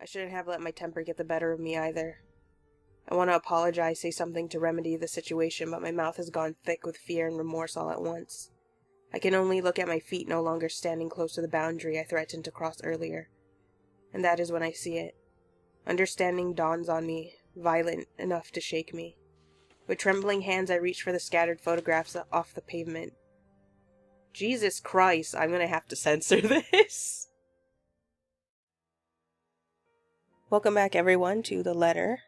I shouldn't have let my temper get the better of me either. I want to apologize, say something to remedy the situation, but my mouth has gone thick with fear and remorse all at once. I can only look at my feet no longer standing close to the boundary I threatened to cross earlier. And that is when I see it. Understanding dawns on me, violent enough to shake me. With trembling hands I reach for the scattered photographs off the pavement. Jesus Christ, I'm gonna have to censor this. Welcome back everyone to the letter.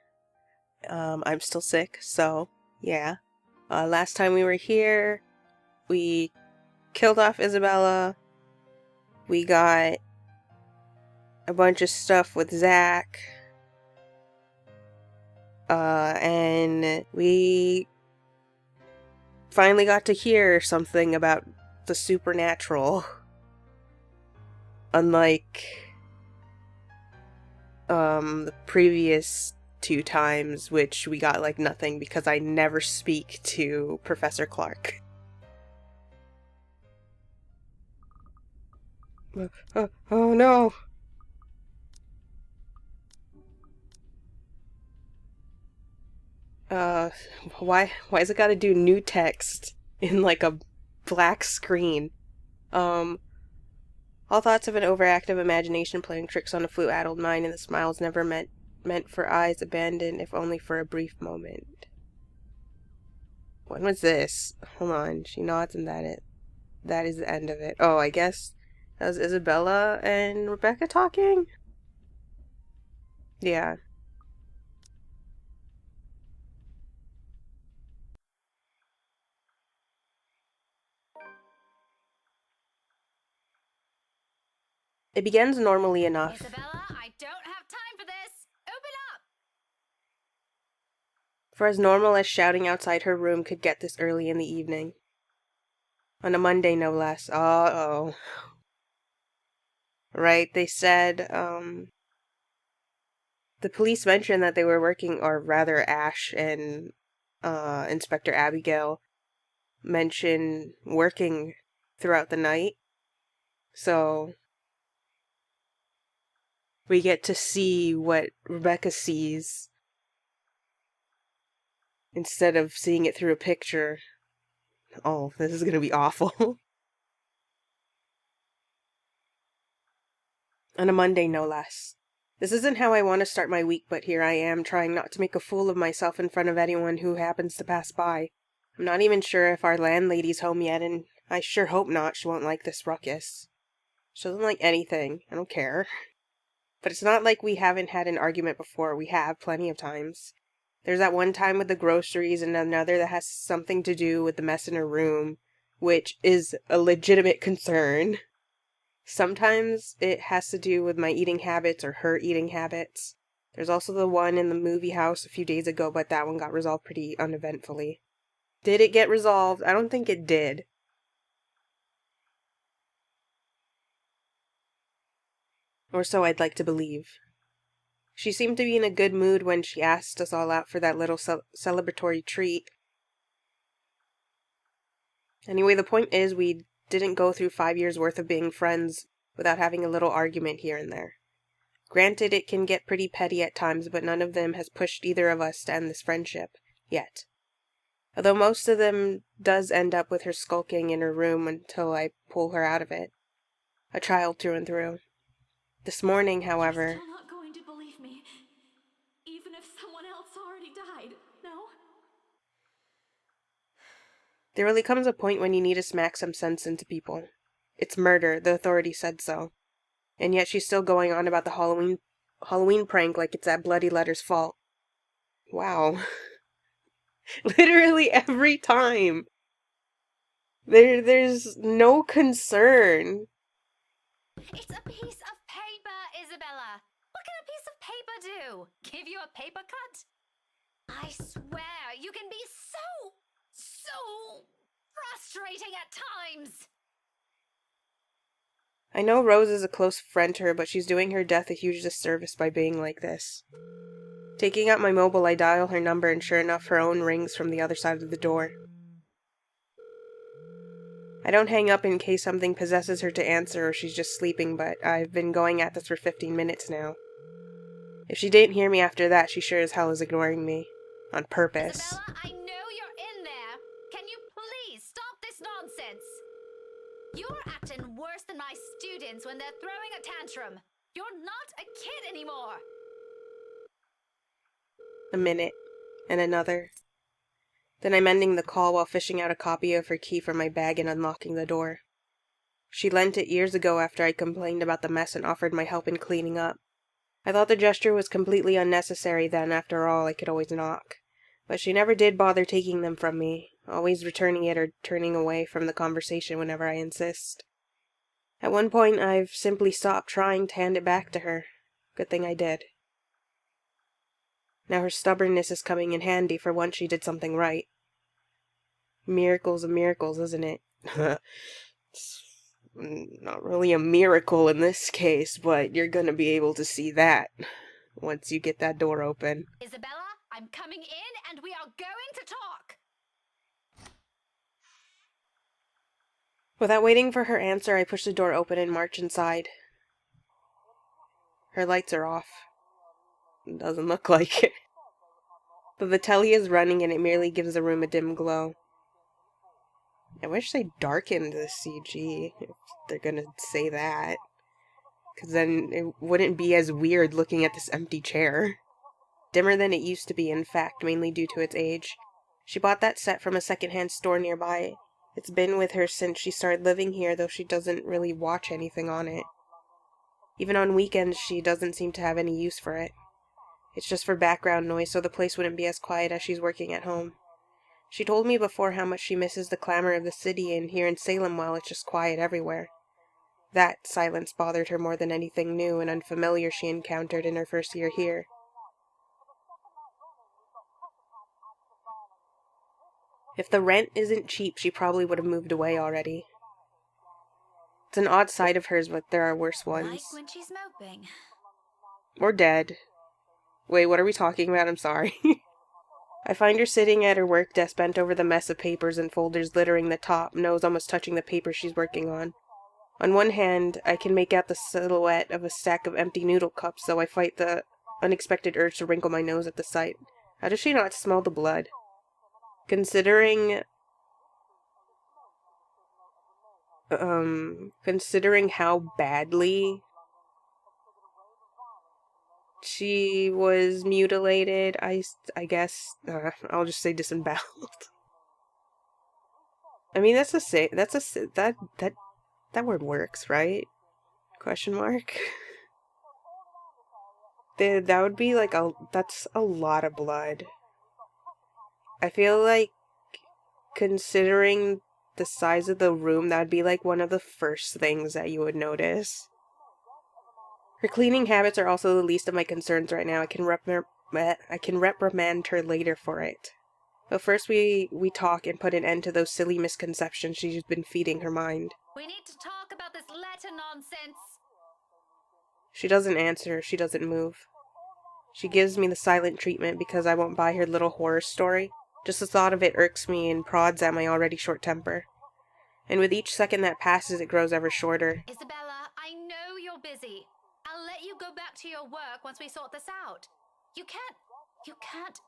I'm still sick, so yeah. Last time we were here, we killed off Isabella. We got a bunch of stuff with Zach. And we finally got to hear something about the supernatural. Unlike the previous 2 times, which we got like nothing because I never speak to Professor Clark. Oh no! Why is it gotta do new text in like a black screen? All thoughts of an overactive imagination playing tricks on a flu-addled mind, and the smiles never meant for eyes abandoned, if only for a brief moment. When was this? Hold on, she nods and that is the end of it. Oh, I guess that was Isabella and Rebecca talking? Yeah. It begins normally enough. Isabella, I don't have time for this! Open up! For as normal as shouting outside her room could get this early in the evening. On a Monday, no less. Uh-oh. Right, they said, the police mentioned that they were working, or rather Ash and, Inspector Abigail mentioned working throughout the night. So we get to see what Rebecca sees instead of seeing it through a picture. Oh, this is gonna be awful. On a Monday, no less. This isn't how I want to start my week, but here I am, trying not to make a fool of myself in front of anyone who happens to pass by. I'm not even sure if our landlady's home yet, and I sure hope not. She won't like this ruckus. She doesn't like anything. I don't care. But it's not like we haven't had an argument before. We have, plenty of times. There's that one time with the groceries, and another that has something to do with the mess in her room, which is a legitimate concern. Sometimes it has to do with my eating habits or her eating habits. There's also the one in the movie house a few days ago, but that one got resolved pretty uneventfully. Did it get resolved? I don't think it did. Or so I'd like to believe. She seemed to be in a good mood when she asked us all out for that little celebratory treat. Anyway, the point is we didn't go through 5 years worth of being friends without having a little argument here and there. Granted, it can get pretty petty at times, but none of them has pushed either of us to end this friendship. Yet. Although most of them does end up with her skulking in her room until I pull her out of it. A child through and through. This morning, however... You're still not going to believe me, even if someone else already died, no? There really comes a point when you need to smack some sense into people. It's murder, the authorities said so. And yet she's still going on about the Halloween prank like it's that bloody letter's fault. Wow. Literally every time. There's no concern. It's a piece of paper, Isabella. What can a piece of paper do? Give you a paper cut? I swear, you can be so frustrating at times. I know Rose is a close friend to her, but she's doing her death a huge disservice by being like this. Taking out my mobile, I dial her number, and sure enough, her own rings from the other side of the door. I don't hang up in case something possesses her to answer or she's just sleeping, but I've been going at this for 15 minutes now. If she didn't hear me after that, she sure as hell is ignoring me. On purpose. Isabella, I know you're in there. Can you please stop this nonsense? You're acting worse than my students when they're throwing a tantrum. You're not a kid anymore. A minute. And another. Then I'm ending the call while fishing out a copy of her key from my bag and unlocking the door. She lent it years ago after I complained about the mess and offered my help in cleaning up. I thought the gesture was completely unnecessary then, after all, I could always knock. But she never did bother taking them from me, always returning it or turning away from the conversation whenever I insist. At one point, I've simply stopped trying to hand it back to her. Good thing I did. Now her stubbornness is coming in handy. For once she did something right. Miracles of miracles, isn't it? It's not really a miracle in this case, but you're gonna be able to see that once you get that door open. Isabella, I'm coming in and we are going to talk. Without waiting for her answer, I push the door open and march inside. Her lights are off. It doesn't look like it. But the telly is running and it merely gives the room a dim glow. I wish they darkened the CG, if they're gonna say that. Because then it wouldn't be as weird looking at this empty chair. Dimmer than it used to be, in fact, mainly due to its age. She bought that set from a secondhand store nearby. It's been with her since she started living here, though she doesn't really watch anything on it. Even on weekends, she doesn't seem to have any use for it. It's just for background noise, so the place wouldn't be as quiet as she's working at home. She told me before how much she misses the clamor of the city, and here in Salem, well, it's just quiet everywhere. That silence bothered her more than anything new and unfamiliar she encountered in her first year here. If the rent isn't cheap, she probably would have moved away already. It's an odd side of hers, but there are worse ones. Like when she's moping. Or dead. Wait, what are we talking about? I'm sorry. I find her sitting at her work desk bent over the mess of papers and folders littering the top, nose almost touching the paper she's working on. On one hand, I can make out the silhouette of a stack of empty noodle cups, though I fight the unexpected urge to wrinkle my nose at the sight. How does she not smell the blood? Considering how badly she was mutilated, I guess, I'll just say disemboweled. I mean, that word works, right? Question mark. That would be like that's a lot of blood. I feel like, considering the size of the room, that'd be like one of the first things that you would notice. Her cleaning habits are also the least of my concerns right now. I can reprimand her later for it. But first we talk and put an end to those silly misconceptions she's been feeding her mind. We need to talk about this letter nonsense. She doesn't answer. She doesn't move. She gives me the silent treatment because I won't buy her little horror story. Just the thought of it irks me and prods at my already short temper. And with each second that passes, it grows ever shorter. Isabella, I know you're busy. I'll let you go back to your work once we sort this out. You can't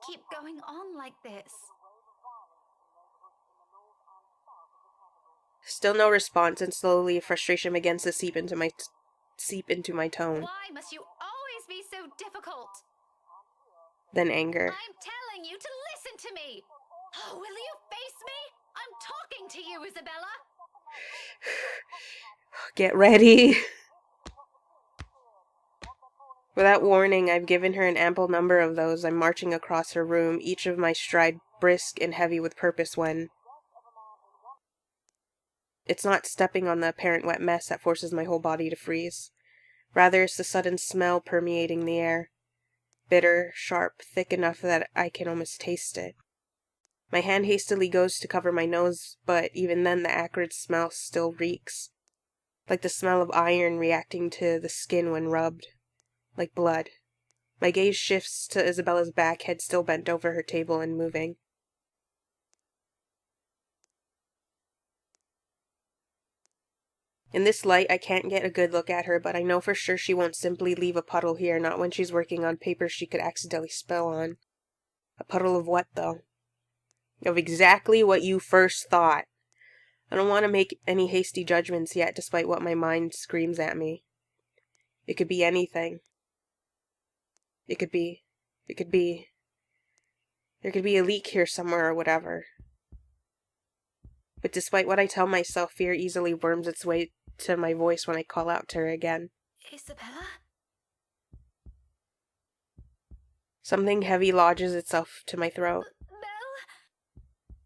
keep going on like this. Still no response, and slowly frustration begins to seep into my tone. Why must you always be so difficult? Then anger. I'm telling you to listen to me. Oh, will you face me? I'm talking to you, Isabella. Get ready. Without warning, I've given her an ample number of those. I'm marching across her room, each of my stride brisk and heavy with purpose when... It's not stepping on the apparent wet mess that forces my whole body to freeze. Rather, it's the sudden smell permeating the air. Bitter, sharp, thick enough that I can almost taste it. My hand hastily goes to cover my nose, but even then the acrid smell still reeks. Like the smell of iron reacting to the skin when rubbed. Like blood. My gaze shifts to Isabella's back, head still bent over her table and moving. In this light, I can't get a good look at her, but I know for sure she won't simply leave a puddle here, not when she's working on papers she could accidentally spill on. A puddle of what, though? Of exactly what you first thought. I don't want to make any hasty judgments yet, despite what my mind screams at me. It could be anything. There could be a leak here somewhere or whatever. But despite what I tell myself, fear easily worms its way to my voice when I call out to her again. Isabella? Something heavy lodges itself to my throat. Belle?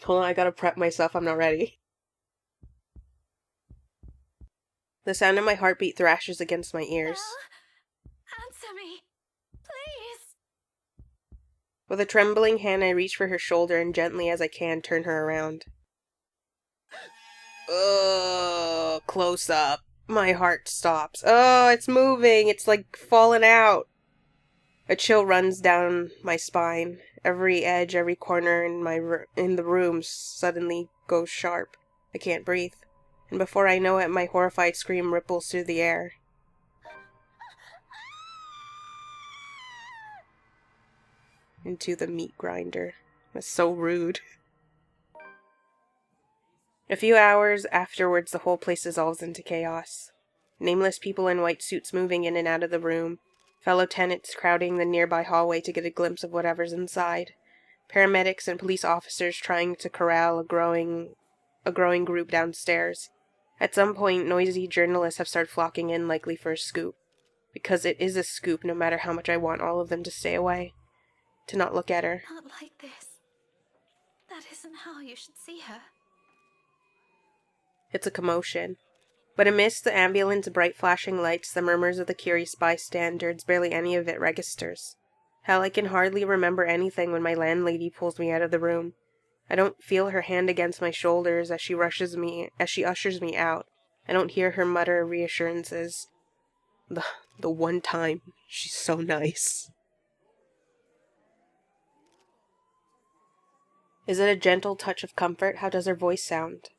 Hold on, I gotta prep myself, I'm not ready. The sound of my heartbeat thrashes against my ears. Belle? Answer me. Please. With a trembling hand, I reach for her shoulder and gently as I can turn her around. Oh, close up. My heart stops. Oh, it's moving. It's like falling out. A chill runs down my spine. Every edge, every corner in the room suddenly goes sharp. I can't breathe. And before I know it, my horrified scream ripples through the air. Into the meat grinder. That's so rude. A few hours afterwards, the whole place dissolves into chaos. Nameless people in white suits moving in and out of the room. Fellow tenants crowding the nearby hallway to get a glimpse of whatever's inside. Paramedics and police officers trying to corral a growing group downstairs. At some point, noisy journalists have started flocking in, likely for a scoop. Because it is a scoop, no matter how much I want all of them to stay away. To not look at her. Not like this. That isn't how you should see her. It's a commotion. But amidst the ambulance, bright flashing lights, the murmurs of the curious bystanders, barely any of it registers. Hell, I can hardly remember anything when my landlady pulls me out of the room. I don't feel her hand against my shoulders as she ushers me out. I don't hear her mutter reassurances. The one time, she's so nice. Is it a gentle touch of comfort? How does her voice sound?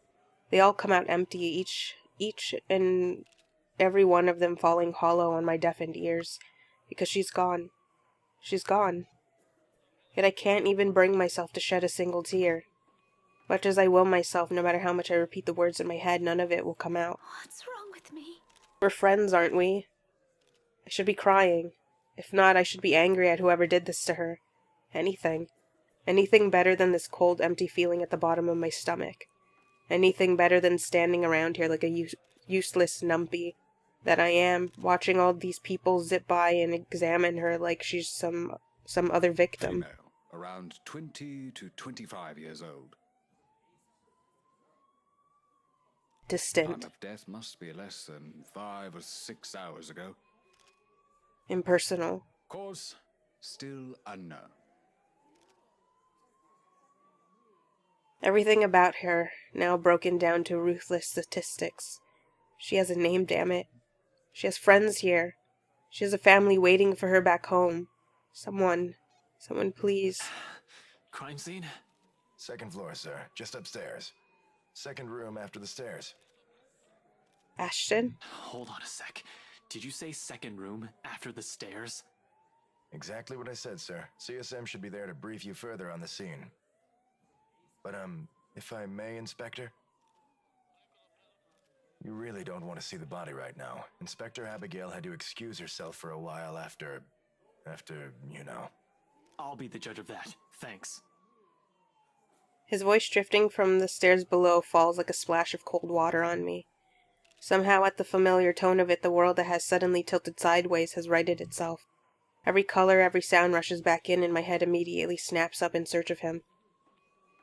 They all come out empty, each and every one of them falling hollow on my deafened ears. Because she's gone. She's gone. Yet I can't even bring myself to shed a single tear. Much as I will myself, no matter how much I repeat the words in my head, none of it will come out. What's wrong with me? We're friends, aren't we? I should be crying. If not, I should be angry at whoever did this to her. Anything. Anything better than this cold, empty feeling at the bottom of my stomach. Anything better than standing around here like a useless numpy that I am, watching all these people zip by and examine her like she's some other victim. Female, around 20 to 25 years old. Distant. Time of death must be less than 5 or 6 hours ago. Impersonal. Cause still unknown. Everything about her now broken down to ruthless statistics. She has a name, damn it. She has friends here. She has a family waiting for her back home. Someone please. Crime scene? Second floor, sir. Just upstairs. Second room after the stairs. Ashton? Hold on a sec. Did you say second room after the stairs? Exactly what I said, sir. CSM should be there to brief you further on the scene. But, if I may, Inspector? You really don't want to see the body right now. Inspector Abigail had to excuse herself for a while after, you know. I'll be the judge of that. Thanks. His voice drifting from the stairs below falls like a splash of cold water on me. Somehow at the familiar tone of it, the world that has suddenly tilted sideways has righted itself. Every color, every sound rushes back in, and my head immediately snaps up in search of him.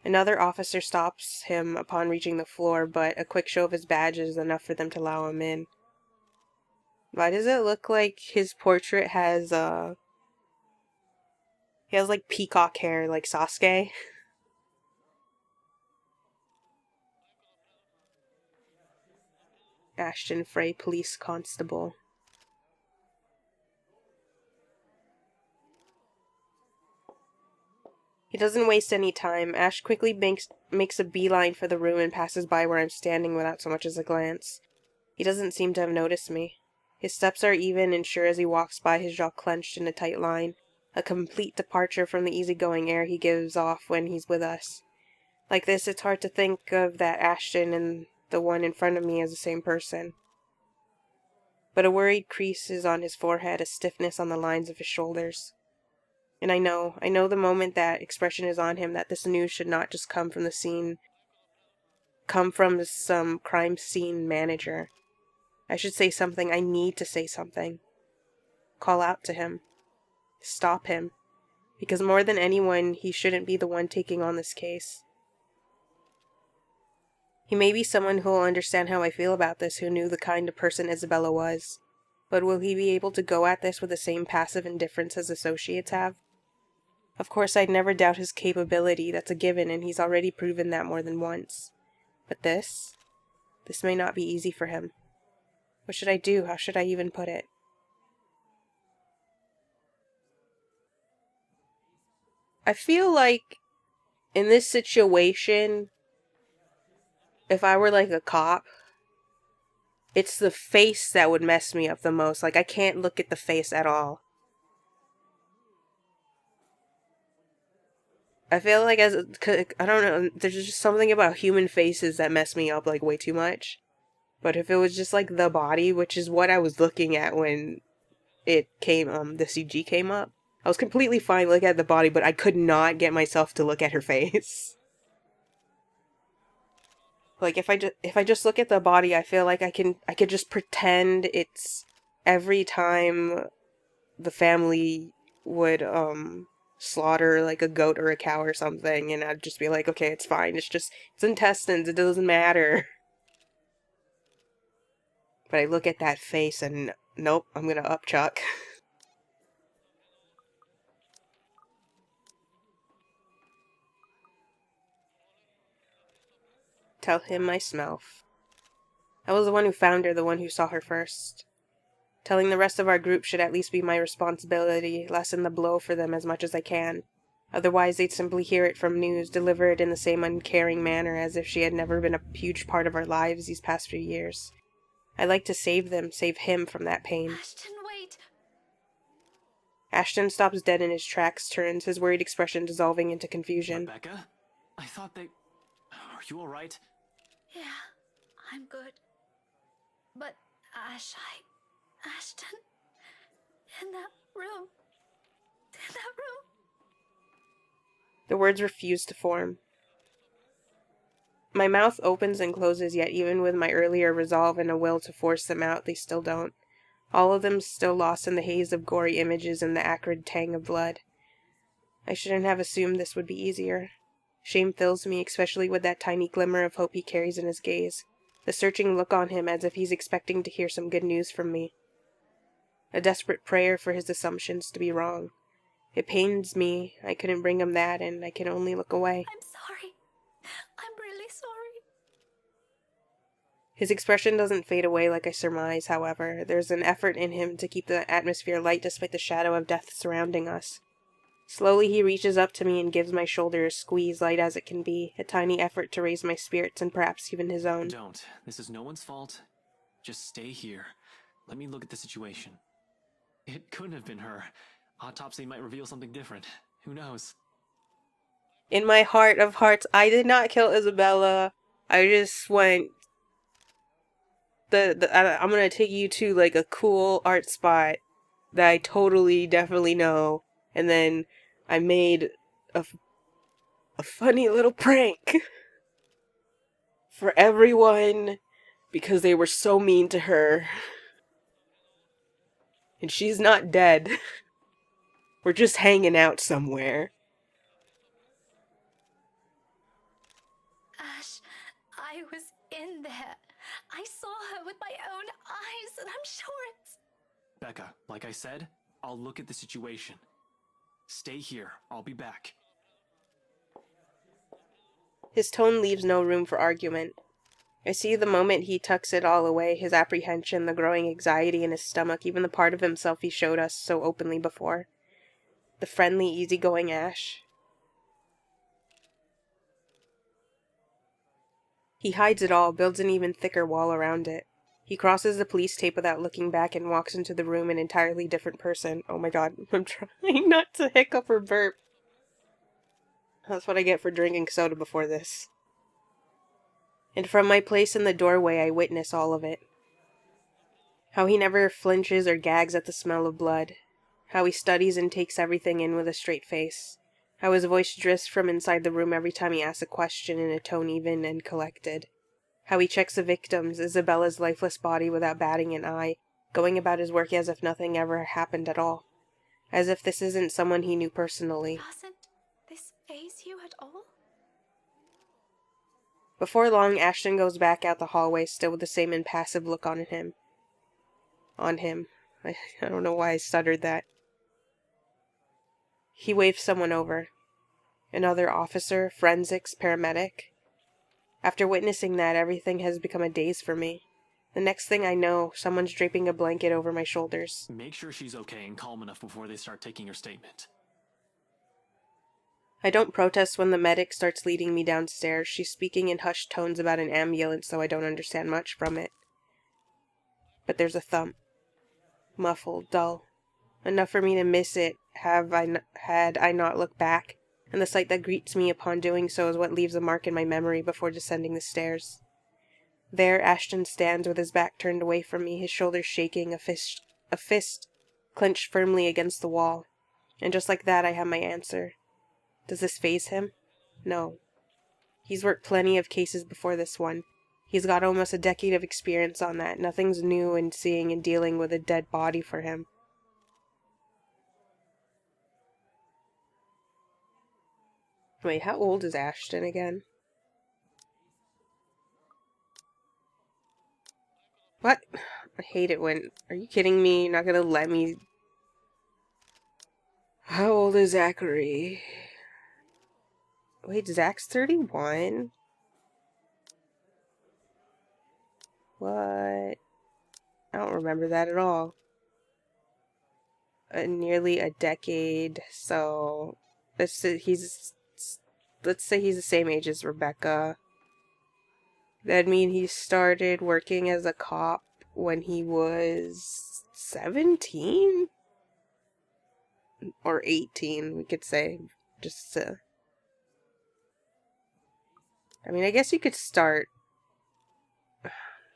Another officer stops him upon reaching the floor, but a quick show of his badge is enough for them to allow him in. Why does it look like his portrait has, he has, like, peacock hair, like Sasuke? Ashton Frey, police constable. He doesn't waste any time. Ash quickly makes a beeline for the room and passes by where I'm standing without so much as a glance. He doesn't seem to have noticed me. His steps are even and sure as he walks by, his jaw clenched in a tight line, a complete departure from the easygoing air he gives off when he's with us. Like this, it's hard to think of that Ashton and the one in front of me as the same person. But a worried crease is on his forehead, a stiffness on the lines of his shoulders. And I know the moment that expression is on him that this news should not just come from some crime scene manager. I should say something. I need to say something. Call out to him. Stop him. Because more than anyone, he shouldn't be the one taking on this case. He may be someone who will understand how I feel about this, who knew the kind of person Isabella was. But will he be able to go at this with the same passive indifference his associates have? Of course, I'd never doubt his capability, that's a given, and he's already proven that more than once. But this may not be easy for him. What should I do? How should I even put it? I feel like in this situation, if I were like a cop, it's the face that would mess me up the most. Like, I can't look at the face at all. I feel like I don't know, there's just something about human faces that mess me up like way too much. But if it was just like the body, which is what I was looking at when it came, the CG came up, I was completely fine looking at the body, but I could not get myself to look at her face. Like, if I just look at the body, I feel like I could just pretend it's every time the family would, slaughter like a goat or a cow or something, and I'd just be like, okay, it's fine, it's intestines, it doesn't matter. But I look at that face and nope, I'm gonna upchuck. Tell him I smell. I was the one who found her, the one who saw her first. Telling the rest of our group should at least be my responsibility, lessen the blow for them as much as I can. Otherwise, they'd simply hear it from news, delivered in the same uncaring manner as if she had never been a huge part of our lives these past few years. I'd like to save him from that pain. Ashton, wait. Ashton stops dead in his tracks, turns, his worried expression dissolving into confusion. Rebecca? I thought they... Are you alright? Yeah, I'm good. But Ashton, in that room. The words refuse to form. My mouth opens and closes, yet even with my earlier resolve and a will to force them out, they still don't. All of them still lost in the haze of gory images and the acrid tang of blood. I shouldn't have assumed this would be easier. Shame fills me, especially with that tiny glimmer of hope he carries in his gaze, the searching look on him as if he's expecting to hear some good news from me. A desperate prayer for his assumptions to be wrong. It pains me I couldn't bring him that, and I can only look away. I'm sorry. I'm really sorry. His expression doesn't fade away like I surmise, however. There's an effort in him to keep the atmosphere light despite the shadow of death surrounding us. Slowly he reaches up to me and gives my shoulder a squeeze, light as it can be, a tiny effort to raise my spirits and perhaps even his own. Don't. This is no one's fault. Just stay here. Let me look at the situation. It couldn't have been her. Autopsy might reveal something different. Who knows? In my heart of hearts, I did not kill Isabella. I just went... I'm gonna take you to, like, a cool art spot that I definitely know. And then I made a funny little prank for everyone because they were so mean to her. And she's not dead. We're just hanging out somewhere. Ash, I was in there. I saw her with my own eyes, and I'm sure it's... Becca, like I said, I'll look at the situation. Stay here. I'll be back. His tone leaves no room for argument. I see the moment he tucks it all away, his apprehension, the growing anxiety in his stomach, even the part of himself he showed us so openly before. The friendly, easygoing Ash. He hides it all, builds an even thicker wall around it. He crosses the police tape without looking back and walks into the room an entirely different person. Oh my god, I'm trying not to hiccup or burp. That's what I get for drinking soda before this. And from my place in the doorway, I witness all of it. How he never flinches or gags at the smell of blood. How he studies and takes everything in with a straight face. How his voice drifts from inside the room every time he asks a question in a tone even and collected. How he checks the victims, Isabella's lifeless body without batting an eye, going about his work as if nothing ever happened at all. As if this isn't someone he knew personally. Doesn't this faze you at all? Before long, Ashton goes back out the hallway, still with the same impassive look on him. I don't know why I stuttered that. He waves someone over. Another officer, forensics, paramedic. After witnessing that, everything has become a daze for me. The next thing I know, someone's draping a blanket over my shoulders. Make sure she's okay and calm enough before they start taking her statement. I don't protest when the medic starts leading me downstairs. She's speaking in hushed tones about an ambulance, so I don't understand much from it. But there's a thump. Muffled, dull. Enough for me to miss it, had I not looked back, and the sight that greets me upon doing so is what leaves a mark in my memory before descending the stairs. There Ashton stands with his back turned away from me, his shoulders shaking, a fist clenched firmly against the wall. And just like that, I have my answer. Does this faze him? No. He's worked plenty of cases before this one. He's got almost a decade of experience on that. Nothing's new in seeing and dealing with a dead body for him. Wait, how old is Ashton again? What? I hate it when... Are you kidding me? You're not gonna let me... How old is Zachary? Wait, Zach's 31? What? I don't remember that at all. Nearly a decade, so... let's say he's the same age as Rebecca. That'd mean he started working as a cop when he was 17? Or 18, we could say. Just to... I mean, I guess you could start...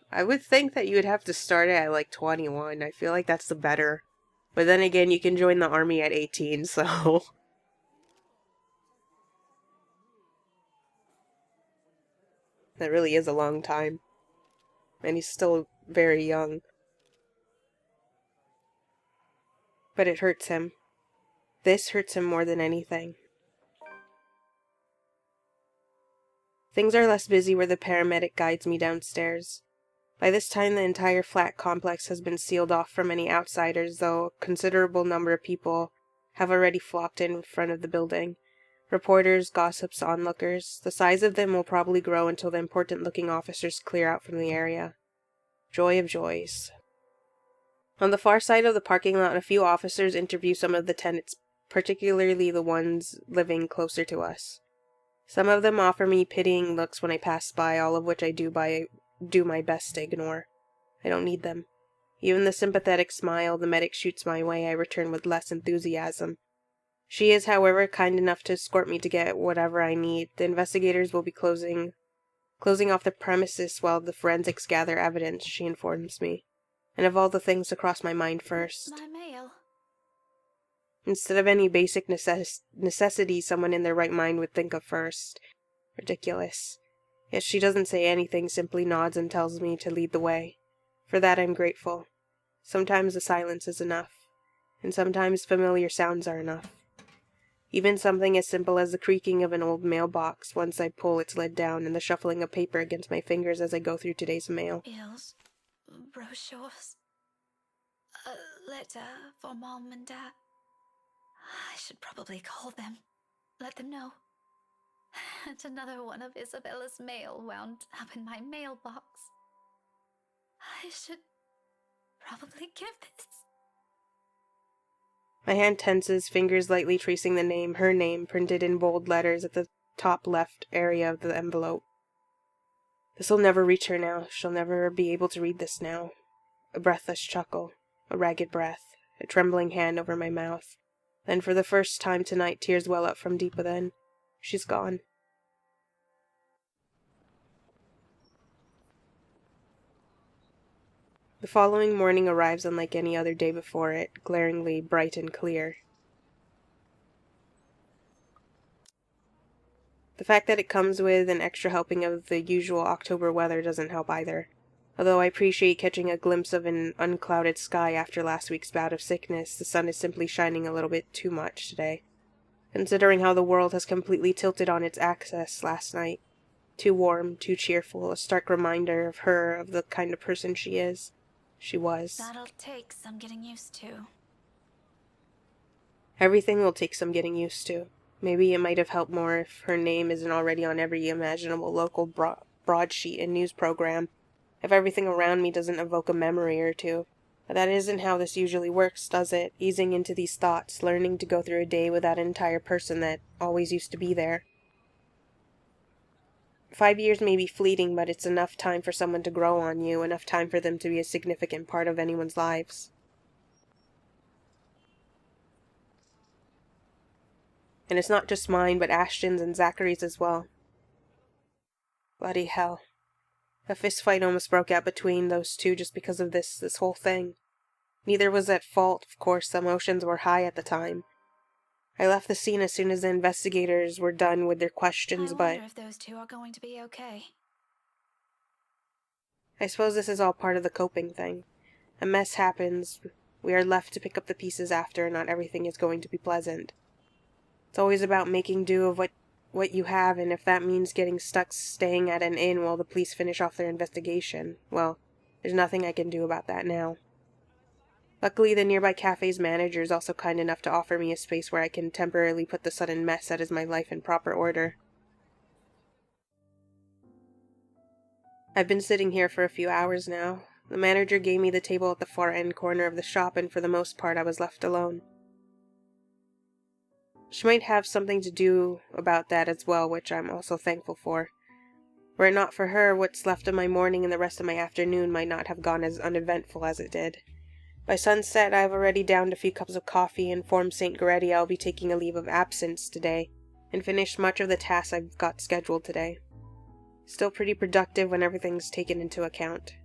I would think that you would have to start it at like 21. I feel like that's the better. But then again, you can join the army at 18, so... That really is a long time. And he's still very young. But it hurts him. This hurts him more than anything. Things are less busy where the paramedic guides me downstairs. By this time, the entire flat complex has been sealed off from any outsiders, though a considerable number of people have already flocked in front of the building. Reporters, gossips, onlookers. The size of them will probably grow until the important-looking officers clear out from the area. Joy of joys. On the far side of the parking lot, a few officers interview some of the tenants, particularly the ones living closer to us. Some of them offer me pitying looks when I pass by, all of which I do my best to ignore. I don't need them. Even the sympathetic smile the medic shoots my way, I return with less enthusiasm. She is, however, kind enough to escort me to get whatever I need. The investigators will be closing off the premises while the forensics gather evidence, she informs me. And of all the things to cross my mind first. My mail. Instead of any basic necessity someone in their right mind would think of first. Ridiculous. Yet she doesn't say anything, simply nods and tells me to lead the way. For that I'm grateful. Sometimes the silence is enough. And sometimes familiar sounds are enough. Even something as simple as the creaking of an old mailbox once I pull its lid down and the shuffling of paper against my fingers as I go through today's mail. Bills, brochures, a letter for Mom and Dad. I should probably call them, let them know. And another one of Isabella's mail wound up in my mailbox. I should probably give this. My hand tenses, fingers lightly tracing the name, her name, printed in bold letters at the top left area of the envelope. This'll never reach her now. She'll never be able to read this now. A breathless chuckle, a ragged breath, a trembling hand over my mouth. Then for the first time tonight, tears well up from deep within. She's gone. The following morning arrives unlike any other day before it, glaringly bright and clear. The fact that it comes with an extra helping of the usual October weather doesn't help either. Although I appreciate catching a glimpse of an unclouded sky after last week's bout of sickness, the sun is simply shining a little bit too much today. Considering how the world has completely tilted on its axis last night. Too warm, too cheerful, a stark reminder of her, of the kind of person she is. She was. That'll take some getting used to. Everything will take some getting used to. Maybe it might have helped more if her name isn't already on every imaginable local broadsheet and news program. If everything around me doesn't evoke a memory or two. But that isn't how this usually works, does it? Easing into these thoughts, learning to go through a day with that entire person that always used to be there. 5 years may be fleeting, but it's enough time for someone to grow on you, enough time for them to be a significant part of anyone's lives. And it's not just mine, but Ashton's and Zachary's as well. Bloody hell. A fistfight almost broke out between those two just because of this whole thing. Neither was at fault, of course, emotions were high at the time. I left the scene as soon as the investigators were done with their questions, but I wonder if those two are going to be okay. I suppose this is all part of the coping thing. A mess happens, we are left to pick up the pieces after, and not everything is going to be pleasant. It's always about making do of what you have, and if that means getting stuck staying at an inn while the police finish off their investigation, well, there's nothing I can do about that now. Luckily, the nearby cafe's manager is also kind enough to offer me a space where I can temporarily put the sudden mess that is my life in proper order. I've been sitting here for a few hours now. The manager gave me the table at the far end corner of the shop, and for the most part I was left alone. She might have something to do about that as well, which I'm also thankful for. Were it not for her, what's left of my morning and the rest of my afternoon might not have gone as uneventful as it did. By sunset, I've already downed a few cups of coffee, informed St. Goretti I'll be taking a leave of absence today, and finished much of the tasks I've got scheduled today. Still pretty productive when everything's taken into account.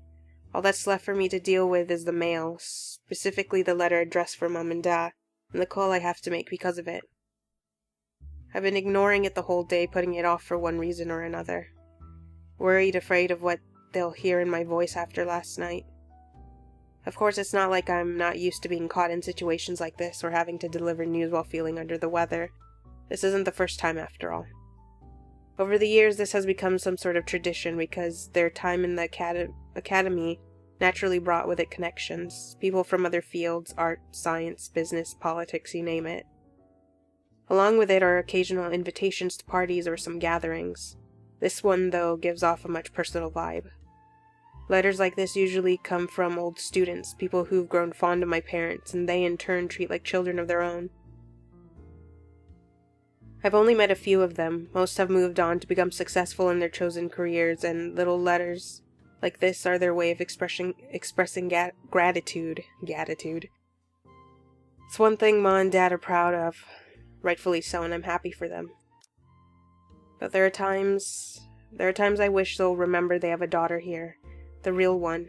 All that's left for me to deal with is the mail, specifically the letter addressed for Mom and Dad, and the call I have to make because of it. I've been ignoring it the whole day, putting it off for one reason or another. Worried, afraid of what they'll hear in my voice after last night. Of course, it's not like I'm not used to being caught in situations like this or having to deliver news while feeling under the weather. This isn't the first time, after all. Over the years, this has become some sort of tradition because their time in the academy naturally brought with it connections, people from other fields, art, science, business, politics, you name it. Along with it are occasional invitations to parties or some gatherings. This one, though, gives off a much personal vibe. Letters like this usually come from old students, people who've grown fond of my parents, and they in turn treat like children of their own. I've only met a few of them. Most have moved on to become successful in their chosen careers, and little letters like this are their way of expressing gratitude. It's one thing Ma and Dad are proud of. Rightfully so, and I'm happy for them. But there are times I wish they'll remember they have a daughter here. The real one.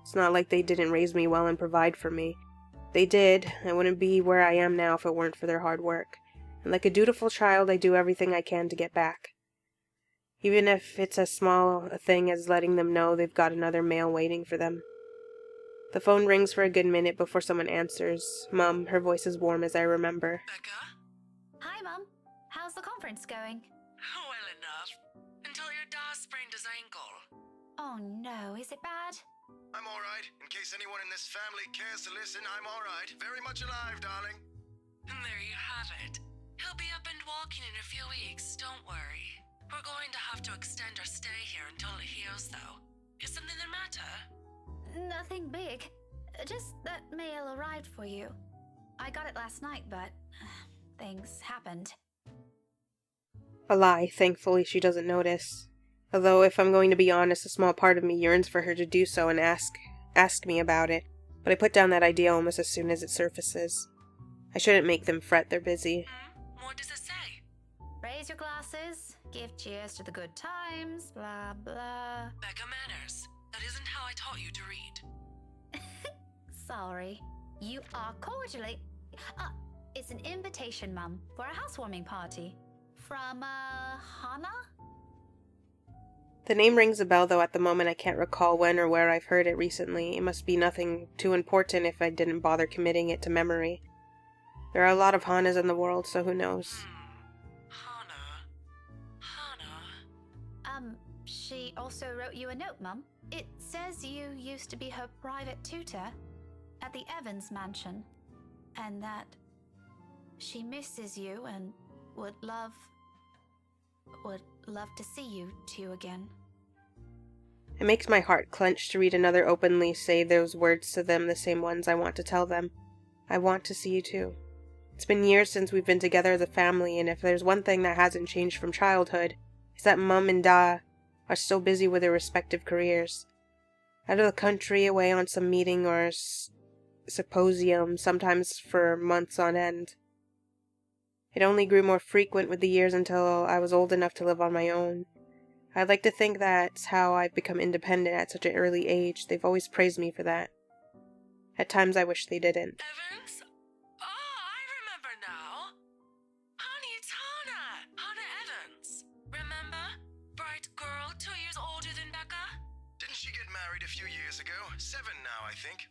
It's not like they didn't raise me well and provide for me. They did. I wouldn't be where I am now if it weren't for their hard work. And like a dutiful child, I do everything I can to get back. Even if it's as small a thing as letting them know they've got another mail waiting for them. The phone rings for a good minute before someone answers. Mum, her voice is warm as I remember. Becca? Hi, Mum. How's the conference going? Well enough. Until your dad sprained his ankle. Oh no, is it bad? I'm alright. In case anyone in this family cares to listen, I'm alright. Very much alive, darling. And there you have it. He'll be up and walking in a few weeks, don't worry. We're going to have to extend our stay here until it heals, though. Is something the matter? Nothing big. Just that mail arrived for you. I got it last night, but things happened. A lie, thankfully she doesn't notice. Although, if I'm going to be honest, a small part of me yearns for her to do so and ask me about it. But I put down that idea almost as soon as it surfaces. I shouldn't make them fret, they're busy. What does it say? Raise your glasses, give cheers to the good times, blah blah. Becca manners. That isn't how I taught you to read. Sorry. You are cordially... it's an invitation, Mum, for a housewarming party. From, Hannah? The name rings a bell, though at the moment I can't recall when or where I've heard it recently. It must be nothing too important if I didn't bother committing it to memory. There are a lot of Hanas in the world, so who knows. Hannah. She also wrote you a note, Mum. It says you used to be her private tutor at the Evans mansion, and that she misses you and would love to see you two again. It makes my heart clench to read another openly say those words to them, the same ones I want to tell them. I want to see you too. It's been years since we've been together as a family, and if there's one thing that hasn't changed from childhood, it's that Mum and Da are still busy with their respective careers. Out of the country, away on some meeting or symposium, sometimes for months on end. It only grew more frequent with the years until I was old enough to live on my own. I'd like to think that's how I've become independent at such an early age. They've always praised me for that. At times I wish they didn't. Evans? Oh, I remember now. Honey, it's Hannah. Hannah Evans. Remember? Bright girl, 2 years older than Becca? Didn't she get married a few years ago? 7 now, I think.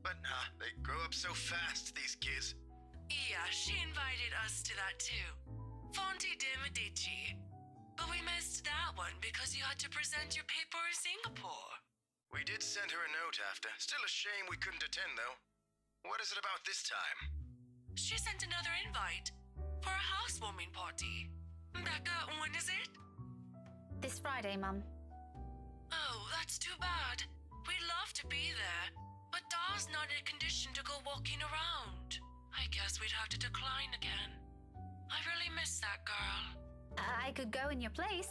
But, they grow up so fast, these kids. Yeah, she invited us to that too. Fonte de Medici. But we missed that one because you had to present your paper in Singapore. We did send her a note after. Still a shame we couldn't attend, though. What is it about this time? She sent another invite for a housewarming party. Becca, when is it? This Friday, Mum. Oh, that's too bad. We'd love to be there, but Da's not in a condition to go walking around. I guess we'd have to decline again. I really miss that girl. I could go in your place.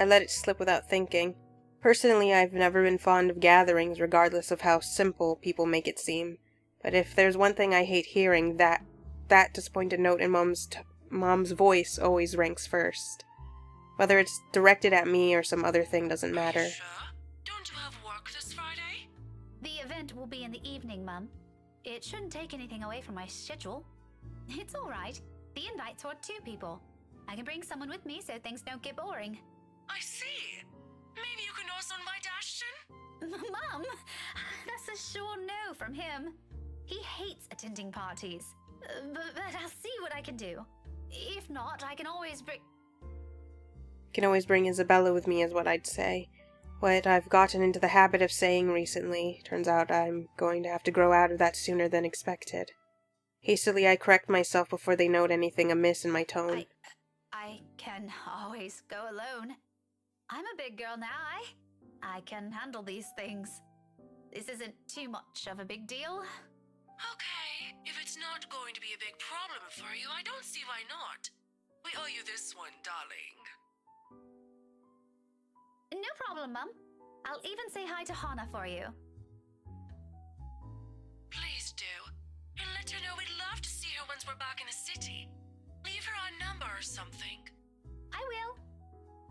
I let it slip without thinking. Personally, I've never been fond of gatherings, regardless of how simple people make it seem. But if there's one thing I hate hearing, that disappointed note in Mom's voice always ranks first. Whether it's directed at me or some other thing doesn't matter. Are you sure? Don't you have work this Friday? The event will be in the evening, Mum. It shouldn't take anything away from my schedule. It's all right. The invite's for 2 people. I can bring someone with me so things don't get boring. I see. Maybe you can also invite Ashton? Mum, that's a sure no from him. He hates attending parties. But I'll see what I can do. If not, I can always bring Isabella with me is what I'd say. What I've gotten into the habit of saying recently. Turns out I'm going to have to grow out of that sooner than expected. Hastily, I correct myself before they note anything amiss in my tone. I can always go alone. I'm a big girl now, I can handle these things. This isn't too much of a big deal. Okay, if it's not going to be a big problem for you, I don't see why not. We owe you this one, darling. No problem, Mum. I'll even say hi to Hannah for you. Please do. And let her know we'd love to see her once we're back in the city. Leave her our number or something. I will.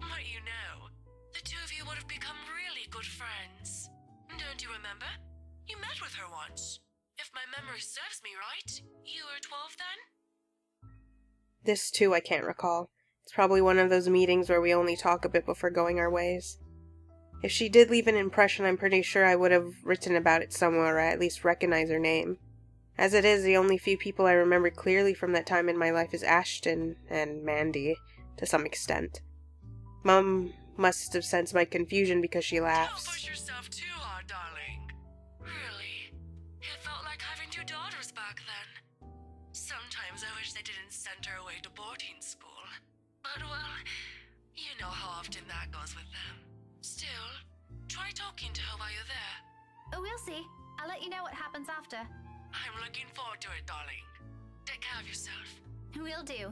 But you know, the 2 of you would have become really good friends. Don't you remember? You met with her once. If my memory serves me right, you were 12 then? This, too, I can't recall. It's probably one of those meetings where we only talk a bit before going our ways. If she did leave an impression, I'm pretty sure I would have written about it somewhere, or at least recognize her name. As it is, the only few people I remember clearly from that time in my life is Ashton and Mandy, to some extent. Mum must have sensed my confusion because she laughs. Don't push yourself too hard, darling. Really, it felt like having 2 daughters back then. Sometimes I wish they didn't send her away to boarding school. But, well, you know how often that goes with them. Still, try talking to her while you're there. Oh, we'll see. I'll let you know what happens after. I'm looking forward to it, darling. Take care of yourself. Will do.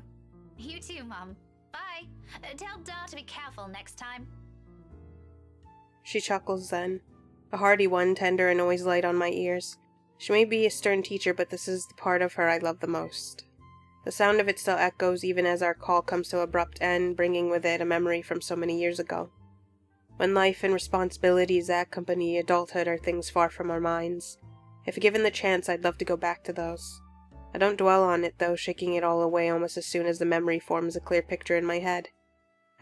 You too, Mum. Bye. Tell Da to be careful next time. She chuckles then, a hearty one, tender and always light on my ears. She may be a stern teacher, but this is the part of her I love the most. The sound of it still echoes even as our call comes to an abrupt end, bringing with it a memory from so many years ago. When life and responsibilities that accompany adulthood are things far from our minds. If given the chance, I'd love to go back to those. I don't dwell on it, though, shaking it all away almost as soon as the memory forms a clear picture in my head.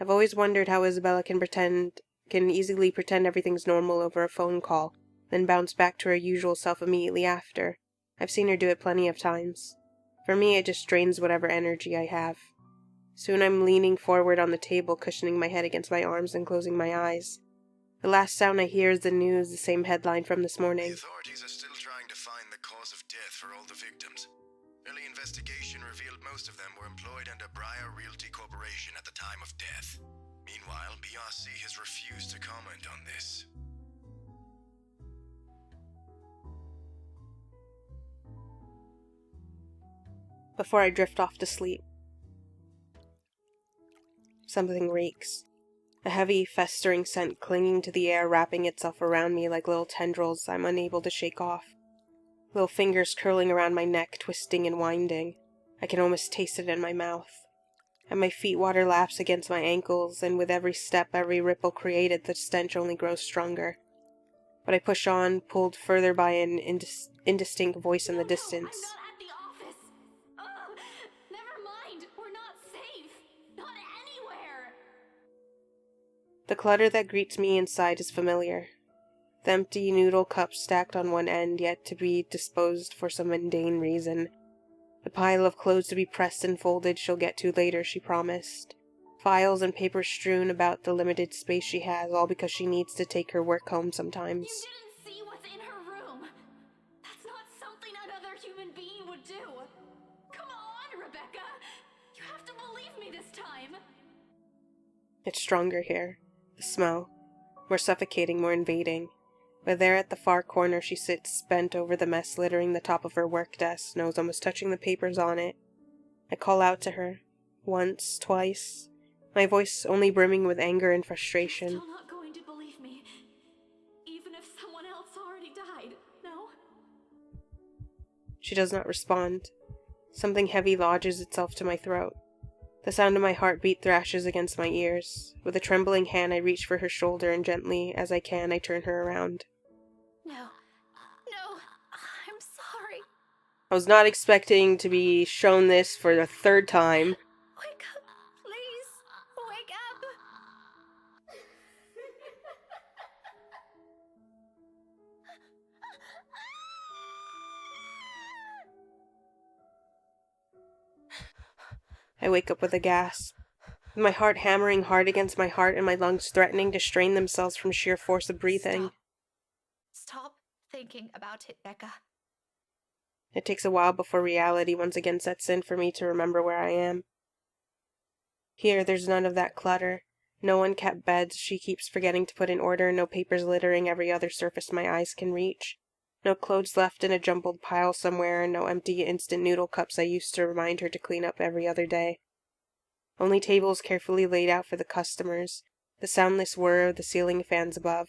I've always wondered how Isabella can easily pretend everything's normal over a phone call, then bounce back to her usual self immediately after. I've seen her do it plenty of times. For me, it just drains whatever energy I have. Soon I'm leaning forward on the table, cushioning my head against my arms and closing my eyes. The last sound I hear is the news, the same headline from this morning. The authorities are still trying to find the cause of death for all the victims. Early investigation revealed most of them were employed under Briar Realty Corporation at the time of death. Meanwhile, BRC has refused to comment on this. Before I drift off to sleep, something reeks. A heavy, festering scent clinging to the air, wrapping itself around me like little tendrils I'm unable to shake off. Little fingers curling around my neck, twisting and winding. I can almost taste it in my mouth. At my feet, water laps against my ankles, and with every step, every ripple created, the stench only grows stronger. But I push on, pulled further by an indistinct voice in the distance. I'm not at the office. Ugh, never mind. We're not safe. Not anywhere. The clutter that greets me inside is familiar. The empty noodle cups stacked on one end, yet to be disposed for some mundane reason. The pile of clothes to be pressed and folded she'll get to later, she promised. Files and papers strewn about the limited space she has, all because she needs to take her work home sometimes. You didn't see what's in her room. That's not something another human being would do. Come on, Rebecca. You have to believe me this time. It's stronger here. The smell. More suffocating, more invading. But there at the far corner she sits, bent over the mess littering the top of her work desk, nose almost touching the papers on it. I call out to her. Once, twice. My voice only brimming with anger and frustration. You're still not going to believe me. Even if someone else already died, no? She does not respond. Something heavy lodges itself to my throat. The sound of my heartbeat thrashes against my ears. With a trembling hand I reach for her shoulder and gently, as I can, I turn her around. No. No. I'm sorry. I was not expecting to be shown this for the third time. Wake up, please. Wake up. I wake up with a gasp, with my heart hammering hard against my heart and my lungs threatening to strain themselves from sheer force of breathing. Stop thinking about it, Becca. It takes a while before reality once again sets in for me to remember where I am. Here, there's none of that clutter. No unkept beds she keeps forgetting to put in order, no papers littering every other surface my eyes can reach. No clothes left in a jumbled pile somewhere, and no empty instant noodle cups I used to remind her to clean up every other day. Only tables carefully laid out for the customers, the soundless whir of the ceiling fans above,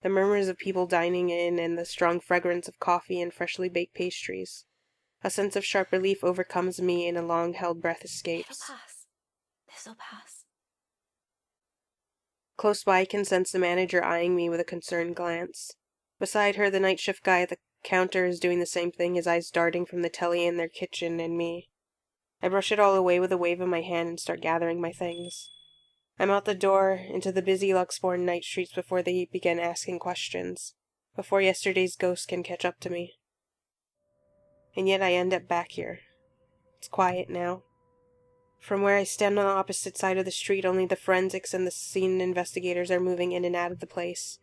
the murmurs of people dining in, and the strong fragrance of coffee and freshly baked pastries. A sense of sharp relief overcomes me, and a long-held breath escapes. It'll pass. This'll pass. Close by I can sense the manager eyeing me with a concerned glance. Beside her, the night shift guy at the counter is doing the same thing, his eyes darting from the telly in their kitchen and me. I brush it all away with a wave of my hand and start gathering my things. I'm out the door, into the busy Luxborn night streets before they begin asking questions, before yesterday's ghost can catch up to me. And yet I end up back here. It's quiet now. From where I stand on the opposite side of the street, only the forensics and the scene investigators are moving in and out of the place.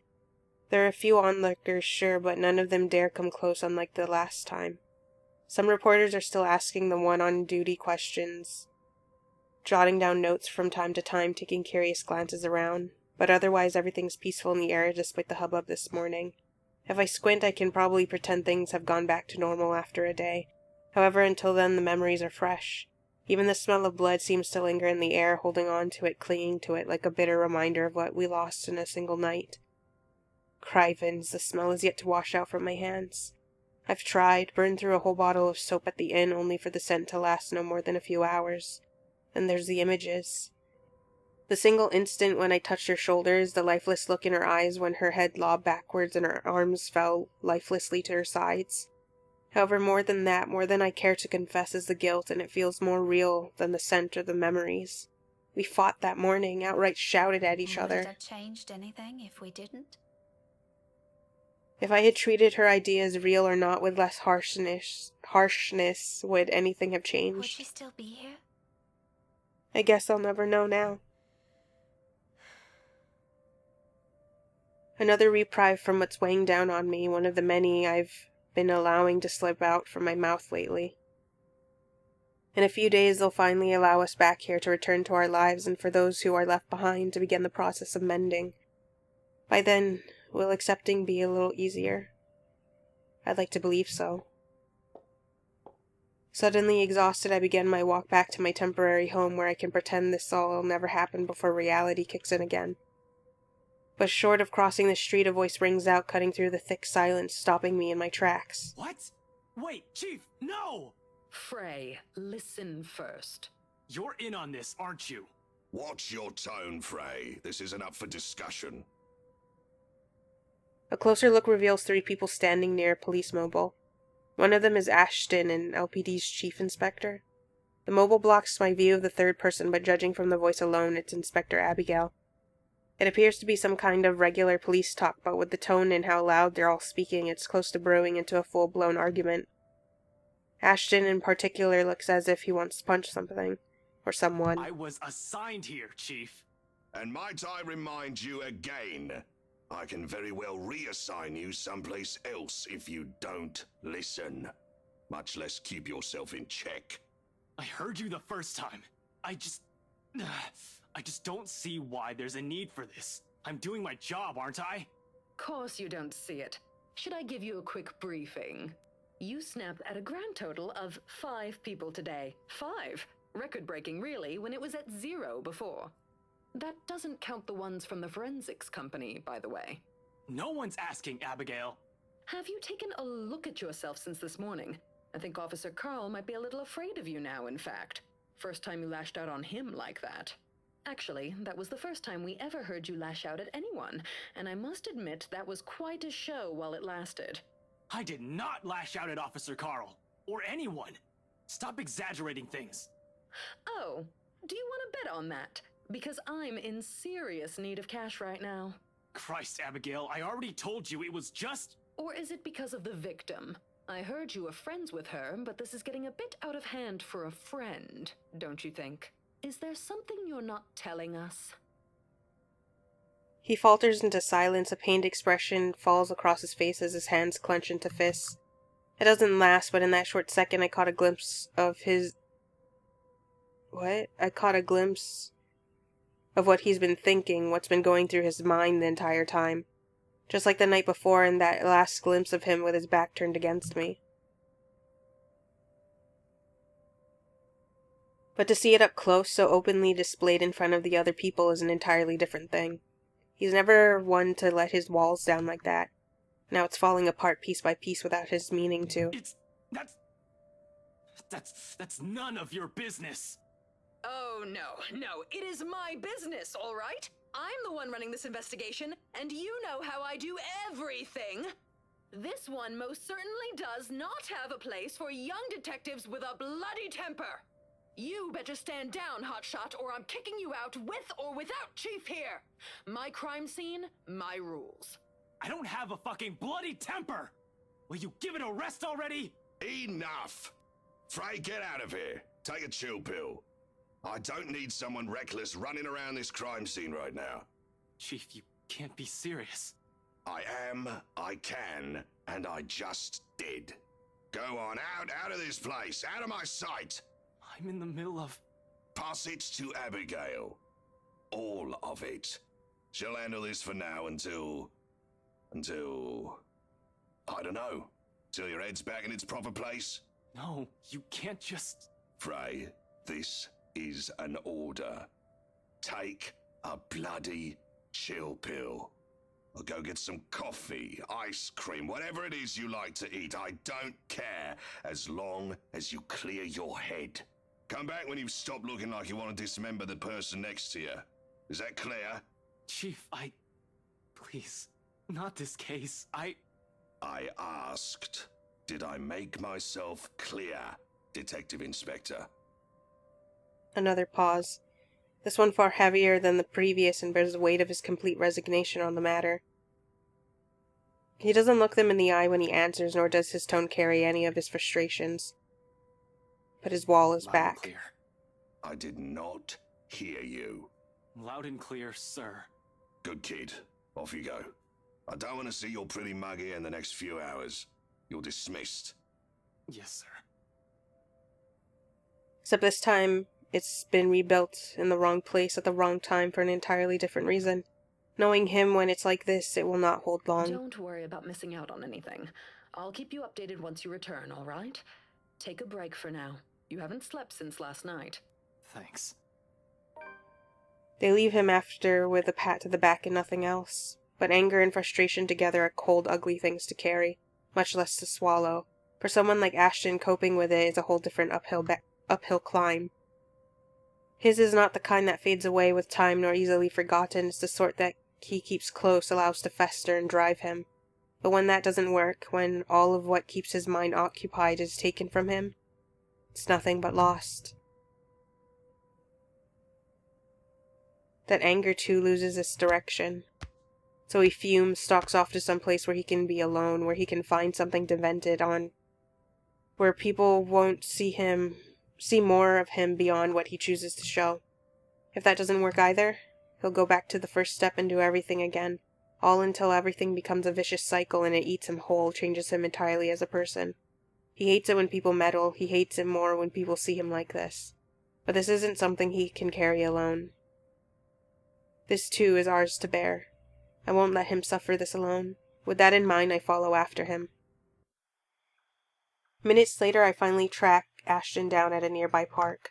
There are a few onlookers, sure, but none of them dare come close, unlike the last time. Some reporters are still asking the one on duty questions, jotting down notes from time to time, taking curious glances around, but otherwise everything's peaceful in the air despite the hubbub this morning. If I squint, I can probably pretend things have gone back to normal after a day. However, until then, the memories are fresh. Even the smell of blood seems to linger in the air, holding on to it, clinging to it, like a bitter reminder of what we lost in a single night. Crivens, the smell is yet to wash out from my hands. I've tried, burned through a whole bottle of soap at the inn, only for the scent to last no more than a few hours. Then there's the images. The single instant when I touched her shoulders, the lifeless look in her eyes when her head lobbed backwards and her arms fell lifelessly to her sides. However, more than that, more than I care to confess, is the guilt, and it feels more real than the scent or the memories. We fought that morning, outright shouted at each Would other. it have changed anything if we didn't? If I had treated her ideas real or not with less harshness, would anything have Would changed? she still be here? I guess I'll never know now. Another reprieve from what's weighing down on me, one of the many I've been allowing to slip out from my mouth lately. In a few days they'll finally allow us back here to return to our lives, and for those who are left behind to begin the process of mending. By then, will accepting be a little easier? I'd like to believe so. Suddenly exhausted, I begin my walk back to my temporary home where I can pretend this all will never happen before reality kicks in again. But short of crossing the street, a voice rings out, cutting through the thick silence, stopping me in my tracks. What? Wait, Chief, no! Frey, listen first. You're in on this, aren't you? Watch your tone, Frey. This isn't up for discussion. A closer look reveals 3 people standing near a police mobile. One of them is Ashton, an LPD's chief inspector. The mobile blocks my view of the third person, but judging from the voice alone, it's Inspector Abigail. It appears to be some kind of regular police talk, but with the tone and how loud they're all speaking, it's close to brewing into a full-blown argument. Ashton in particular looks as if he wants to punch something. Or someone. I was assigned here, Chief. And might I remind you again, I can very well reassign you someplace else if you don't listen. Much less keep yourself in check. I heard you the first time. I just don't see why there's a need for this. I'm doing my job, aren't I? Course you don't see it. Should I give you a quick briefing? You snapped at a grand total of 5 people today. 5! Record-breaking, really, when it was at 0 before. That doesn't count the ones from the forensics company, by the way. No one's asking, Abigail. Have you taken a look at yourself since this morning? I think Officer Carl might be a little afraid of you now, in fact. First time you lashed out on him like that. Actually, that was the first time we ever heard you lash out at anyone, and I must admit that was quite a show while it lasted. I did not lash out at Officer Carl. Or anyone. Stop exaggerating things. Oh, do you want to bet on that? Because I'm in serious need of cash right now. Christ, Abigail, I already told you it was just... Or is it because of the victim? I heard you were friends with her, but this is getting a bit out of hand for a friend, don't you think? Is there something you're not telling us? He falters into silence, a pained expression falls across his face as his hands clench into fists. It doesn't last, but in that short second I caught a glimpse of his... What? I caught a glimpse of what he's been thinking, what's been going through his mind the entire time. Just like the night before in that last glimpse of him with his back turned against me. But to see it up close, so openly displayed in front of the other people, is an entirely different thing. He's never one to let his walls down like that. Now it's falling apart piece by piece without his meaning to. That's none of your business. Oh, no, it is my business, all right? I'm the one running this investigation, and you know how I do everything. This one most certainly does not have a place for young detectives with a bloody temper. You better stand down, hotshot, or I'm kicking you out with or without Chief here. My crime scene, my rules. I don't have a fucking bloody temper! Will you give it a rest already? Enough! Frey, get out of here. Take a chill pill. I don't need someone reckless running around this crime scene right now. Chief, you can't be serious. I am, I can, and I just did. Go on, out of this place, out of my sight! I'm in the middle of... Pass it to Abigail. All of it. She'll handle this for now until... I don't know. Till your head's back in its proper place? No, you can't just... Frey, This is an order. Take a bloody chill pill. Or go get some coffee, ice cream, whatever it is you like to eat. I don't care, as long as you clear your head. Come back when you've stopped looking like you want to dismember the person next to you. Is that clear? Chief, please, not this case. I asked. Did I make myself clear, Detective Inspector? Another pause. This one far heavier than the previous and bears the weight of his complete resignation on the matter. He doesn't look them in the eye when he answers, nor does his tone carry any of his frustrations. But his wall is Loud and back. clear. I did not hear you. Loud and clear, sir. Good kid. Off you go. I don't want to see your pretty mug here in the next few hours. You're dismissed. Yes, sir. Except this time, it's been rebuilt in the wrong place at the wrong time for an entirely different reason. Knowing him when it's like this, it will not hold long. Don't worry about missing out on anything. I'll keep you updated once you return, all right? Take a break for now. You haven't slept since last night. Thanks. They leave him after with a pat to the back and nothing else. But anger and frustration together are cold, ugly things to carry, much less to swallow. For someone like Ashton, coping with it is a whole different uphill climb. His is not the kind that fades away with time nor easily forgotten. It's the sort that he keeps close, allows to fester and drive him. But when that doesn't work, when all of what keeps his mind occupied is taken from him, it's nothing but lost. That anger, too, loses its direction. So he fumes, stalks off to some place where he can be alone, where he can find something to vent it on, where people won't see more of him beyond what he chooses to show. If that doesn't work either, he'll go back to the first step and do everything again, all until everything becomes a vicious cycle and it eats him whole, changes him entirely as a person. He hates it when people meddle, he hates it more when people see him like this. But this isn't something he can carry alone. This too is ours to bear. I won't let him suffer this alone. With that in mind, I follow after him. Minutes later, I finally track Ashton down at a nearby park.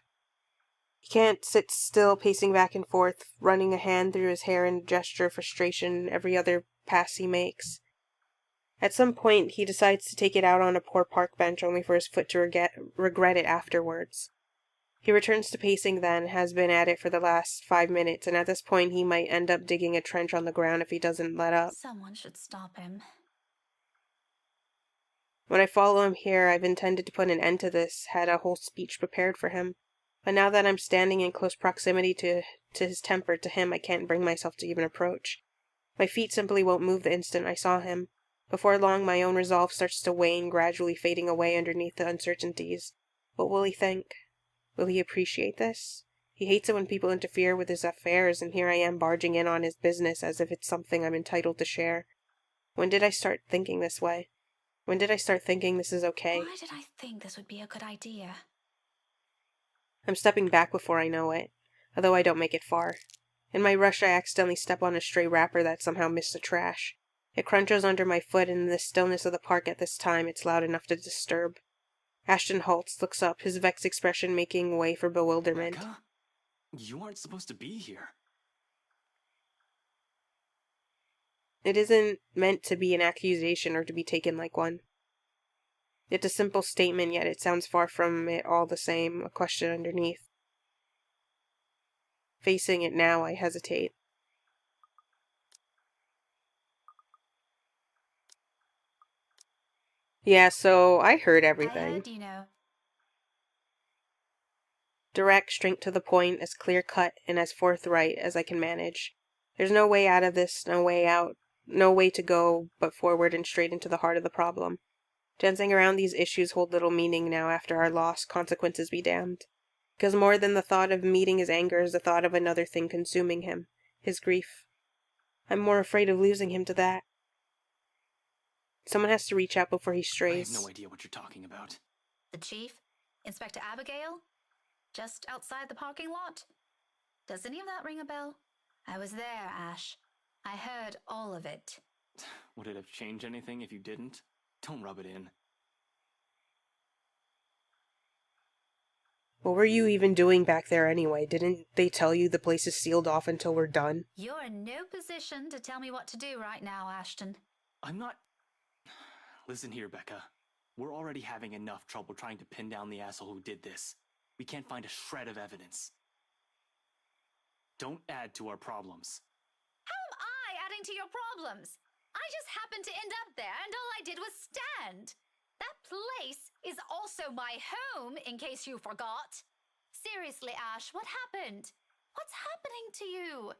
He can't sit still, pacing back and forth, running a hand through his hair in a gesture of frustration every other pass he makes. At some point, he decides to take it out on a poor park bench, only for his foot to regret it afterwards. He returns to pacing then, has been at it for the last 5 minutes, and at this point he might end up digging a trench on the ground if he doesn't let up. Someone should stop him. When I follow him here, I've intended to put an end to this, had a whole speech prepared for him. But now that I'm standing in close proximity to his temper, to him, I can't bring myself to even approach. My feet simply won't move the instant I saw him. Before long, my own resolve starts to wane, gradually fading away underneath the uncertainties. What will he think? Will he appreciate this? He hates it when people interfere with his affairs, and here I am barging in on his business as if it's something I'm entitled to share. When did I start thinking this way? When did I start thinking this is okay? Why did I think this would be a good idea? I'm stepping back before I know it, although I don't make it far. In my rush, I accidentally step on a stray wrapper that somehow missed the trash. It crunches under my foot, and in the stillness of the park at this time, it's loud enough to disturb. Ashton halts, looks up, his vexed expression making way for bewilderment. Becca? You aren't supposed to be here. It isn't meant to be an accusation or to be taken like one. It's a simple statement, yet it sounds far from it all the same, a question underneath. Facing it now, I hesitate. Yeah, so I heard everything. I heard, you know. Direct, straight to the point, as clear-cut and as forthright as I can manage. There's no way out of this, no way out, no way to go but forward and straight into the heart of the problem. Dancing around these issues hold little meaning now after our loss, consequences be damned. Because more than the thought of meeting his anger is the thought of another thing consuming him, his grief. I'm more afraid of losing him to that. Someone has to reach out before he I strays. have no idea what you're talking about. The chief? Inspector Abigail? Just outside the parking lot? Does any of that ring a bell? I was there, Ash. I heard all of it. Would it have changed anything if you didn't? Don't rub it in. What were you even doing back there anyway? Didn't they tell you the place is sealed off until we're done? You're in no position to tell me what to do right now, Ashton. I'm not... Listen here, Becca. We're already having enough trouble trying to pin down the asshole who did this. We can't find a shred of evidence. Don't add to our problems. How am I adding to your problems? I just happened to end up there, and all I did was stand. That place is also my home, in case you forgot. Seriously, Ash, what happened? What's happening to you?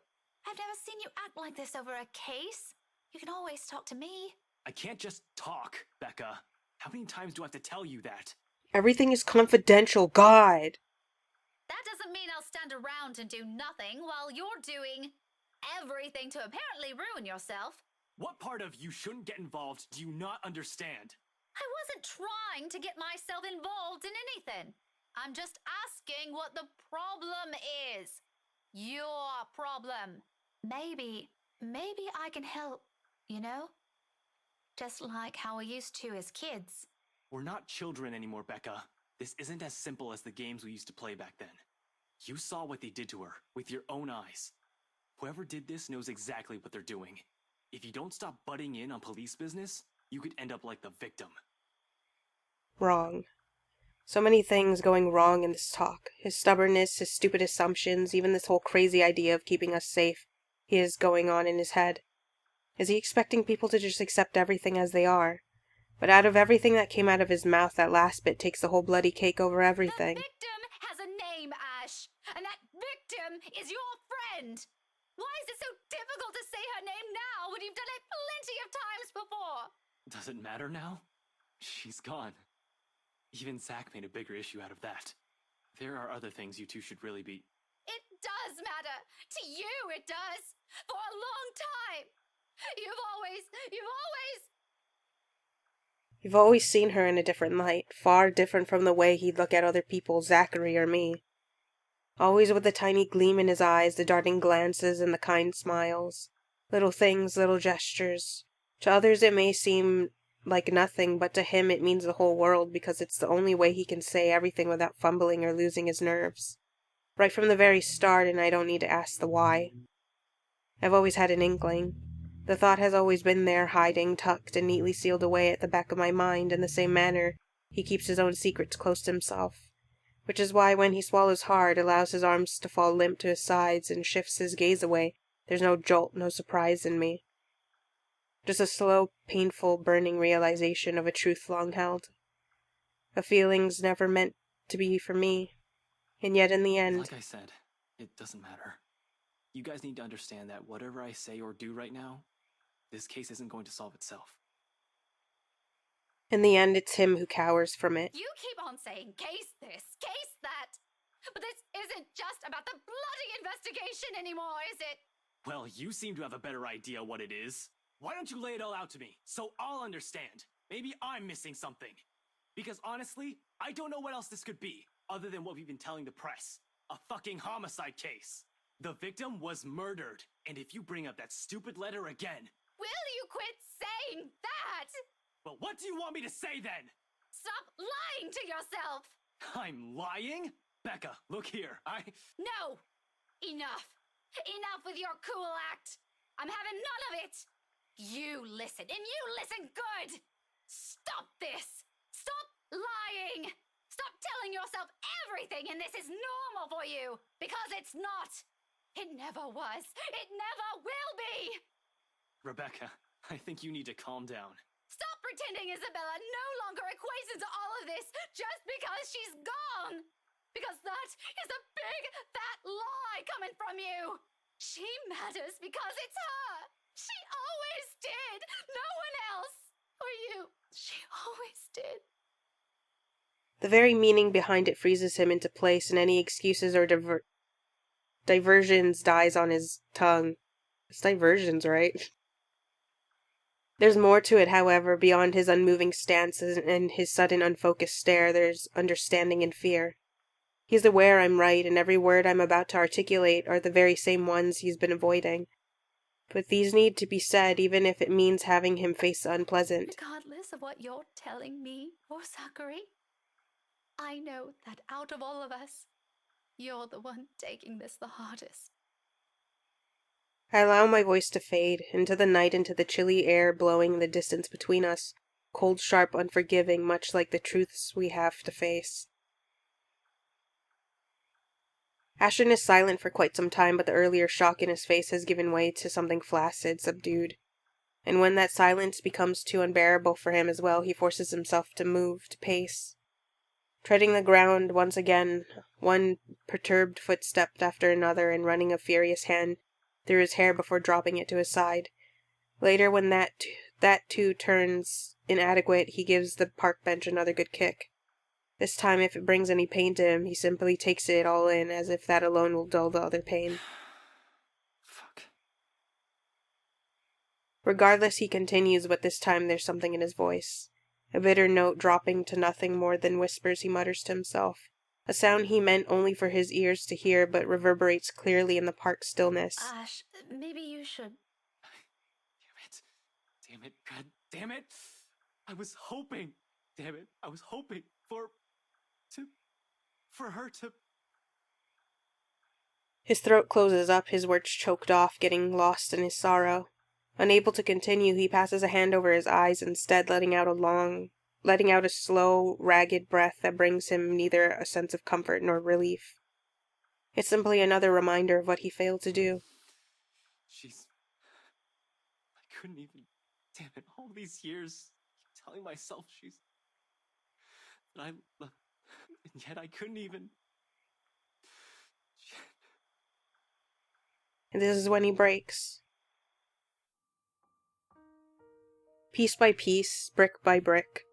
I've never seen you act like this over a case. You can always talk to me. I can't just talk, Becca. How many times do I have to tell you that? Everything is confidential, God! That doesn't mean I'll stand around and do nothing while you're doing everything to apparently ruin yourself. What part of you shouldn't get involved do you not understand? I wasn't trying to get myself involved in anything. I'm just asking what the problem is. Your problem. Maybe I can help, you know? Just like how we used to as kids. We're not children anymore, Becca. This isn't as simple as the games we used to play back then. You saw what they did to her, with your own eyes. Whoever did this knows exactly what they're doing. If you don't stop butting in on police business, you could end up like the victim. Wrong. So many things going wrong in this talk. His stubbornness, his stupid assumptions, even this whole crazy idea of keeping us safe he is going on in his head. Is he expecting people to just accept everything as they are? But out of everything that came out of his mouth, that last bit takes the whole bloody cake over everything. The victim has a name, Ash, and that victim is your friend. Why is it so difficult to say her name now when you've done it plenty of times before? Does it matter now? She's gone. Even Zach made a bigger issue out of that. There are other things you two should really be... It does matter. To you, it does. For a long time. You've always seen her in a different light, far different from the way he'd look at other people, Zachary or me. Always with the tiny gleam in his eyes, the darting glances, and the kind smiles. Little things, little gestures. To others it may seem like nothing, but to him it means the whole world, because it's the only way he can say everything without fumbling or losing his nerves. Right from the very start, and I don't need to ask the why. I've always had an inkling. The thought has always been there, hiding, tucked, and neatly sealed away at the back of my mind, in the same manner he keeps his own secrets close to himself. Which is why when he swallows hard, allows his arms to fall limp to his sides, and shifts his gaze away, there's no jolt, no surprise in me. Just a slow, painful, burning realization of a truth long held. Of feelings never meant to be for me. And yet in the end... Like I said, it doesn't matter. You guys need to understand that whatever I say or do right now, this case isn't going to solve itself. In the end, it's him who cowers from it. You keep on saying case this, case that. But this isn't just about the bloody investigation anymore, is it? Well, you seem to have a better idea what it is. Why don't you lay it all out to me, so I'll understand? Maybe I'm missing something. Because honestly, I don't know what else this could be, other than what we've been telling the press. A fucking homicide case. The victim was murdered, and if you bring up that stupid letter again... Will you quit saying that? But what do you want me to say then? Stop lying to yourself! I'm lying? Becca, look here, No! Enough! Enough with your cool act! I'm having none of it! You listen, and you listen good! Stop this! Stop lying! Stop telling yourself everything and this is normal for you! Because it's not! It never was! It never will be! Rebecca, I think you need to calm down. Stop pretending Isabella no longer equates into all of this just because she's gone! Because that is a big, fat lie coming from you! She matters because it's her! She always did! No one else! Or you. She always did. The very meaning behind it freezes him into place, and any excuses or diversions dies on his tongue. It's diversions, right? There's more to it, however, beyond his unmoving stance and his sudden unfocused stare. There's understanding and fear. He's aware I'm right, and every word I'm about to articulate are the very same ones he's been avoiding. But these need to be said, even if it means having him face the unpleasant. Regardless of what you're telling me or Zachary, I know that out of all of us, you're the one taking this the hardest. I allow my voice to fade, into the night, into the chilly air blowing the distance between us, cold, sharp, unforgiving, much like the truths we have to face. Ashton is silent for quite some time, but the earlier shock in his face has given way to something flaccid, subdued. And when that silence becomes too unbearable for him as well, he forces himself to move, to pace. Treading the ground once again, one perturbed footstep after another, and running a furious hand through his hair before dropping it to his side. Later, when that too turns inadequate, he gives the park bench another good kick. This time, if it brings any pain to him, he simply takes it all in, as if that alone will dull the other pain. Fuck. Regardless, he continues, but this time there's something in his voice. A bitter note dropping to nothing more than whispers he mutters to himself. A sound he meant only for his ears to hear, but reverberates clearly in the park stillness. Ash, maybe you should... Damn it, god damn it! I was hoping, damn it, I was hoping for her to... His throat closes up, his words choked off, getting lost in his sorrow. Unable to continue, he passes a hand over his eyes, instead letting out a slow, ragged breath that brings him neither a sense of comfort nor relief. It's simply another reminder of what he failed to do. I couldn't even... Damn it, all these years, keep telling myself that I love... And yet I couldn't even... Shit. And this is when he breaks. Piece by piece, brick by brick,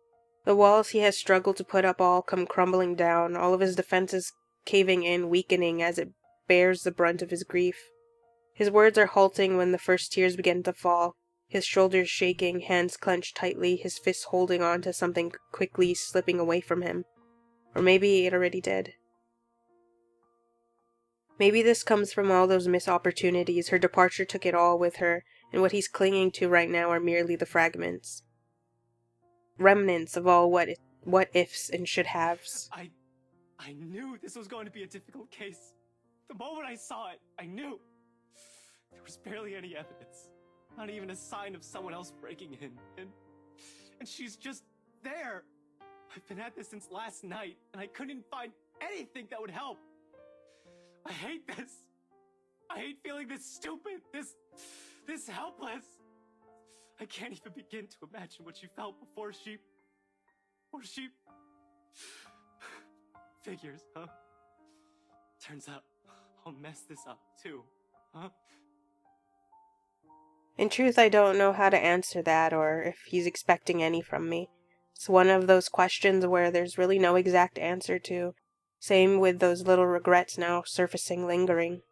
the walls he has struggled to put up all come crumbling down, all of his defenses caving in, weakening as it bears the brunt of his grief. His words are halting when the first tears begin to fall, his shoulders shaking, hands clenched tightly, his fists holding on to something quickly slipping away from him. Or maybe it already did. Maybe this comes from all those missed opportunities. Her departure took it all with her, and what he's clinging to right now are merely the fragments. Remnants of all what ifs and should haves. I knew this was going to be a difficult case. The moment I saw it, I knew. There was barely any evidence. Not even a sign of someone else breaking in. And she's just there. I've been at this since last night, and I couldn't find anything that would help. I hate this. I hate feeling this stupid, this helpless. I can't even begin to imagine what she felt before she... Figures, huh? Turns out I'll mess this up too, huh? In truth, I don't know how to answer that, or if he's expecting any from me. It's one of those questions where there's really no exact answer to. Same with those little regrets now surfacing, lingering.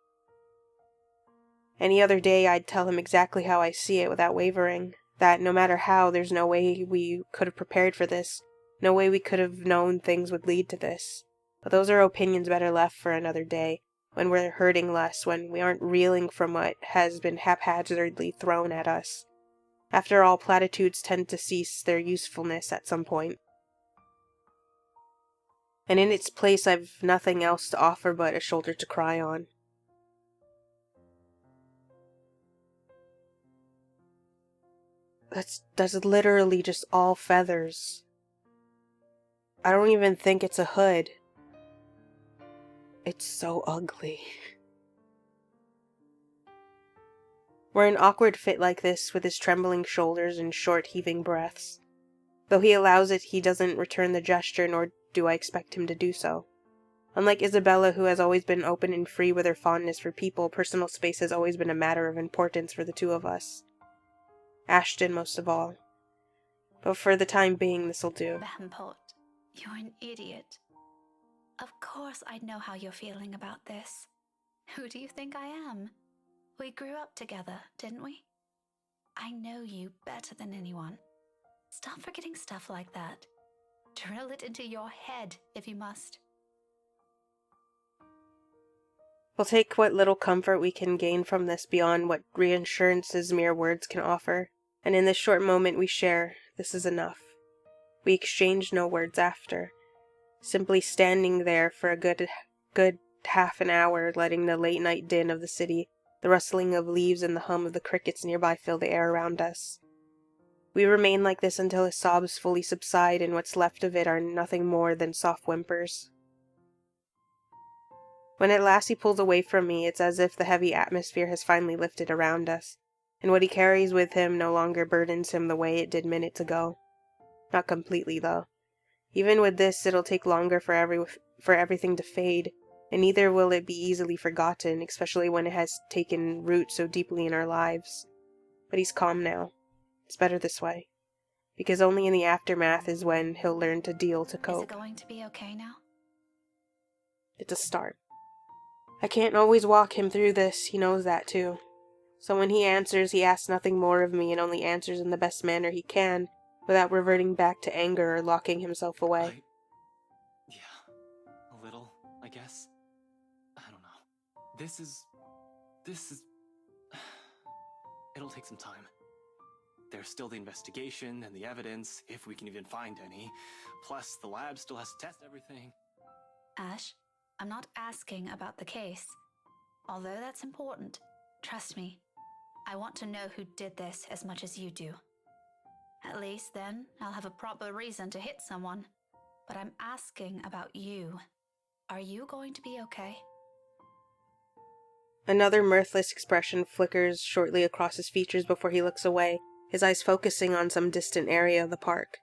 Any other day, I'd tell him exactly how I see it without wavering. That no matter how, there's no way we could have prepared for this. No way we could have known things would lead to this. But those are opinions better left for another day, when we're hurting less, when we aren't reeling from what has been haphazardly thrown at us. After all, platitudes tend to cease their usefulness at some point. And in its place, I've nothing else to offer but a shoulder to cry on. That's literally just all feathers. I don't even think it's a hood. It's so ugly. We're an awkward fit like this, with his trembling shoulders and short heaving breaths. Though he allows it, he doesn't return the gesture, nor do I expect him to do so. Unlike Isabella, who has always been open and free with her fondness for people, personal space has always been a matter of importance for the two of us. Ashton most of all. But for the time being, this'll do. Vanport, you're an idiot. Of course I'd know how you're feeling about this. Who do you think I am? We grew up together, didn't we? I know you better than anyone. Stop forgetting stuff like that. Drill it into your head if you must. We'll take what little comfort we can gain from this beyond what reassurances mere words can offer, and in this short moment we share, this is enough. We exchange no words after. simply standing there for a good half an hour, letting the late-night din of the city, the rustling of leaves and the hum of the crickets nearby fill the air around us. We remain like this until his sobs fully subside and what's left of it are nothing more than soft whimpers. When at last he pulls away from me, it's as if the heavy atmosphere has finally lifted around us, and what he carries with him no longer burdens him the way it did minutes ago. Not completely, though. Even with this, it'll take longer for everything to fade, and neither will it be easily forgotten, especially when it has taken root so deeply in our lives. But he's calm now. It's better this way. Because only in the aftermath is when he'll learn to deal to cope. Is it going to be okay now? It's a start. I can't always walk him through this, he knows that too. So when he answers, he asks nothing more of me and only answers in the best manner he can, without reverting back to anger or locking himself away. Yeah, a little, I guess. I don't know. This is... It'll take some time. There's still the investigation and the evidence, if we can even find any. Plus, the lab still has to test everything. Ash, I'm not asking about the case. Although that's important, trust me, I want to know who did this as much as you do. At least then, I'll have a proper reason to hit someone. But I'm asking about you. Are you going to be okay? Another mirthless expression flickers shortly across his features before he looks away, his eyes focusing on some distant area of the park.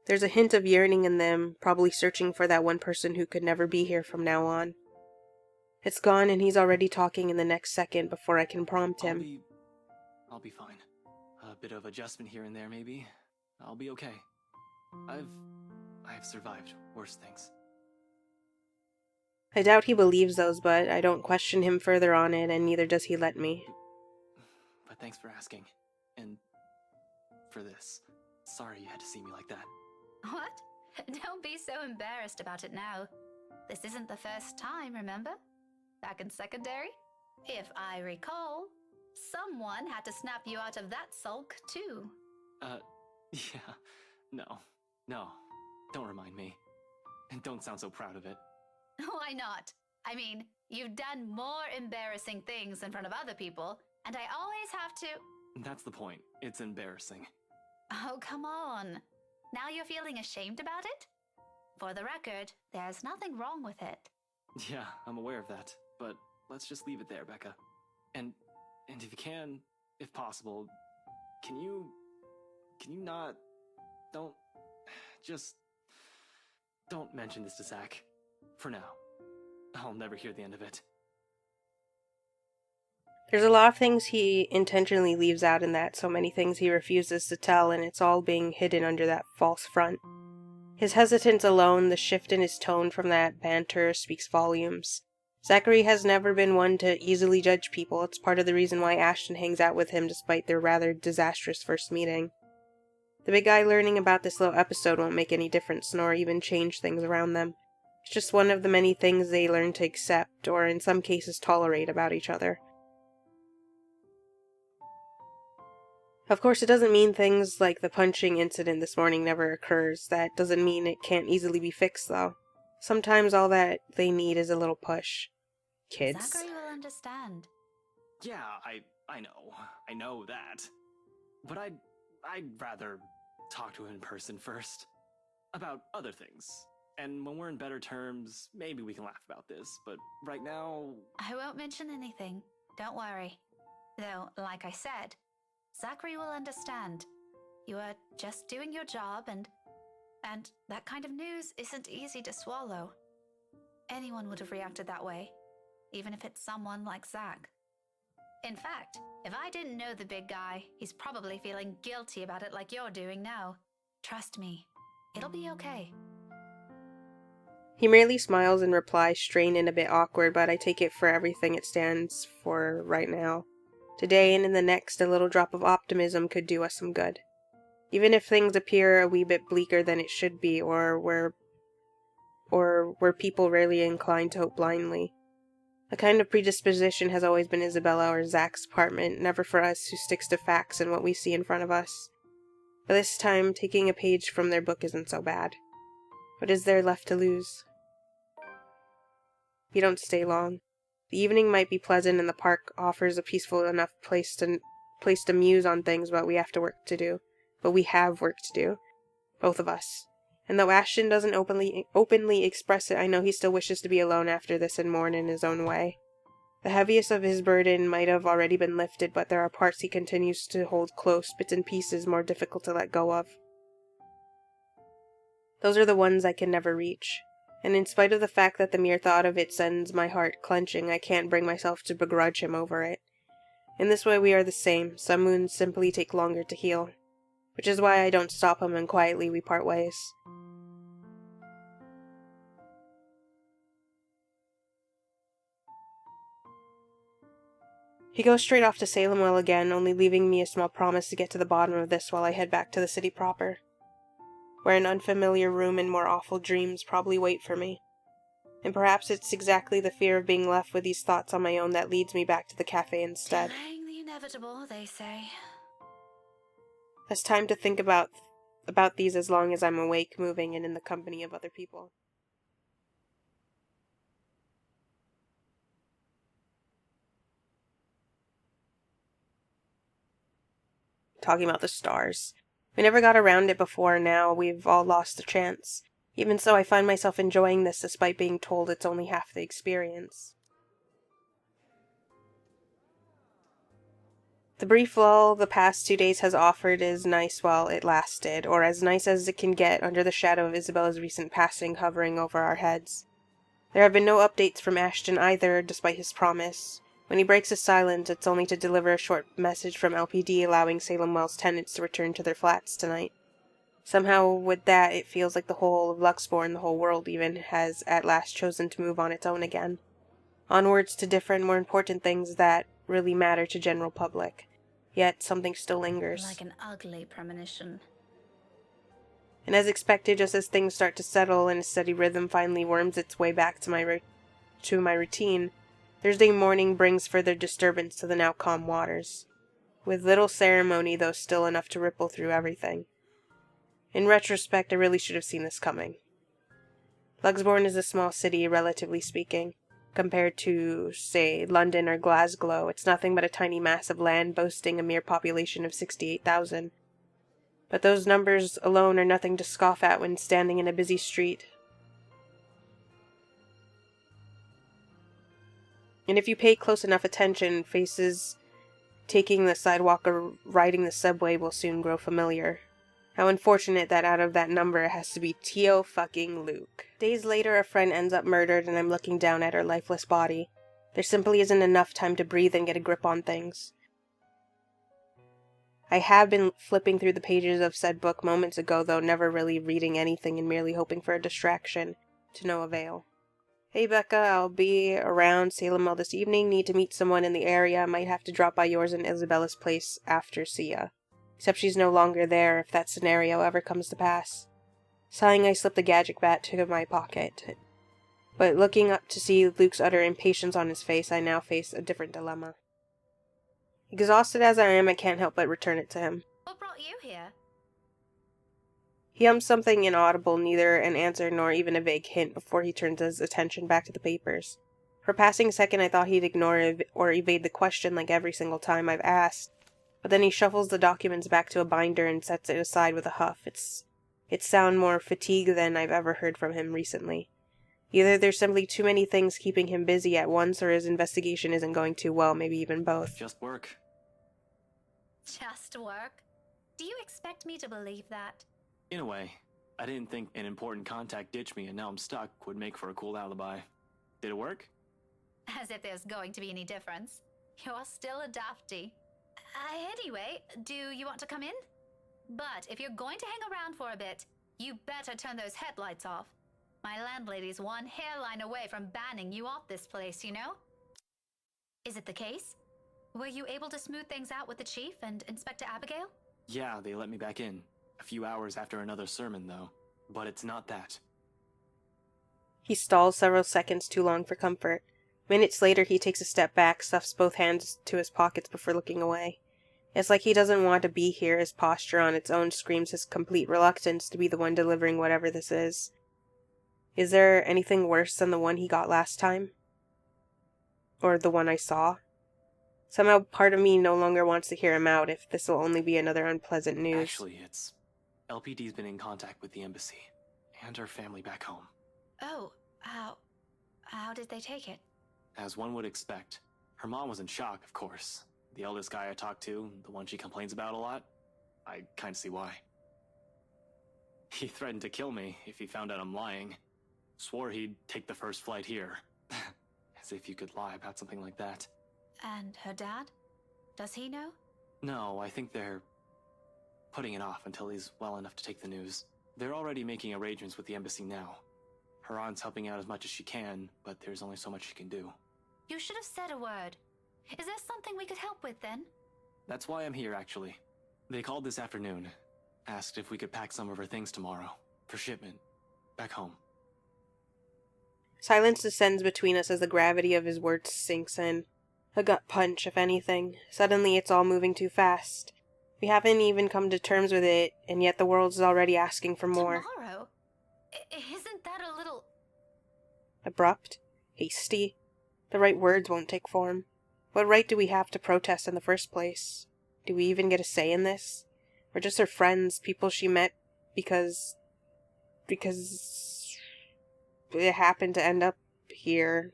There's a hint of yearning in them, probably searching for that one person who could never be here from now on. It's gone and he's already talking in the next second before I can prompt him. I'll be fine. A bit of adjustment here and there, maybe. I'll be okay. I've survived worse things. I doubt he believes those, but I don't question him further on it, and neither does he let me. But thanks for asking. And for this. Sorry you had to see me like that. What? Don't be so embarrassed about it now. This isn't the first time, remember? Back in secondary? If I recall, someone had to snap you out of that sulk, too. Yeah. No. Don't remind me. And don't sound so proud of it. Why not? I mean, you've done more embarrassing things in front of other people, and I always have to... That's the point. It's embarrassing. Oh, come on. Now you're feeling ashamed about it? For the record, there's nothing wrong with it. Yeah, I'm aware of that. But let's just leave it there, Becca. And if you can, if possible, can you not... Don't mention this to Zach. For now. I'll never hear the end of it. There's a lot of things he intentionally leaves out in that, so many things he refuses to tell, and it's all being hidden under that false front. His hesitance alone, the shift in his tone from that banter, speaks volumes. Zachary has never been one to easily judge people. It's part of the reason why Ashton hangs out with him despite their rather disastrous first meeting. The big guy learning about this little episode won't make any difference, nor even change things around them. It's just one of the many things they learn to accept, or in some cases tolerate, about each other. Of course, it doesn't mean things like the punching incident this morning never occurs. That doesn't mean it can't easily be fixed, though. Sometimes all that they need is a little push. Kids. Zachary will understand. Yeah, I know. I know that. But I'd rather talk to him in person first. About other things. And when we're in better terms, maybe we can laugh about this. But right now... I won't mention anything. Don't worry. Though, like I said, Zachary will understand. You are just doing your job, and that kind of news isn't easy to swallow. Anyone would have reacted that way, even if it's someone like Zach. In fact, if I didn't know the big guy, he's probably feeling guilty about it like you're doing now. Trust me, it'll be okay. He merely smiles in reply, strained and a bit awkward, but I take it for everything it stands for right now. Today and in the next, a little drop of optimism could do us some good. Even if things appear a wee bit bleaker than it should be, or where people rarely inclined to hope blindly. A kind of predisposition has always been Isabella or Zach's department, never for us who sticks to facts and what we see in front of us. But this time, taking a page from their book isn't so bad. What is there left to lose? We don't stay long. The evening might be pleasant and the park offers a peaceful enough place to muse on things, but we have work to do. Both of us. And though Ashton doesn't openly express it, I know he still wishes to be alone after this and mourn in his own way. The heaviest of his burden might have already been lifted, but there are parts he continues to hold close, bits and pieces more difficult to let go of. Those are the ones I can never reach. And in spite of the fact that the mere thought of it sends my heart clenching, I can't bring myself to begrudge him over it. In this way we are the same. Some wounds simply take longer to heal. Which is why I don't stop him and quietly we part ways. He goes straight off to Salemwell again, only leaving me a small promise to get to the bottom of this while I head back to the city proper, where an unfamiliar room and more awful dreams probably wait for me. And perhaps it's exactly the fear of being left with these thoughts on my own that leads me back to the cafe instead. Delaying the inevitable, they say. It's time to think about these as long as I'm awake, moving, and in the company of other people. Talking about the stars. We never got around it before, now we've all lost the chance. Even so, I find myself enjoying this despite being told it's only half the experience. The brief lull the past 2 days has offered is nice while it lasted, or as nice as it can get under the shadow of Isabella's recent passing hovering over our heads. There have been no updates from Ashton either, despite his promise. When he breaks his silence, it's only to deliver a short message from LPD allowing Salemwell's tenants to return to their flats tonight. Somehow, with that, it feels like the whole of Luxborn, the whole world even, has at last chosen to move on its own again. Onwards to different, more important things that really matter to general public. Yet, something still lingers. Like an ugly premonition. And as expected, just as things start to settle and a steady rhythm finally worms its way back to my routine, Thursday morning brings further disturbance to the now calm waters. With little ceremony, though still enough to ripple through everything. In retrospect, I really should have seen this coming. Luxborn is a small city, relatively speaking. Compared to, say, London or Glasgow, it's nothing but a tiny mass of land boasting a mere population of 68,000. But those numbers alone are nothing to scoff at when standing in a busy street. And if you pay close enough attention, faces taking the sidewalk or riding the subway will soon grow familiar. How unfortunate that out of that number it has to be Tio fucking Luke. Days later, a friend ends up murdered and I'm looking down at her lifeless body. There simply isn't enough time to breathe and get a grip on things. I have been flipping through the pages of said book moments ago, though never really reading anything and merely hoping for a distraction, to no avail. Hey Becca, I'll be around Salemwell this evening, need to meet someone in the area, might have to drop by yours and Isabella's place after, see ya. Except she's no longer there if that scenario ever comes to pass. Sighing, I slip the gadget bat to my pocket. But looking up to see Luke's utter impatience on his face, I now face a different dilemma. Exhausted as I am, I can't help but return it to him. What brought you here? He hums something inaudible, neither an answer nor even a vague hint, before he turns his attention back to the papers. For a passing second, I thought he'd ignore or evade the question like every single time I've asked. But then he shuffles the documents back to a binder and sets it aside with a huff. It's sound more fatigue than I've ever heard from him recently. Either there's simply too many things keeping him busy at once, or his investigation isn't going too well, maybe even both. Just work. Just work? Do you expect me to believe that? In a way. I didn't think an important contact ditched me and now I'm stuck would make for a cool alibi. Did it work? As if there's going to be any difference. You're still a dafty. Anyway, do you want to come in? But if you're going to hang around for a bit, you better turn those headlights off. My landlady's one hairline away from banning you off this place, you know? Is it the case? Were you able to smooth things out with the chief and Inspector Abigail? Yeah, they let me back in. A few hours after another sermon, though. But it's not that. He stalls several seconds too long for comfort. Minutes later, he takes a step back, stuffs both hands to his pockets before looking away. It's like he doesn't want to be here. His posture on its own screams his complete reluctance to be the one delivering whatever this is. Is there anything worse than the one he got last time? Or the one I saw? Somehow part of me no longer wants to hear him out if this will only be another unpleasant news. Actually, it's... LPD's been in contact with the embassy and her family back home. Oh, how did they take it? As one would expect. Her mom was in shock, of course. The eldest guy I talked to, the one she complains about a lot, I kinda see why. He threatened to kill me if he found out I'm lying. Swore he'd take the first flight here. As if you could lie about something like that. And her dad? Does he know? No, I think they're putting it off until he's well enough to take the news. They're already making arrangements with the embassy now. Her aunt's helping out as much as she can, but there's only so much she can do. You should have said a word. Is there something we could help with then? That's why I'm here, actually. They called this afternoon. Asked if we could pack some of her things tomorrow. For shipment. Back home. Silence descends between us as the gravity of his words sinks in. A gut punch, if anything. Suddenly it's all moving too fast. We haven't even come to terms with it, and yet the world is already asking for more. Tomorrow? Isn't that a little... Abrupt? Hasty? The right words won't take form. What right do we have to protest in the first place? Do we even get a say in this? We're just her friends, people she met because it happened to end up here.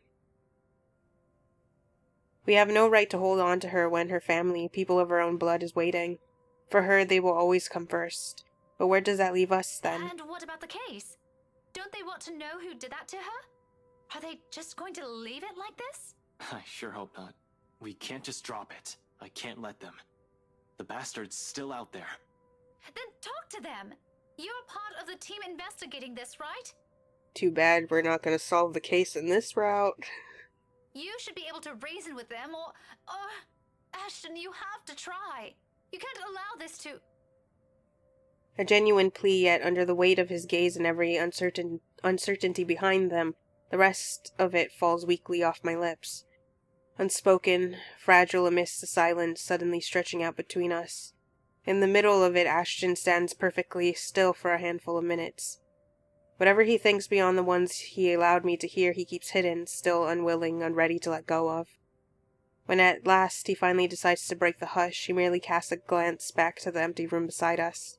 We have no right to hold on to her when her family, people of her own blood, is waiting. For her, they will always come first. But where does that leave us, then? And what about the case? Don't they want to know who did that to her? Are they just going to leave it like this? I sure hope not. We can't just drop it. I can't let them. The bastard's still out there. Then talk to them. You're part of the team investigating this, right? Too bad we're not going to solve the case in this route. You should be able to reason with them, or... Ashton, you have to try. You can't allow this to... A genuine plea, yet under the weight of his gaze and every uncertainty behind them, the rest of it falls weakly off my lips. Unspoken, fragile amidst the silence suddenly stretching out between us. In the middle of it, Ashton stands perfectly still for a handful of minutes. Whatever he thinks beyond the ones he allowed me to hear, he keeps hidden, still unwilling, unready to let go of. When at last he finally decides to break the hush, he merely casts a glance back to the empty room beside us.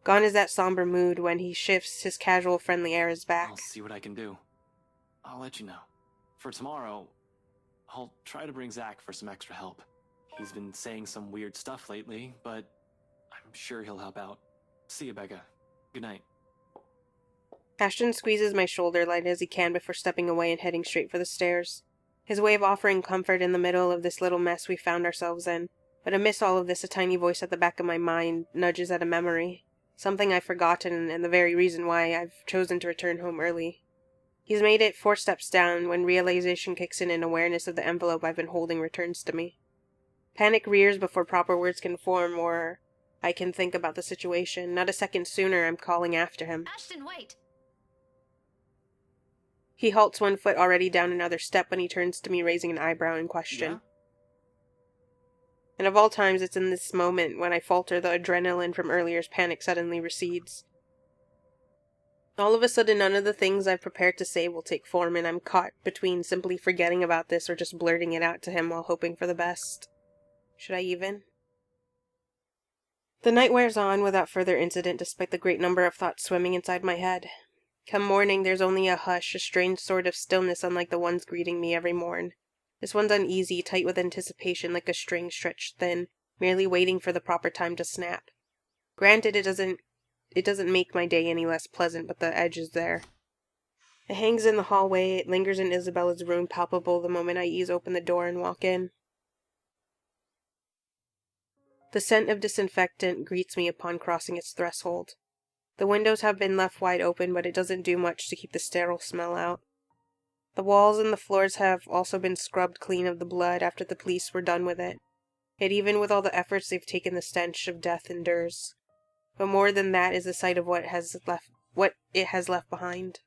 Gone is that somber mood. When he shifts, his casual, friendly air is back. I'll see what I can do. I'll let you know. For tomorrow, I'll try to bring Zach for some extra help. He's been saying some weird stuff lately, but I'm sure he'll help out. See you, Becca. Good night. Ashton squeezes my shoulder light as he can before stepping away and heading straight for the stairs. His way of offering comfort in the middle of this little mess we found ourselves in. But amidst all of this, a tiny voice at the back of my mind nudges at a memory. Something I've forgotten, and the very reason why I've chosen to return home early. He's made it 4 steps down when realization kicks in and awareness of the envelope I've been holding returns to me. Panic rears before proper words can form or I can think about the situation. Not a second sooner, I'm calling after him. Ashton, wait! He halts 1 foot already down another step when he turns to me, raising an eyebrow in question. Yeah? And of all times, it's in this moment when I falter, the adrenaline from earlier's panic suddenly recedes. All of a sudden, none of the things I've prepared to say will take form, and I'm caught between simply forgetting about this or just blurting it out to him while hoping for the best. Should I even? The night wears on without further incident, despite the great number of thoughts swimming inside my head. Come morning, there's only a hush, a strange sort of stillness unlike the ones greeting me every morn. This one's uneasy, tight with anticipation like a string stretched thin, merely waiting for the proper time to snap. Granted, it doesn't make my day any less pleasant, but the edge is there. It hangs in the hallway, it lingers in Isabella's room, palpable the moment I ease open the door and walk in. The scent of disinfectant greets me upon crossing its threshold. The windows have been left wide open, but it doesn't do much to keep the sterile smell out. The walls and the floors have also been scrubbed clean of the blood after the police were done with it. Yet even with all the efforts they've taken, the stench of death endures. But more than that is the sight of what it has left behind.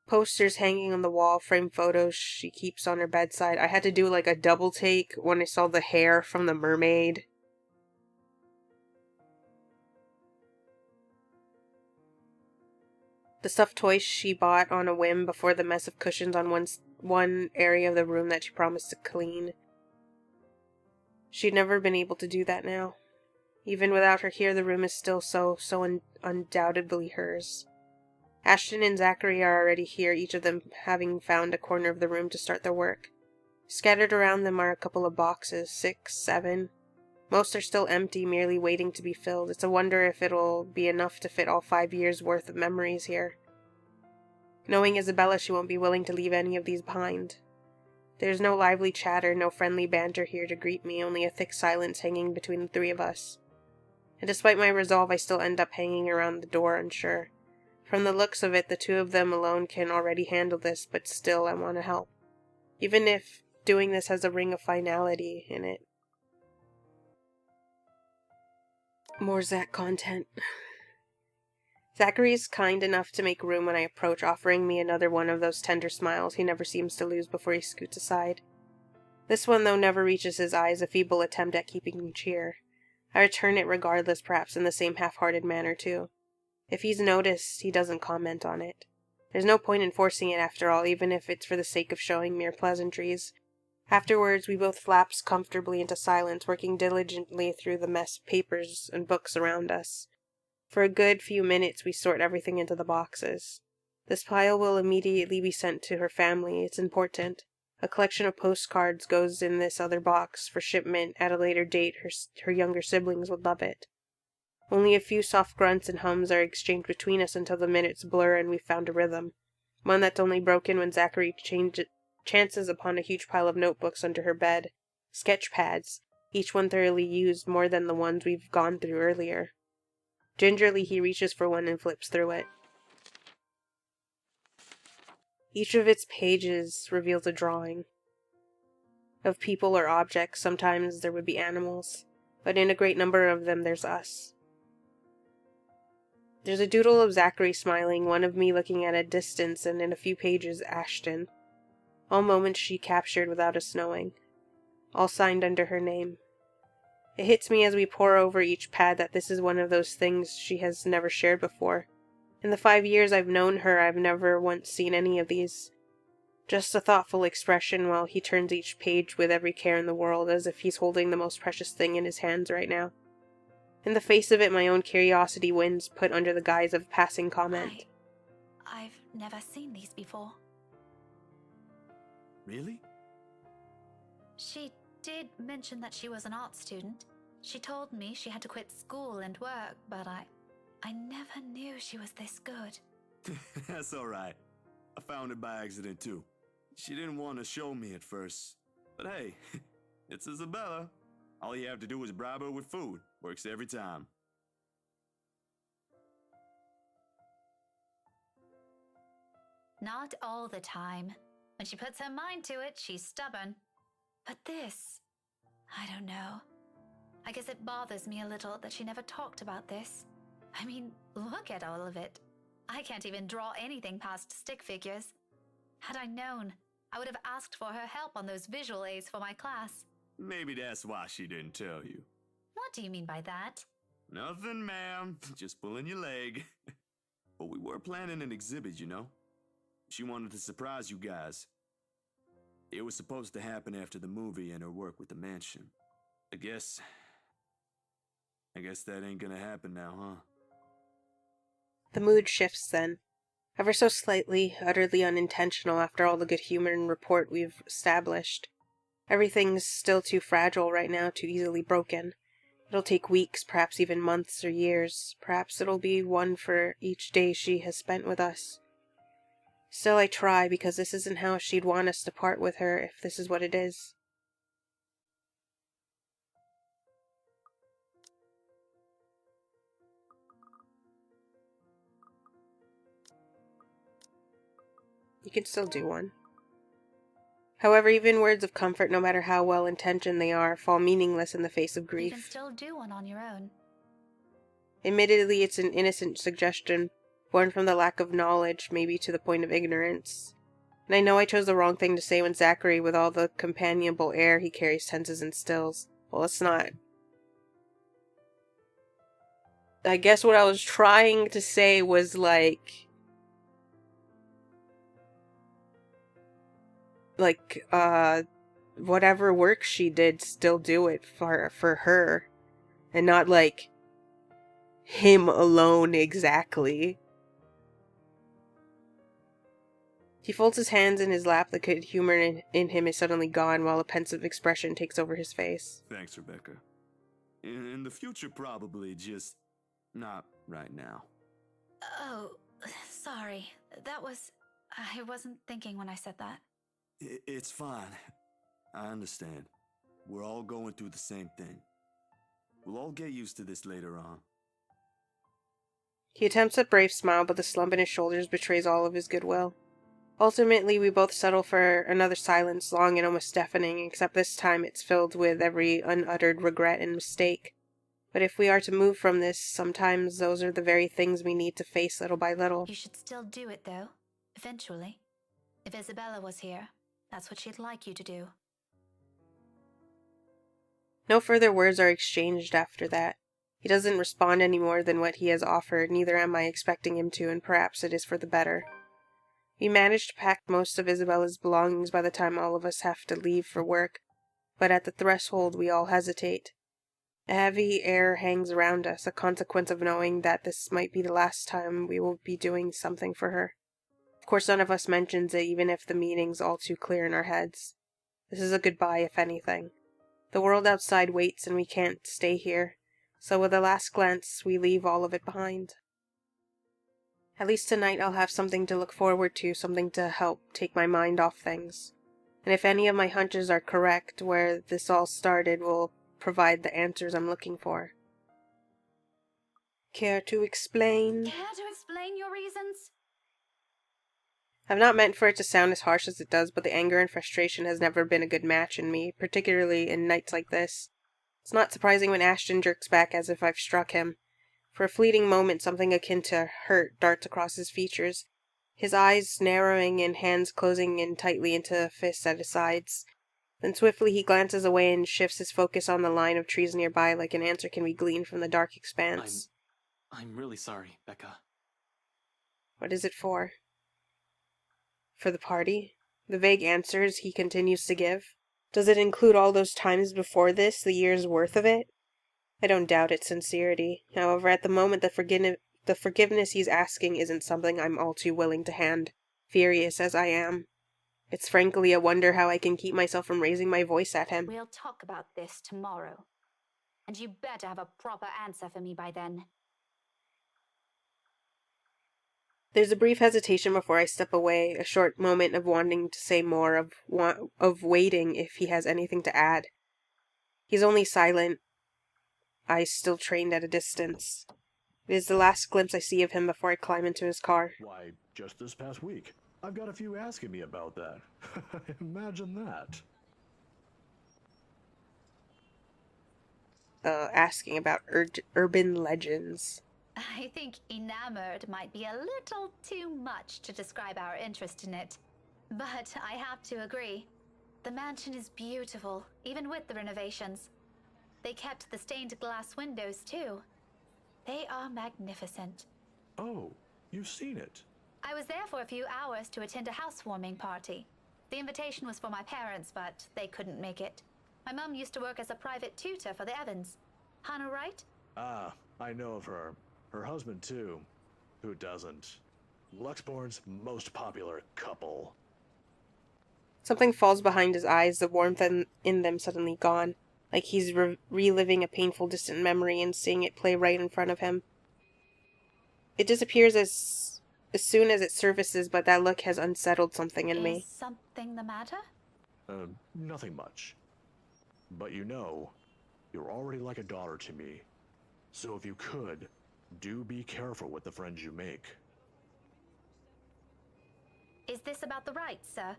Posters hanging on the wall, framed photos she keeps on her bedside. I had to do like a double take when I saw the hair from the mermaid. The stuffed toys she bought on a whim before the mess of cushions on one area of the room that she promised to clean. She'd never been able to do that now. Even without her here, the room is still so undoubtedly hers. Ashton and Zachary are already here, each of them having found a corner of the room to start their work. Scattered around them are a couple of boxes, 6, 7. Most are still empty, merely waiting to be filled. It's a wonder if it'll be enough to fit all 5 years' worth of memories here. Knowing Isabella, she won't be willing to leave any of these behind. There's no lively chatter, no friendly banter here to greet me, only a thick silence hanging between the three of us. And despite my resolve, I still end up hanging around the door, unsure. From the looks of it, the two of them alone can already handle this, but still I want to help. Even if doing this has a ring of finality in it. More Zach content. Zachary's kind enough to make room when I approach, offering me another one of those tender smiles he never seems to lose before he scoots aside. This one, though, never reaches his eyes, a feeble attempt at keeping me cheer. I return it regardless, perhaps in the same half-hearted manner, too. If he's noticed, he doesn't comment on it. There's no point in forcing it, after all, even if it's for the sake of showing mere pleasantries. Afterwards, we both lapse comfortably into silence, working diligently through the mess of papers and books around us. For a good few minutes, we sort everything into the boxes. This pile will immediately be sent to her family. It's important. A collection of postcards goes in this other box for shipment at a later date. Her younger siblings would love it. Only a few soft grunts and hums are exchanged between us until the minutes blur and we've found a rhythm. One that's only broken when Zachary chances upon a huge pile of notebooks under her bed. Sketch pads, each one thoroughly used, more than the ones we've gone through earlier. Gingerly, he reaches for one and flips through it. Each of its pages reveals a drawing of people or objects. Sometimes there would be animals, but in a great number of them there's us. There's a doodle of Zachary smiling, one of me looking at a distance, and in a few pages, Ashton. All moments she captured without us knowing. All signed under her name. It hits me as we pore over each pad that this is one of those things she has never shared before. In the 5 years I've known her, I've never once seen any of these. Just a thoughtful expression while he turns each page with every care in the world, as if he's holding the most precious thing in his hands right now. In the face of it, my own curiosity wins, put under the guise of passing comment. I've never seen these before. Really? She did mention that she was an art student. She told me she had to quit school and work, but I never knew she was this good. That's alright. I found it by accident too. She didn't want to show me at first. But hey, it's Isabella. All you have to do is bribe her with food. Works every time. Not all the time. When she puts her mind to it, she's stubborn. But this, I don't know. I guess it bothers me a little that she never talked about this. I mean, look at all of it. I can't even draw anything past stick figures. Had I known, I would have asked for her help on those visual aids for my class. Maybe that's why she didn't tell you. What do you mean by that? Nothing, ma'am. Just pulling your leg. But we were planning an exhibit, you know. She wanted to surprise you guys. It was supposed to happen after the movie and her work with the mansion. I guess that ain't gonna happen now, huh? The mood shifts then. Ever so slightly, utterly unintentional after all the good humor and rapport we've established. Everything's still too fragile right now, too easily broken. It'll take weeks, perhaps even months or years. Perhaps it'll be one for each day she has spent with us. Still, I try, because this isn't how she'd want us to part with her, if this is what it is. You can still do one. However, even words of comfort, no matter how well-intentioned they are, fall meaningless in the face of grief. You can still do one on your own. Admittedly, it's an innocent suggestion, born from the lack of knowledge, maybe to the point of ignorance. And I know I chose the wrong thing to say when Zachary, with all the companionable air he carries, tenses and stills. Well, it's not. I guess what I was trying to say was, like, like, whatever work she did, still do it for her. And not, like, him alone exactly. He folds his hands in his lap. The good humor in him is suddenly gone, while a pensive expression takes over his face. Thanks, Rebecca. In the future, probably, just not right now. Oh, sorry. I wasn't thinking when I said that. It's fine. I understand. We're all going through the same thing. We'll all get used to this later on. He attempts a brave smile, but the slump in his shoulders betrays all of his goodwill. Ultimately, we both settle for another silence, long and almost deafening, except this time it's filled with every unuttered regret and mistake. But if we are to move from this, sometimes those are the very things we need to face little by little. You should still do it, though. Eventually. If Isabella was here, that's what she'd like you to do. No further words are exchanged after that. He doesn't respond any more than what he has offered, neither am I expecting him to, and perhaps it is for the better. We manage to pack most of Isabella's belongings by the time all of us have to leave for work, but at the threshold we all hesitate. A heavy air hangs around us, a consequence of knowing that this might be the last time we will be doing something for her. Of course, none of us mentions it, even if the meaning's all too clear in our heads. This is a goodbye, if anything. The world outside waits, and we can't stay here, so with a last glance, we leave all of it behind. At least tonight I'll have something to look forward to, something to help take my mind off things. And if any of my hunches are correct, where this all started will provide the answers I'm looking for. Care to explain? Care to explain your reasons? I've not meant for it to sound as harsh as it does, but the anger and frustration has never been a good match in me, particularly in nights like this. It's not surprising when Ashton jerks back as if I've struck him. For a fleeting moment, something akin to hurt darts across his features, his eyes narrowing and hands closing in tightly into fists at his sides. Then swiftly he glances away and shifts his focus on the line of trees nearby like an answer can be gleaned from the dark expanse. I'm really sorry, Becca. What is it for? For the party? The vague answers he continues to give? Does it include all those times before this, the year's worth of it? I don't doubt its sincerity. However, at the moment, the forgiveness he's asking isn't something I'm all too willing to hand, furious as I am. It's frankly a wonder how I can keep myself from raising my voice at him. We'll talk about this tomorrow. And you better have a proper answer for me by then. There's a brief hesitation before I step away, a short moment of wanting to say more, of waiting if he has anything to add. He's only silent, eyes still trained at a distance. It is the last glimpse I see of him before I climb into his car. Why, just this past week. I've got a few asking me about that. Imagine that. Asking about urban legends. I think enamored might be a little too much to describe our interest in it. But I have to agree. The mansion is beautiful, even with the renovations. They kept the stained glass windows, too. They are magnificent. Oh, you've seen it. I was there for a few hours to attend a housewarming party. The invitation was for my parents, but they couldn't make it. My mum used to work as a private tutor for the Evans. Hannah Wright? Ah, I know of her. Her husband, too. Who doesn't? Luxborn's most popular couple. Something falls behind his eyes, the warmth in them suddenly gone, like he's reliving a painful distant memory and seeing it play right in front of him. It disappears as soon as it surfaces, but that look has unsettled something in me. Is something the matter? Nothing much. But you know, you're already like a daughter to me. So if you could, do be careful with the friends you make. Is this about the rights, sir?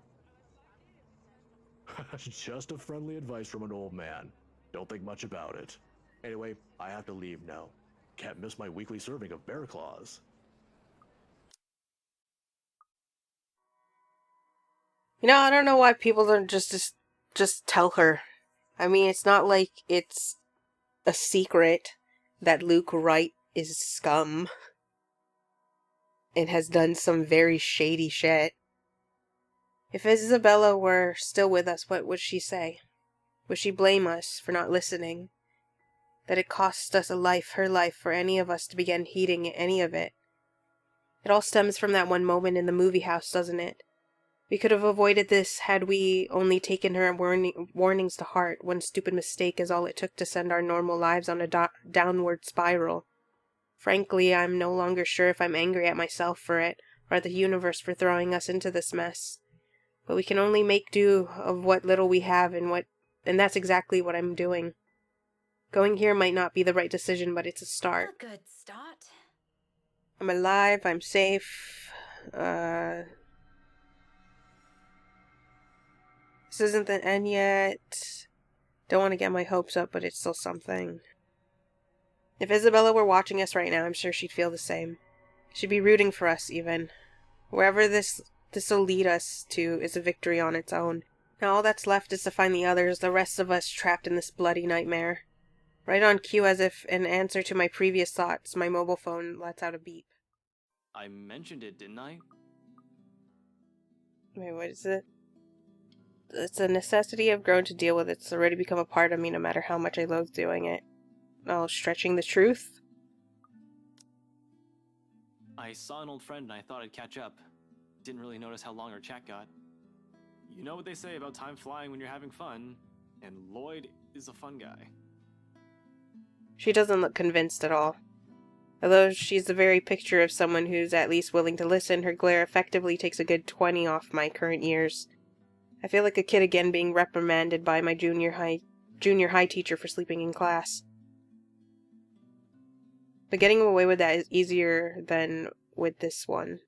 Just a friendly advice from an old man. Don't think much about it. Anyway, I have to leave now. Can't miss my weekly serving of bear claws. You know, I don't know why people don't just tell her. I mean, it's not like it's a secret that Luke Wright is scum and has done some very shady shit. If Isabella were still with us, what would she say? Would she blame us for not listening? That it cost us a life, her life, for any of us to begin heeding any of it? It all stems from that one moment in the movie house, doesn't it? We could have avoided this had we only taken her warnings to heart. One stupid mistake is all it took to send our normal lives on a downward spiral. Frankly, I'm no longer sure if I'm angry at myself for it, or at the universe for throwing us into this mess. But we can only make do of what little we have, and that's exactly what I'm doing. Going here might not be the right decision, but it's a start. A good start. I'm alive, I'm safe. This isn't the end yet. Don't want to get my hopes up, but it's still something. If Isabella were watching us right now, I'm sure she'd feel the same. She'd be rooting for us, even. Wherever this'll lead us to is a victory on its own. Now all that's left is to find the others, the rest of us trapped in this bloody nightmare. Right on cue, as if in answer to my previous thoughts, my mobile phone lets out a beep. I mentioned it, didn't I? Wait, what is it? It's a necessity I've grown to deal with. It's already become a part of me no matter how much I loathe doing it. Oh, stretching the truth? I saw an old friend and I thought I'd catch up. Didn't really notice how long our chat got. You know what they say about time flying when you're having fun, and Lloyd is a fun guy. She doesn't look convinced at all. Although she's the very picture of someone who's at least willing to listen, her glare effectively takes a good 20 off my current years. I feel like a kid again being reprimanded by my junior high teacher for sleeping in class. But getting away with that is easier than with this one.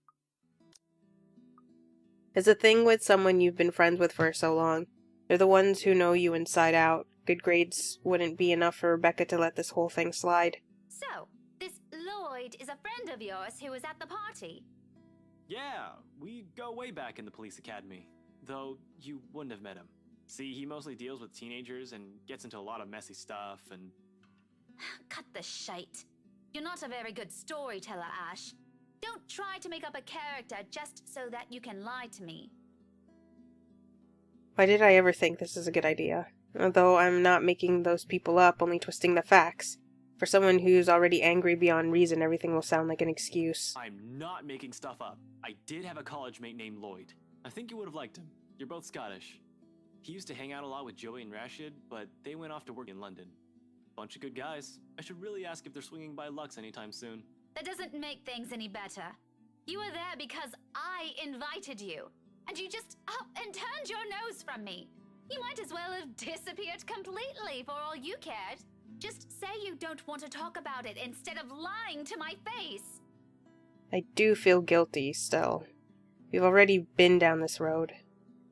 It's a thing with someone you've been friends with for so long. They're the ones who know you inside out. Good grades wouldn't be enough for Rebecca to let this whole thing slide. So, this Lloyd is a friend of yours who was at the party? Yeah, we go way back in the police academy. Though you wouldn't have met him. See, he mostly deals with teenagers and gets into a lot of messy stuff and... Cut the shite. You're not a very good storyteller, Ash. Don't try to make up a character just so that you can lie to me. Why did I ever think this is a good idea? Although I'm not making those people up, only twisting the facts. For someone who's already angry beyond reason, everything will sound like an excuse. I'm not making stuff up. I did have a college mate named Lloyd. I think you would have liked him. You're both Scottish. He used to hang out a lot with Joey and Rashid, but they went off to work in London. Bunch of good guys. I should really ask if they're swinging by Lux anytime soon. That doesn't make things any better. You were there because I invited you, and you just up and turned your nose from me. You might as well have disappeared completely for all you cared. Just say you don't want to talk about it instead of lying to my face. I do feel guilty still. We've already been down this road.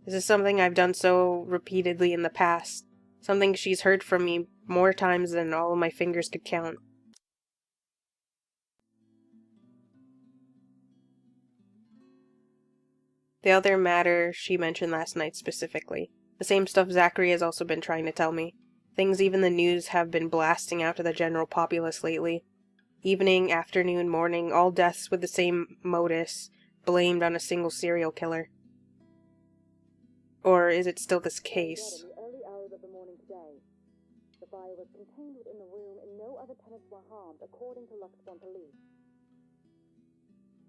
This is something I've done so repeatedly in the past. Something she's heard from me more times than all of my fingers could count. The other matter she mentioned last night specifically. The same stuff Zachary has also been trying to tell me. Things even the news have been blasting out to the general populace lately. Evening, afternoon, morning, all deaths with the same modus, blamed on a single serial killer. Or is it still this case? In the early hours of the morning today, the fire was contained within the room and no other tenants were harmed, according to Luxbourne police.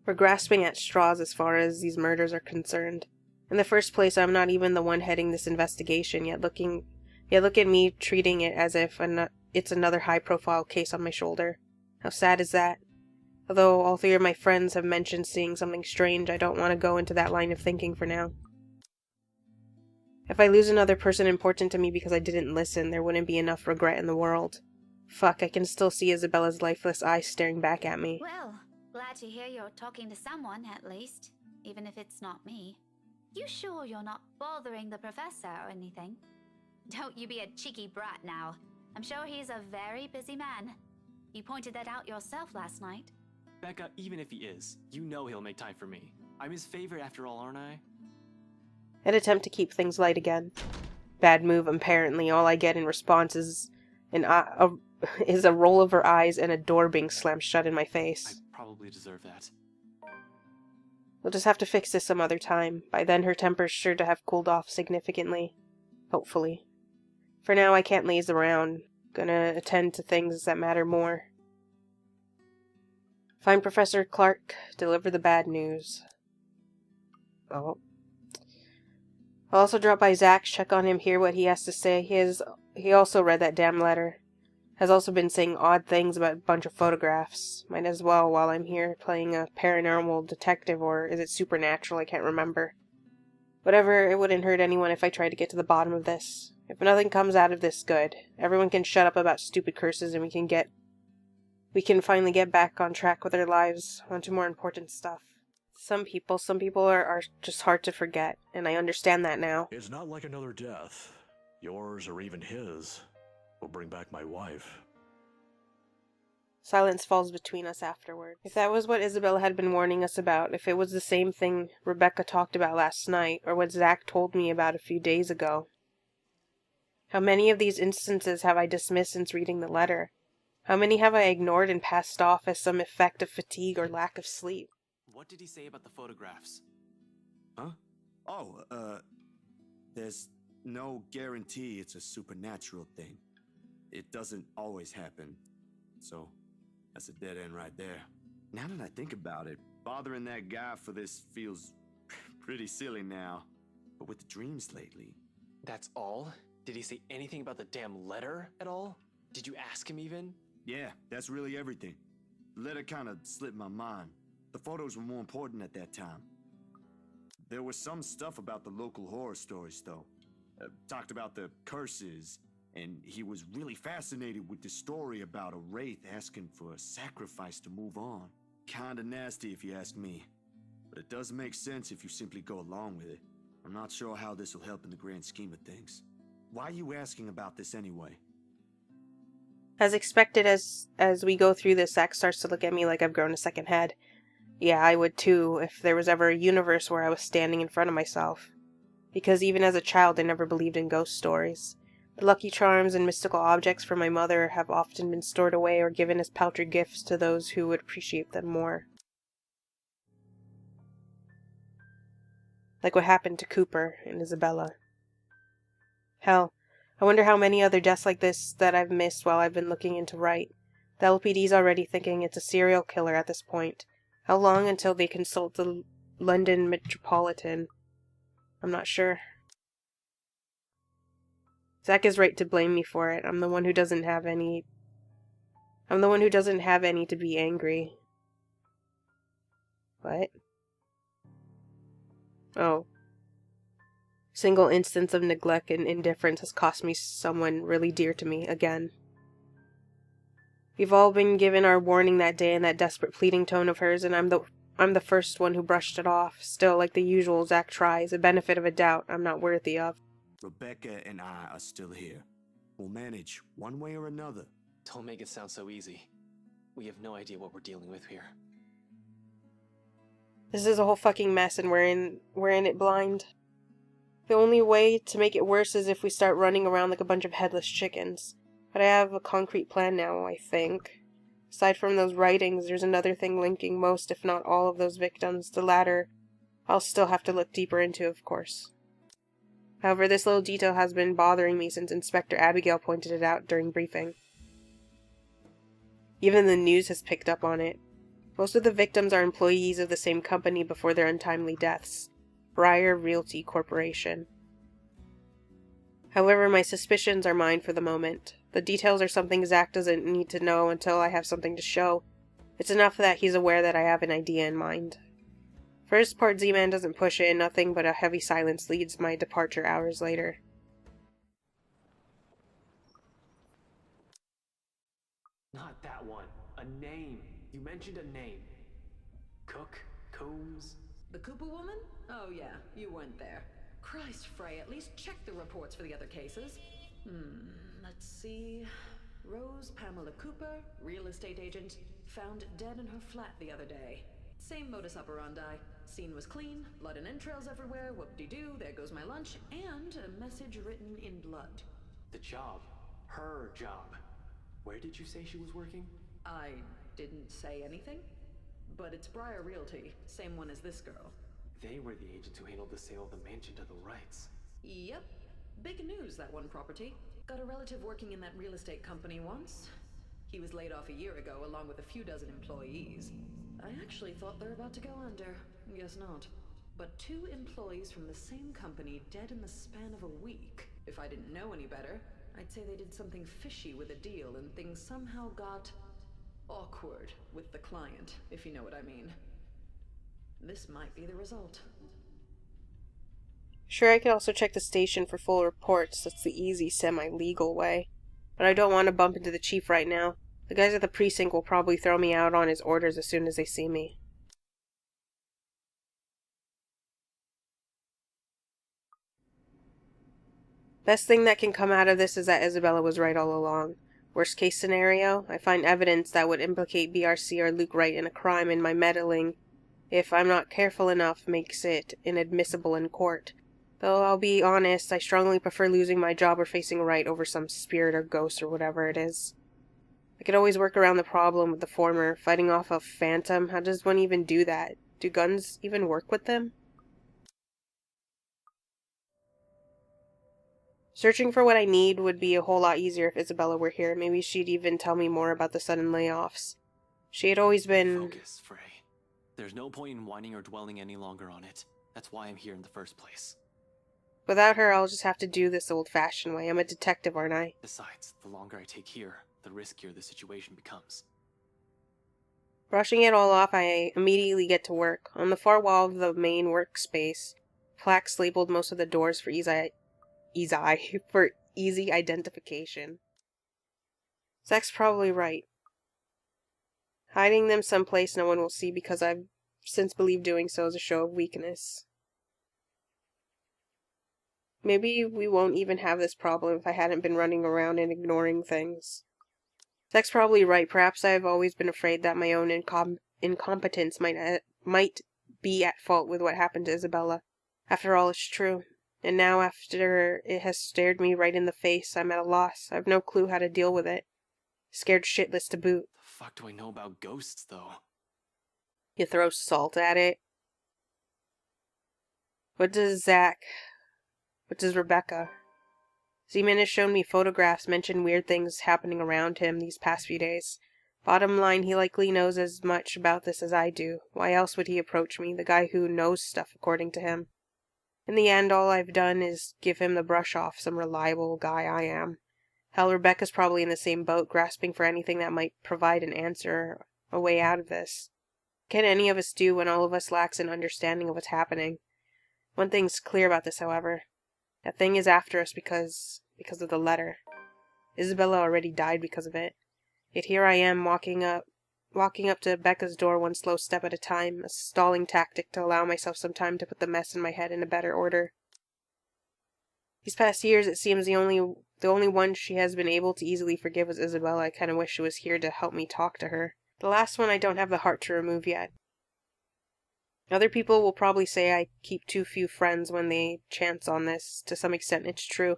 We're grasping at straws as far as these murders are concerned. In the first place, I'm not even the one heading this investigation, yet look at me treating it as if it's another high-profile case on my shoulder. How sad is that? Although all three of my friends have mentioned seeing something strange, I don't want to go into that line of thinking for now. If I lose another person important to me because I didn't listen, there wouldn't be enough regret in the world. Fuck, I can still see Isabella's lifeless eyes staring back at me. Well, glad to hear you're talking to someone, at least. Even if it's not me. You sure you're not bothering the professor or anything? Don't you be a cheeky brat now. I'm sure he's a very busy man. You pointed that out yourself last night. Becca, even if he is, you know he'll make time for me. I'm his favorite after all, aren't I? I'd attempt to keep things light again. Bad move, apparently. All I get in response is a roll of her eyes and a door being slammed shut in my face. I probably deserve that. We'll just have to fix this some other time. By then her temper's sure to have cooled off significantly. Hopefully. For now, I can't laze around. Gonna attend to things that matter more. Find Professor Clark, deliver the bad news. Oh. I'll also drop by Zach's, check on him, hear what he has to say. He also read that damn letter. Has also been saying odd things about a bunch of photographs. Might as well while I'm here playing a paranormal detective, or is it supernatural? I can't remember. Whatever, it wouldn't hurt anyone if I tried to get to the bottom of this. If nothing comes out of this good, everyone can shut up about stupid curses and we can finally get back on track with our lives, onto more important stuff. Some people are just hard to forget, and I understand that now. It's not like another death. Yours or even his will bring back my wife. Silence falls between us afterward. If that was what Isabella had been warning us about, if it was the same thing Rebecca talked about last night, or what Zach told me about a few days ago. How many of these instances have I dismissed since reading the letter? How many have I ignored and passed off as some effect of fatigue or lack of sleep? What did he say about the photographs? Huh? Oh, there's no guarantee it's a supernatural thing. It doesn't always happen. So, that's a dead end right there. Now that I think about it, bothering that guy for this feels pretty silly now. But with the dreams lately... That's all? Did he say anything about the damn letter at all? Did you ask him even? Yeah, that's really everything. The letter kind of slipped my mind. The photos were more important at that time. There was some stuff about the local horror stories, though. Talked about the curses, and he was really fascinated with the story about a wraith asking for a sacrifice to move on. Kinda nasty if you ask me. But it does make sense if you simply go along with it. I'm not sure how this will help in the grand scheme of things. Why are you asking about this anyway? As expected, as we go through this, Zach starts to look at me like I've grown a second head. Yeah, I would too, if there was ever a universe where I was standing in front of myself. Because even as a child, I never believed in ghost stories. The lucky charms and mystical objects from my mother have often been stored away or given as paltry gifts to those who would appreciate them more. Like what happened to Cooper and Isabella. Hell, I wonder how many other deaths like this that I've missed while I've been looking into Wright. The LPD's already thinking it's a serial killer at this point. How long until they consult the London Metropolitan? I'm not sure. Zach is right to blame me for it. I'm the one who doesn't have any to be angry. What? Oh. Single instance of neglect and indifference has cost me someone really dear to me again. We've all been given our warning that day in that desperate pleading tone of hers, and I'm the first one who brushed it off. Still, like the usual, Zach tries, a benefit of a doubt I'm not worthy of. Rebecca and I are still here. We'll manage one way or another. Don't make it sound so easy. We have no idea what we're dealing with here. This is a whole fucking mess, and we're in it blind. The only way to make it worse is if we start running around like a bunch of headless chickens. But I have a concrete plan now, I think. Aside from those writings, there's another thing linking most, if not all, of those victims. The latter, I'll still have to look deeper into, of course. However, this little detail has been bothering me since Inspector Abigail pointed it out during briefing. Even the news has picked up on it. Most of the victims are employees of the same company before their untimely deaths. Briar Realty Corporation. However, my suspicions are mine for the moment. The details are something Zach doesn't need to know until I have something to show. It's enough that he's aware that I have an idea in mind. For his part, Z-Man doesn't push it, and nothing but a heavy silence leads my departure hours later. Not that one. A name. You mentioned a name. Cook? Combs? The Cooper woman? Oh yeah, you weren't there. Christ, Frey, at least check the reports for the other cases. Let's see. Rose Pamela Cooper, real estate agent, found dead in her flat the other day. Same modus operandi. Scene was clean, blood and entrails everywhere, whoop-de-doo, there goes my lunch, and a message written in blood. The job. Her job. Where did you say she was working? I didn't say anything. but it's Briar Realty, same one as this girl. They were the agents who handled the sale of the mansion to the Wrights. Yep. Big news, that one property. Got a relative working in that real estate company once. He was laid off a year ago, along with a few dozen employees. I actually thought they're about to go under. Guess not. But 2 employees from the same company dead in the span of a week. If I didn't know any better, I'd say they did something fishy with a deal and things somehow got awkward with the client, if you know what I mean. This might be the result. Sure, I could also check the station for full reports. That's the easy, semi-legal way. But I don't want to bump into the chief right now. The guys at the precinct will probably throw me out on his orders as soon as they see me. Best thing that can come out of this is that Isabella was right all along. Worst case scenario, I find evidence that would implicate BRC or Luke Wright in a crime, and my meddling, if I'm not careful enough, makes it inadmissible in court. Though I'll be honest, I strongly prefer losing my job or facing Wright over some spirit or ghost or whatever it is. I could always work around the problem with the former, fighting off a phantom. How does one even do that? Do guns even work with them? Searching for what I need would be a whole lot easier if Isabella were here. Maybe she'd even tell me more about the sudden layoffs. She had always been... Focus, Frey. There's no point in whining or dwelling any longer on it. That's why I'm here in the first place. Without her, I'll just have to do this old-fashioned way. I'm a detective, aren't I? Besides, the longer I take here, the riskier the situation becomes. Brushing it all off, I immediately get to work. On the far wall of the main workspace, plaques labeled most of the doors for easy identification. Zach's probably right. Hiding them someplace no one will see because I've since believed doing so is a show of weakness. Maybe we won't even have this problem if I hadn't been running around and ignoring things. Zach's probably right. Perhaps I've always been afraid that my own incompetence might be at fault with what happened to Isabella. After all, it's true. And now, after it has stared me right in the face, I'm at a loss. I've no clue how to deal with it. Scared shitless to boot. The fuck do I know about ghosts, though? You throw salt at it. What does Rebecca? Z-Man has shown me photographs, mentioned weird things happening around him these past few days. Bottom line, he likely knows as much about this as I do. Why else would he approach me, the guy who knows stuff according to him? In the end, all I've done is give him the brush off, some reliable guy I am. Hell, Rebecca's probably in the same boat, grasping for anything that might provide an answer, a way out of this. What can any of us do when all of us lacks an understanding of what's happening? One thing's clear about this, however. That thing is after us because of the letter. Isabella already died because of it. Yet here I am walking up to Becca's door one slow step at a time, a stalling tactic to allow myself some time to put the mess in my head in a better order. These past years, it seems the only one she has been able to easily forgive was Isabella. I kind of wish she was here to help me talk to her. The last one I don't have the heart to remove yet. Other people will probably say I keep too few friends when they chance on this. To some extent, it's true.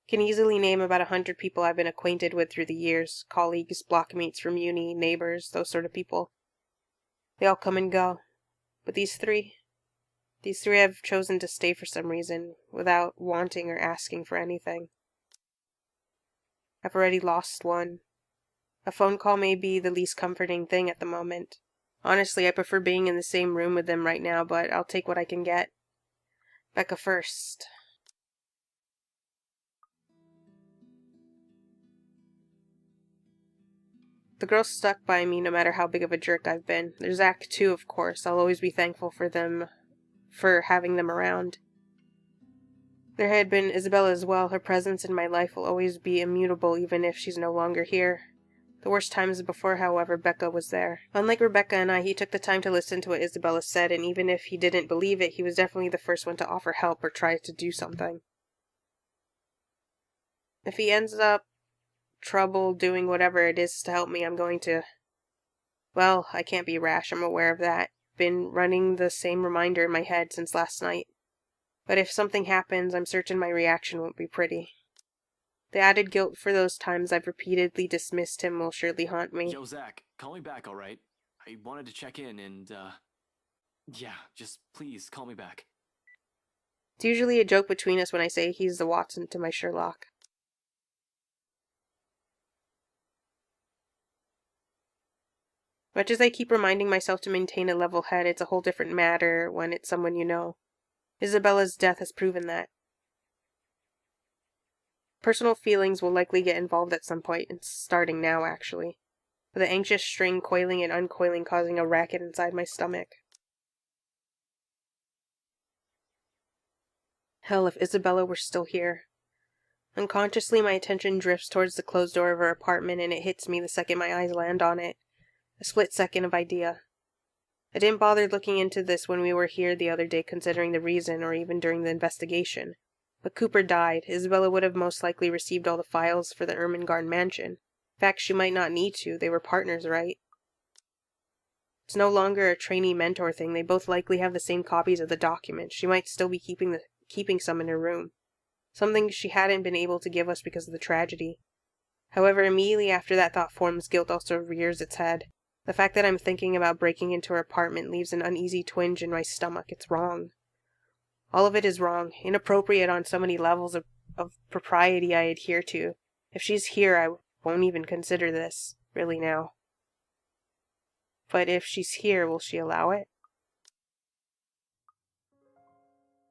Can easily name about 100 people I've been acquainted with through the years. Colleagues, blockmates from uni, neighbors, those sort of people. They all come and go. But these three have chosen to stay for some reason, without wanting or asking for anything. I've already lost one. A phone call may be the least comforting thing at the moment. Honestly, I prefer being in the same room with them right now, but I'll take what I can get. Becca first. The girl stuck by me no matter how big of a jerk I've been. There's Act 2, of course. I'll always be thankful for having them around. There had been Isabella as well. Her presence in my life will always be immutable even if she's no longer here. The worst times before, however, Becca was there. Unlike Rebecca and I, he took the time to listen to what Isabella said, and even if he didn't believe it, he was definitely the first one to offer help or try to do something. If he ends up trouble doing whatever it is to help me, I'm going to... Well, I can't be rash, I'm aware of that. Been running the same reminder in my head since last night. But if something happens, I'm certain my reaction won't be pretty. The added guilt for those times I've repeatedly dismissed him will surely haunt me. Yo, Zach, call me back, alright? I wanted to check in and, yeah, just please call me back. It's usually a joke between us when I say he's the Watson to my Sherlock. Much as I keep reminding myself to maintain a level head, it's a whole different matter when it's someone you know. Isabella's death has proven that. Personal feelings will likely get involved at some point, and starting now, actually. With the anxious string coiling and uncoiling causing a racket inside my stomach. Hell, if Isabella were still here. Unconsciously, my attention drifts towards the closed door of her apartment, and it hits me the second my eyes land on it. A split second of idea. I didn't bother looking into this when we were here the other day considering the reason, or even during the investigation. But Cooper died. Isabella would have most likely received all the files for the Ermengarde mansion. In fact, she might not need to. They were partners, right? It's no longer a trainee-mentor thing. They both likely have the same copies of the documents. She might still be keeping some in her room. Something she hadn't been able to give us because of the tragedy. However, immediately after that thought forms, guilt also rears its head. The fact that I'm thinking about breaking into her apartment leaves an uneasy twinge in my stomach. It's wrong. All of it is wrong, inappropriate on so many levels of propriety I adhere to. If she's here, I won't even consider this, really now. But if she's here, will she allow it?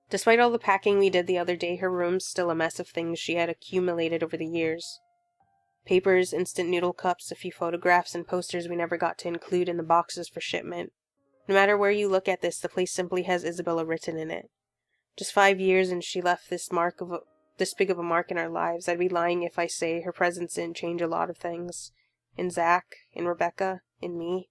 Despite all the packing we did the other day, her room's still a mess of things she had accumulated over the years. Papers, instant noodle cups, a few photographs, and posters we never got to include in the boxes for shipment. No matter where you look at this, the place simply has Isabella written in it. Just 5 years and she left this big of a mark in our lives. I'd be lying if I say her presence didn't change a lot of things. In Zach, in Rebecca, in me.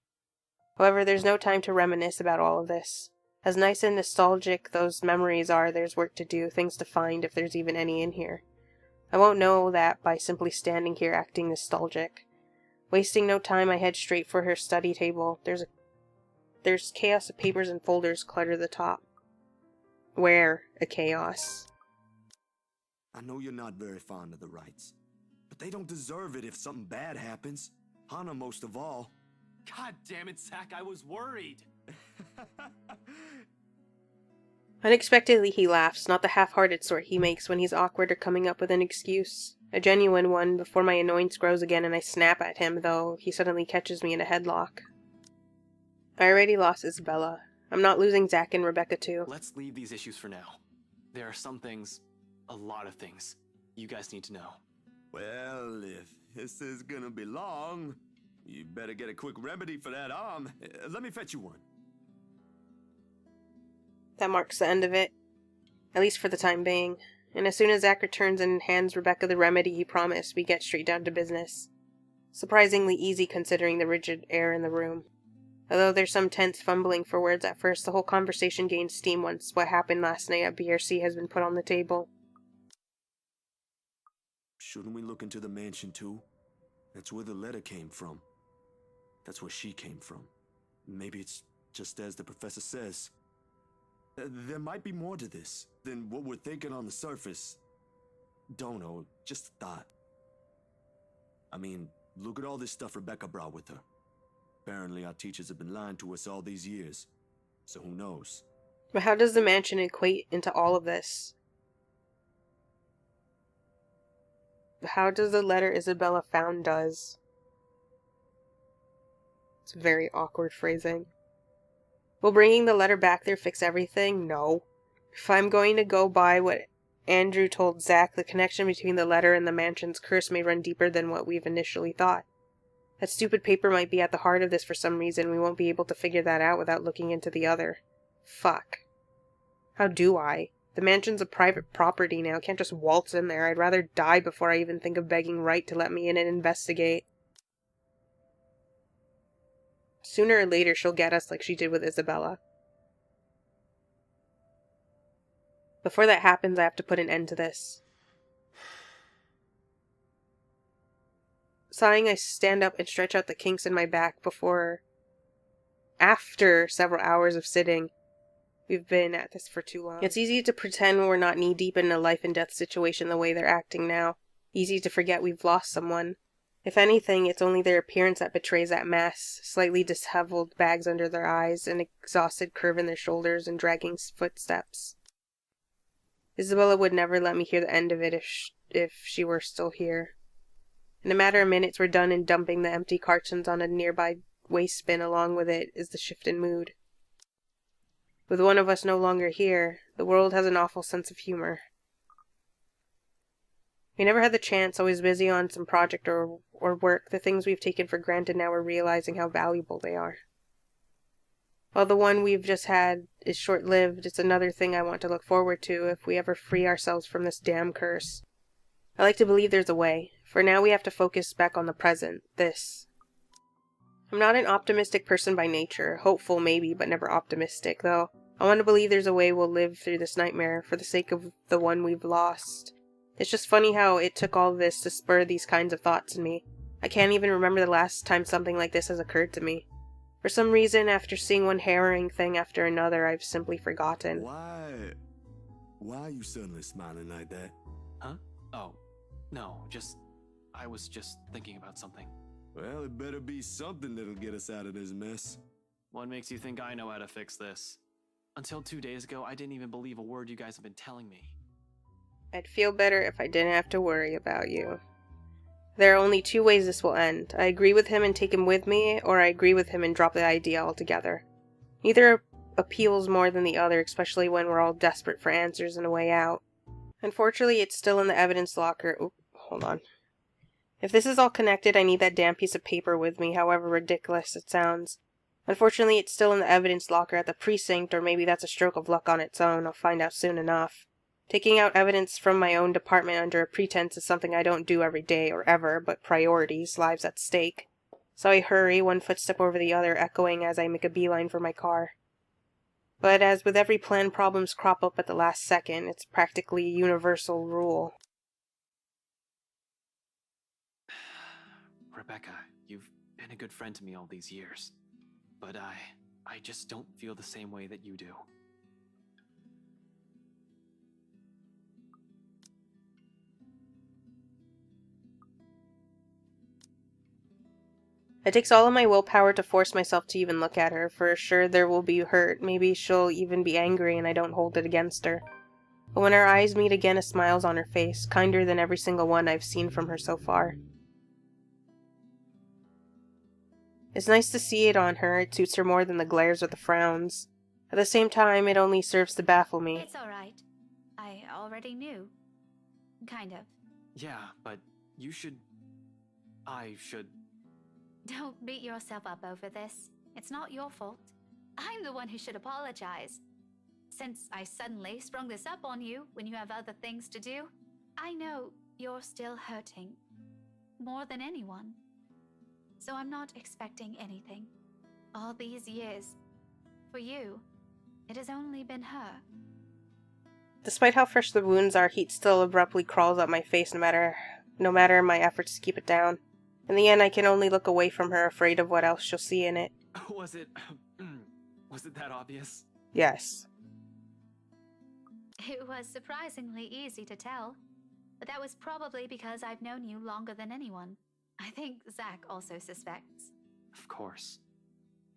However, there's no time to reminisce about all of this. As nice and nostalgic those memories are, there's work to do, things to find if there's even any in here. I won't know that by simply standing here acting nostalgic. Wasting no time, I head straight for her study table. There's chaos of papers and folders clutter the top. Where a chaos. I know you're not very fond of the Wrights, but they don't deserve it if something bad happens. Hannah most of all. God damn it, Zach, I was worried. Unexpectedly he laughs, not the half-hearted sort he makes when he's awkward or coming up with an excuse. A genuine one before my annoyance grows again and I snap at him, though he suddenly catches me in a headlock. I already lost Isabella. I'm not losing Zach and Rebecca too. Let's leave these issues for now. There are some things, a lot of things, you guys need to know. Well, if this is gonna be long, you better get a quick remedy for that arm. Let me fetch you one. That marks the end of it. At least for the time being. And as soon as Zach returns and hands Rebecca the remedy he promised, we get straight down to business. Surprisingly easy considering the rigid air in the room. Although there's some tense fumbling for words at first, the whole conversation gains steam once what happened last night at BRC has been put on the table. Shouldn't we look into the mansion too? That's where the letter came from. That's where she came from. Maybe it's just as the professor says. There might be more to this than what we're thinking on the surface. Don't know, just a thought. I mean, look at all this stuff Rebecca brought with her. Apparently our teachers have been lying to us all these years. So who knows? But how does the mansion equate into all of this? How does the letter Isabella found does? It's very awkward phrasing. Will bringing the letter back there fix everything? No. If I'm going to go by what Andrew told Zach, the connection between the letter and the mansion's curse may run deeper than what we've initially thought. That stupid paper might be at the heart of this for some reason. We won't be able to figure that out without looking into the other. Fuck. How do I? The mansion's a private property now. Can't just waltz in there. I'd rather die before I even think of begging Wright to let me in and investigate. Sooner or later she'll get us like she did with Isabella. Before that happens, I have to put an end to this. Sighing, I stand up and stretch out the kinks in my back after several hours of sitting. We've been at this for too long. It's easy to pretend we're not knee-deep in a life-and-death situation the way they're acting now. Easy to forget we've lost someone. If anything, it's only their appearance that betrays that mess, slightly disheveled bags under their eyes, an exhausted curve in their shoulders, and dragging footsteps. Isabella would never let me hear the end of it if she were still here. In a matter of minutes, we're done in dumping the empty cartons on a nearby waste bin. Along with it is the shift in mood. With one of us no longer here, the world has an awful sense of humor. We never had the chance, always busy on some project or work. The things we've taken for granted now we're realizing how valuable they are. While the one we've just had is short-lived, it's another thing I want to look forward to if we ever free ourselves from this damn curse. I like to believe there's a way. For now, we have to focus back on the present, this. I'm not an optimistic person by nature. Hopeful, maybe, but never optimistic, though. I want to believe there's a way we'll live through this nightmare for the sake of the one we've lost. It's just funny how it took all this to spur these kinds of thoughts in me. I can't even remember the last time something like this has occurred to me. For some reason, after seeing one harrowing thing after another, I've simply forgotten. Why are you suddenly smiling like that? Huh? Oh, no, I was just thinking about something. Well, it better be something that'll get us out of this mess. What makes you think I know how to fix this? Until 2 days ago, I didn't even believe a word you guys have been telling me. I'd feel better if I didn't have to worry about you. There are only two ways this will end. I agree with him and take him with me, or I agree with him and drop the idea altogether. Neither appeals more than the other, especially when we're all desperate for answers and a way out. Unfortunately, it's still in the evidence locker. Oop, hold on. If this is all connected, I need that damn piece of paper with me, however ridiculous it sounds. Unfortunately, it's still in the evidence locker at the precinct, or maybe that's a stroke of luck on its own. I'll find out soon enough. Taking out evidence from my own department under a pretense is something I don't do every day or ever, but priorities, lives at stake. So I hurry, one footstep over the other, echoing as I make a beeline for my car. But as with every plan, problems crop up at the last second. It's practically a universal rule. Rebecca, you've been a good friend to me all these years. But I just don't feel the same way that you do. It takes all of my willpower to force myself to even look at her. For sure there will be hurt. Maybe she'll even be angry and I don't hold it against her. But when our eyes meet again, a smile's on her face, kinder than every single one I've seen from her so far. It's nice to see it on her. It suits her more than the glares or the frowns. At the same time, it only serves to baffle me. It's alright. I already knew. Kind of. Yeah, but I should... Don't beat yourself up over this. It's not your fault. I'm the one who should apologize. Since I suddenly sprung this up on you when you have other things to do, I know you're still hurting. More than anyone. So I'm not expecting anything. All these years. For you, it has only been her. Despite how fresh the wounds are, heat still abruptly crawls up my face no matter my efforts to keep it down. In the end, I can only look away from her, afraid of what else she'll see in it. Was it that obvious? Yes. It was surprisingly easy to tell, but that was probably because I've known you longer than anyone. I think Zach also suspects. Of course.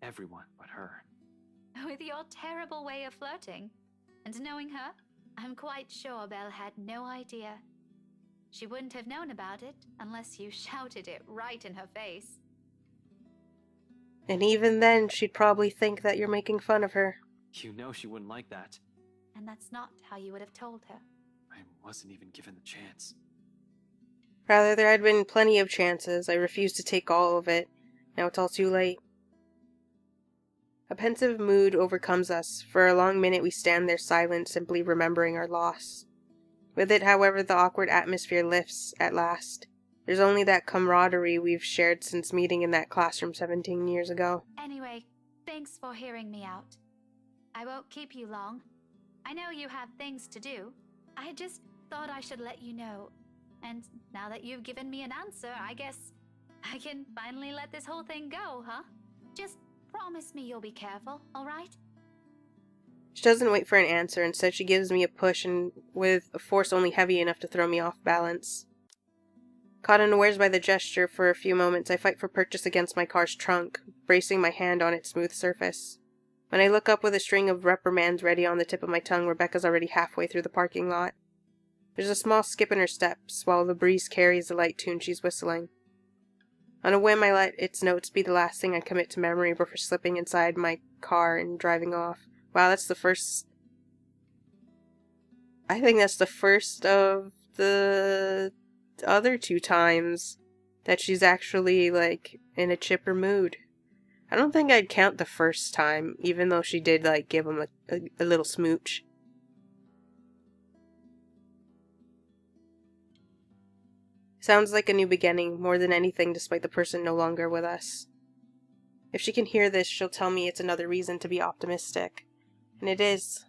Everyone but her. With your terrible way of flirting, and knowing her, I'm quite sure Belle had no idea. She wouldn't have known about it unless you shouted it right in her face. And even then, she'd probably think that you're making fun of her. You know she wouldn't like that. And that's not how you would have told her. I wasn't even given the chance. Rather, there had been plenty of chances. I refused to take all of it. Now it's all too late. A pensive mood overcomes us. For a long minute we stand there silent, simply remembering our loss. With it, however, the awkward atmosphere lifts at last. There's only that camaraderie we've shared since meeting in that classroom 17 years ago. Anyway, thanks for hearing me out. I won't keep you long. I know you have things to do. I just thought I should let you know. And now that you've given me an answer, I guess I can finally let this whole thing go, huh? Just promise me you'll be careful, alright? She doesn't wait for an answer. Instead, she gives me a push, and with a force only heavy enough to throw me off balance. Caught unawares by the gesture, for a few moments I fight for purchase against my car's trunk, bracing my hand on its smooth surface. When I look up with a string of reprimands ready on the tip of my tongue, Rebecca's already halfway through the parking lot. There's a small skip in her steps, while the breeze carries the light tune she's whistling. On a whim, I let its notes be the last thing I commit to memory before slipping inside my car and driving off. Wow, that's the first... I think that's the first of the other 2 times that she's actually, like, in a chipper mood. I don't think I'd count the first time, even though she did, like, give him a little smooch. Sounds like a new beginning, more than anything, despite the person no longer with us. If she can hear this, she'll tell me it's another reason to be optimistic. And it is.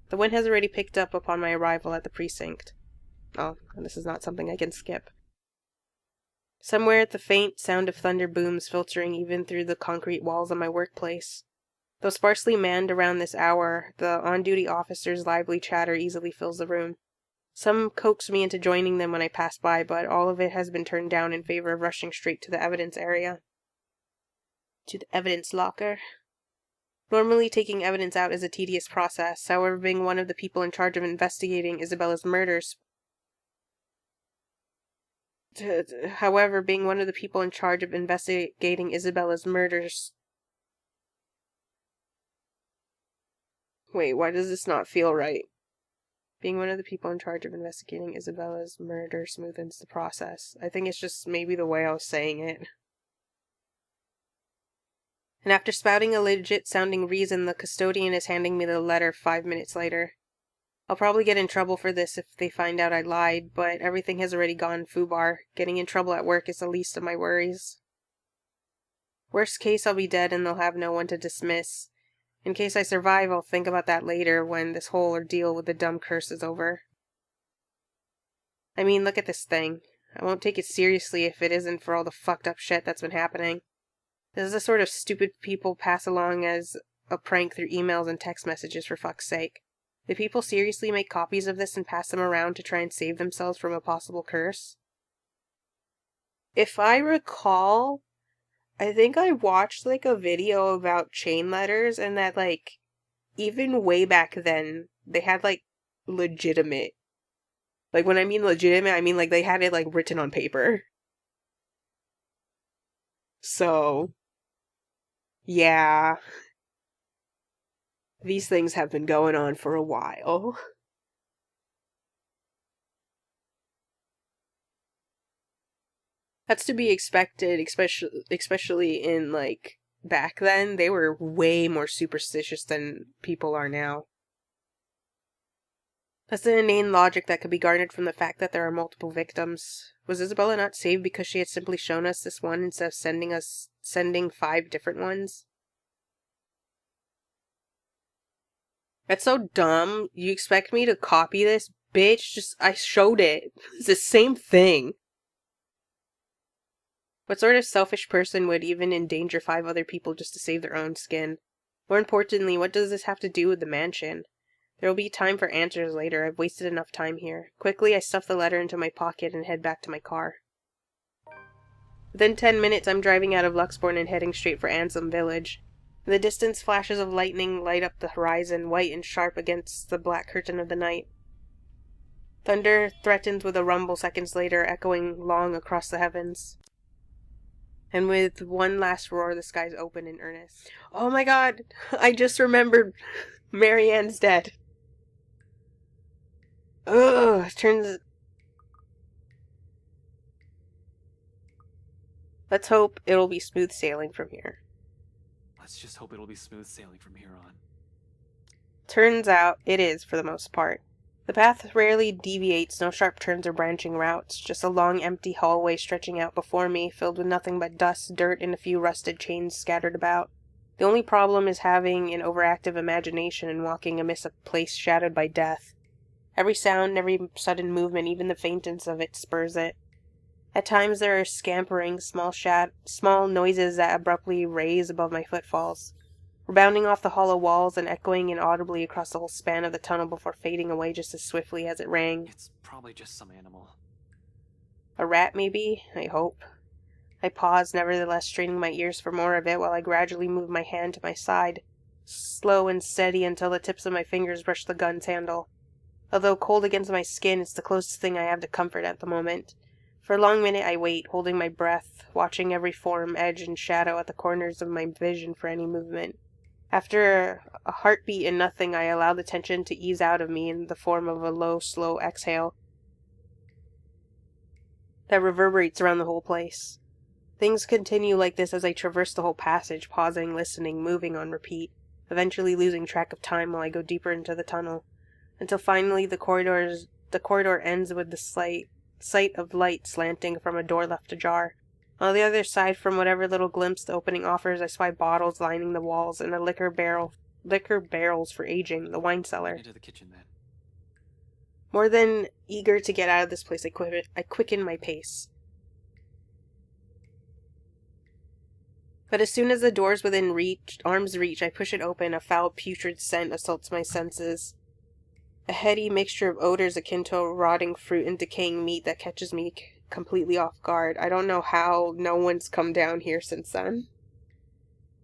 The wind has already picked up upon my arrival at the precinct. Oh, and this is not something I can skip. Somewhere the faint sound of thunder booms filtering even through the concrete walls of my workplace. Though sparsely manned around this hour, the on-duty officer's lively chatter easily fills the room. Some coax me into joining them when I pass by, but all of it has been turned down in favor of rushing straight to the evidence area. To the evidence locker. Normally, taking evidence out is a tedious process, however, being one of the people in charge of investigating Isabella's murders... Wait, why does this not feel right? Being one of the people in charge of investigating Isabella's murder smoothens the process. I think it's just maybe the way I was saying it. And after spouting a legit-sounding reason, the custodian is handing me the letter 5 minutes later. I'll probably get in trouble for this if they find out I lied, but everything has already gone foobar. Getting in trouble at work is the least of my worries. Worst case, I'll be dead and they'll have no one to dismiss. In case I survive, I'll think about that later when this whole ordeal with the dumb curse is over. I mean, look at this thing. I won't take it seriously if it isn't for all the fucked up shit that's been happening. This is the sort of stupid people pass along as a prank through emails and text messages, for fuck's sake. Do people seriously make copies of this and pass them around to try and save themselves from a possible curse? If I recall, I think I watched, like, a video about chain letters, and that, like, even way back then, they had, like, legitimate. Like, when I mean legitimate, I mean, like, they had it, like, written on paper. So, yeah. These things have been going on for a while. That's to be expected, especially in, like, back then. They were way more superstitious than people are now. That's an inane logic that could be garnered from the fact that there are multiple victims. Was Isabella not saved because she had simply shown us this one instead of sending 5 different ones? That's so dumb. You expect me to copy this? Bitch, I showed it. It's the same thing. What sort of selfish person would even endanger 5 other people just to save their own skin? More importantly, what does this have to do with the mansion? There will be time for answers later. I've wasted enough time here. Quickly, I stuff the letter into my pocket and head back to my car. Within 10 minutes, I'm driving out of Luxbourne and heading straight for Ansem Village. In the distance, flashes of lightning light up the horizon, white and sharp against the black curtain of the night. Thunder threatens with a rumble seconds later, echoing long across the heavens. And with one last roar, the skies open in earnest. Oh my god! I just remembered Marianne's dead. Ugh, Let's hope it'll be smooth sailing from here. Let's just hope it'll be smooth sailing from here on. Turns out it is, for the most part. The path rarely deviates, no sharp turns or branching routes, just a long empty hallway stretching out before me, filled with nothing but dust, dirt, and a few rusted chains scattered about. The only problem is having an overactive imagination and walking amidst a place shadowed by death. Every sound, every sudden movement, even the faintness of it spurs it. At times there are scampering, small noises that abruptly raise above my footfalls. rebounding off the hollow walls and echoing inaudibly across the whole span of the tunnel before fading away just as swiftly as it rang. It's probably just some animal. A rat, maybe? I hope. I paused, nevertheless straining my ears for more of it while I gradually moved my hand to my side, slow and steady until the tips of my fingers brushed the gun's handle. Although cold against my skin, it's the closest thing I have to comfort at the moment. For a long minute I wait, holding my breath, watching every form, edge, and shadow at the corners of my vision for any movement. After a heartbeat and nothing, I allow the tension to ease out of me in the form of a low, slow exhale that reverberates around the whole place. Things continue like this as I traverse the whole passage, pausing, listening, moving on repeat, eventually losing track of time while I go deeper into the tunnel, until finally the corridor ends with the sight of light slanting from a door left ajar. On the other side, from whatever little glimpse the opening offers, I spy bottles lining the walls and a liquor barrels for aging, the wine cellar. Into the kitchen then. More than eager to get out of this place, I quicken my pace. But as soon as the door's within arm's reach, I push it open. A foul, putrid scent assaults my senses. A heady mixture of odors akin to rotting fruit and decaying meat that catches me completely off guard. I don't know how no one's come down here since then.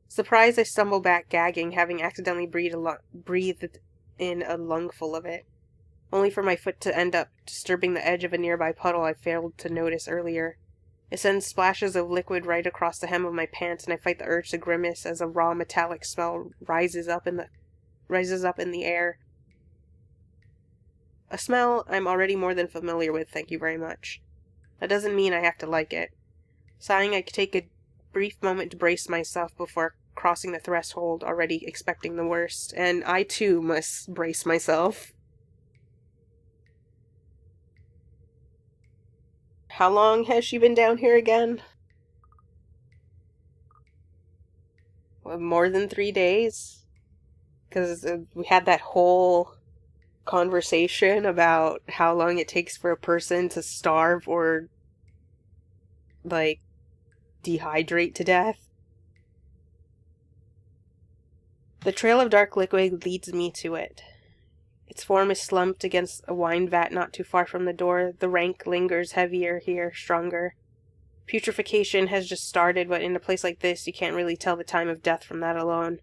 Surprised, I stumble back, gagging, having accidentally breathed in a lungful of it, only for my foot to end up disturbing the edge of a nearby puddle I failed to notice earlier. It sends splashes of liquid right across the hem of my pants, and I fight the urge to grimace as a raw metallic smell rises up in the air. A smell I'm already more than familiar with, thank you very much. That doesn't mean I have to like it. Sighing, I take a brief moment to brace myself before crossing the threshold, already expecting the worst, and I too must brace myself. How long has she been down here again? More than 3 days? Because we had that whole conversation about how long it takes for a person to starve or, like, dehydrate to death. The trail of dark liquid leads me to it. Its form is slumped against a wine vat not too far from the door. The rank lingers, heavier here, stronger. Putrefaction has just started, but in a place like this, you can't really tell the time of death from that alone.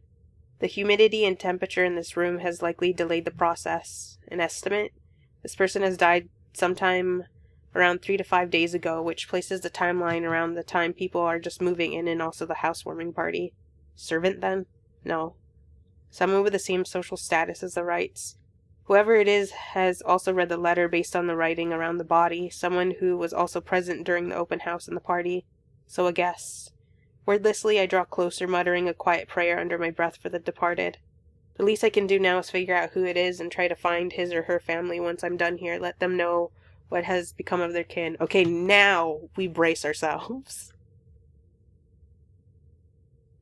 The humidity and temperature in this room has likely delayed the process. An estimate? This person has died sometime around 3 to 5 days ago, which places the timeline around the time people are just moving in and also the housewarming party. Servant, then? No. Someone with the same social status as the Wrights. Whoever it is has also read the letter based on the writing around the body, someone who was also present during the open house and the party. So a guess. Wordlessly, I draw closer, muttering a quiet prayer under my breath for the departed. The least I can do now is figure out who it is and try to find his or her family once I'm done here. Let them know what has become of their kin. Okay, now we brace ourselves.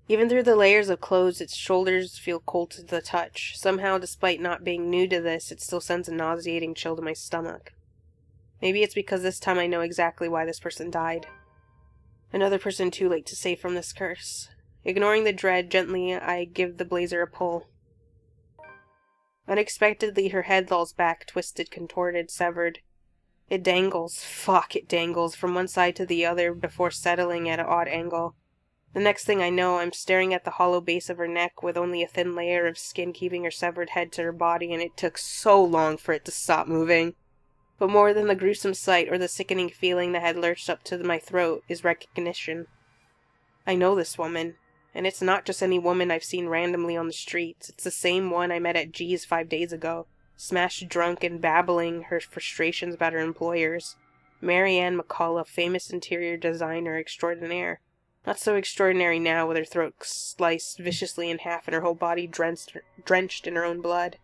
Even through the layers of clothes, its shoulders feel cold to the touch. Somehow, despite not being new to this, it still sends a nauseating chill to my stomach. Maybe it's because this time I know exactly why this person died. Another person too late to save from this curse. Ignoring the dread, gently I give the blazer a pull. Unexpectedly, her head lolls back, twisted, contorted, severed. It dangles from one side to the other before settling at an odd angle. The next thing I know, I'm staring at the hollow base of her neck with only a thin layer of skin keeping her severed head to her body, and it took so long for it to stop moving. But more than the gruesome sight or the sickening feeling that had lurched up to my throat is recognition. I know this woman, and it's not just any woman I've seen randomly on the streets. It's the same one I met at G's 5 days ago, smashed drunk and babbling her frustrations about her employers. Mary Ann McCullough, famous interior designer extraordinaire. Not so extraordinary now, with her throat sliced viciously in half and her whole body drenched in her own blood.